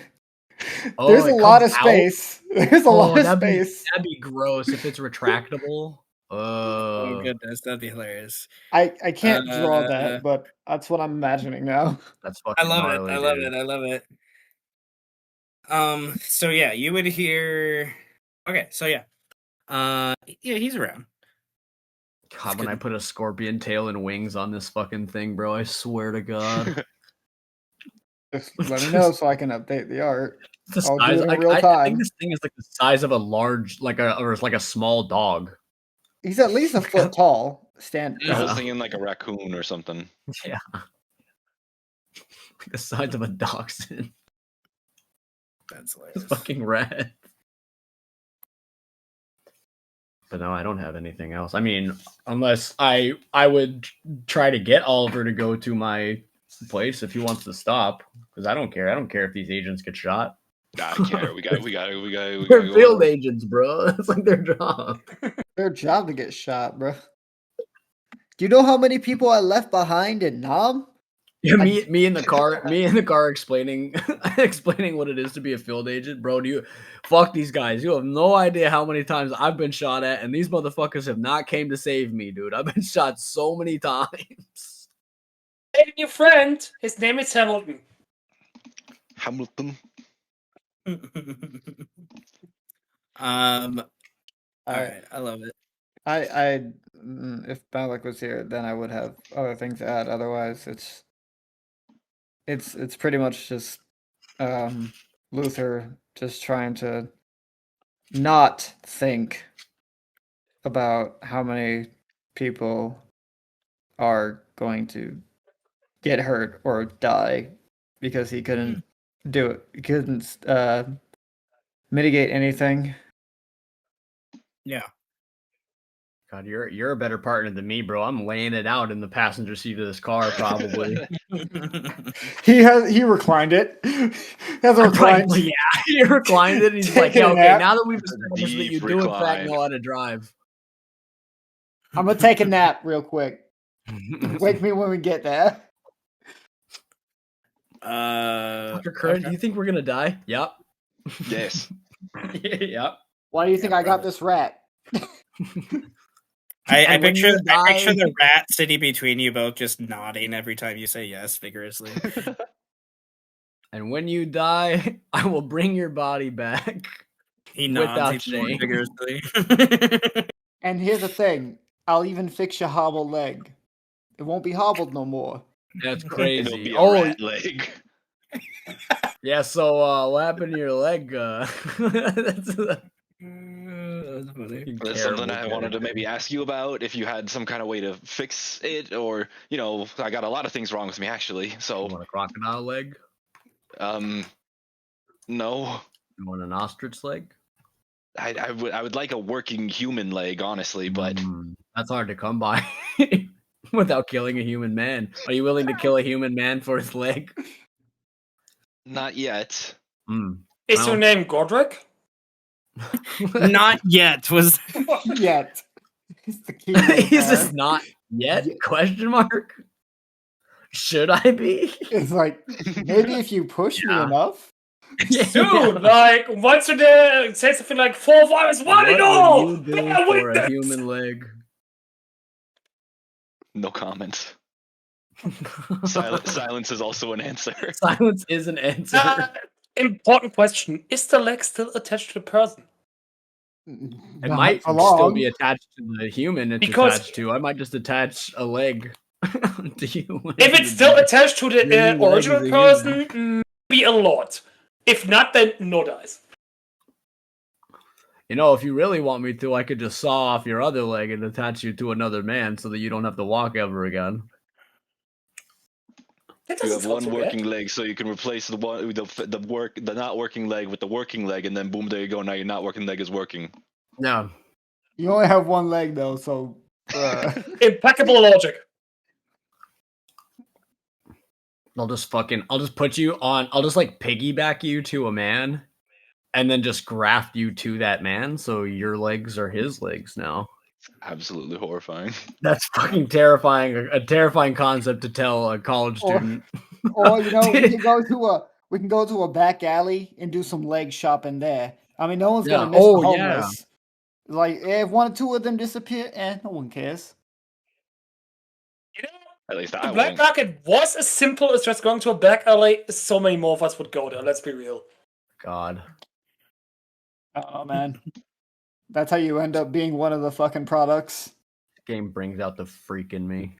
There's a lot of space. There's a lot of space. That'd be gross if it's retractable. Oh goodness, that'd be hilarious. I can't draw that, but that's what I'm imagining now. That's fucking gnarly, I love it. So yeah, you would hear. Okay, so yeah. Yeah, he's around. God, when I put a scorpion tail and wings on this fucking thing, bro, I swear to God. Just let me know so I can update the art. I'll do it in real time. I think this thing is like the size of a large, like a small dog. He's at least a foot tall. The whole thing in like a raccoon or something. Yeah. Like the size of a dachshund. That's hilarious. It's fucking red. But no, I don't have anything else. I mean, unless I would try to get Oliver to go to my place if he wants to stop, because I don't care. I don't care if these agents get shot. Nah, I care. We got. They're field agents, bro. It's like their job. Their job to get shot, bro. Do you know how many people I left behind in Nam? Yeah, me in the car explaining explaining what it is to be a field agent, bro. Fuck these guys. You have no idea how many times I've been shot at, and these motherfuckers have not came to save me, dude. I've been shot so many times. Hey, new friend. His name is Hamilton. Hamilton. All right, I love it. If Malik was here, then I would have other things to add. Otherwise, it's pretty much just Luther just trying to not think about how many people are going to get hurt or die because he couldn't do it. He couldn't mitigate anything. Yeah. God, you're a better partner than me, bro. I'm laying it out in the passenger seat of this car, probably. He reclined it. Has a reclined. Yeah, he reclined it. And he's like, yeah, okay, now that we've established that you do in fact know how to drive, I'm gonna take a nap real quick. Wake me when we get there. Dr. Curran, do you think we're gonna die? Yep. Yes. Yep. Why do you think I got this rat? I picture the rat sitting between you both just nodding every time you say yes vigorously. And when you die, I will bring your body back. He nods without shame. vigorously. And here's the thing. I'll even fix your hobbled leg. It won't be hobbled no more. That's crazy. It'll be a rat leg. Yeah, so what happened to your leg? That's funny. That's something I wanted to maybe ask you about, if you had some kind of way to fix it, or, you know, I got a lot of things wrong with me, actually, so... You want a crocodile leg? No. You want an ostrich leg? I would like a working human leg, honestly, but... That's hard to come by without killing a human man. Are you willing to kill a human man for his leg? Not yet. Is your name Godric? Not yet. Was yet. It's the key. Is this not yet? Question mark. Should I be? It's like maybe if you push me enough. Dude, like once a day, say something like 4 hours. What would all? you do for a human leg? No comment. Silence is also an answer. Silence is an answer. Important question: is the leg still attached to the person? It might still be attached to the human it's attached to. I might just attach a leg to you. If it's still attached to the original person, maybe a lot. If not, then no dice. You know, if you really want me to, I could just saw off your other leg and attach you to another man so that you don't have to walk ever again. You have one working leg, so you can replace the not working leg with the working leg, and then boom, there you go. Now your not working leg is working. Yeah. You only have one leg though, so impeccable logic. I'll just put you on. I'll just like piggyback you to a man, and then just graft you to that man, so your legs are his legs now. Absolutely horrifying. That's fucking terrifying. A terrifying concept to tell a college student. Or you know, we can go to a back alley and do some leg shopping there. I mean, no one's gonna miss the homeless. Yeah. Like if 1 or 2 of them disappear, no one cares. You know, at least the black market was as simple as just going to a back alley. So many more of us would go there. Let's be real. God. Oh man. That's how you end up being one of the fucking products. Game brings out the freak in me.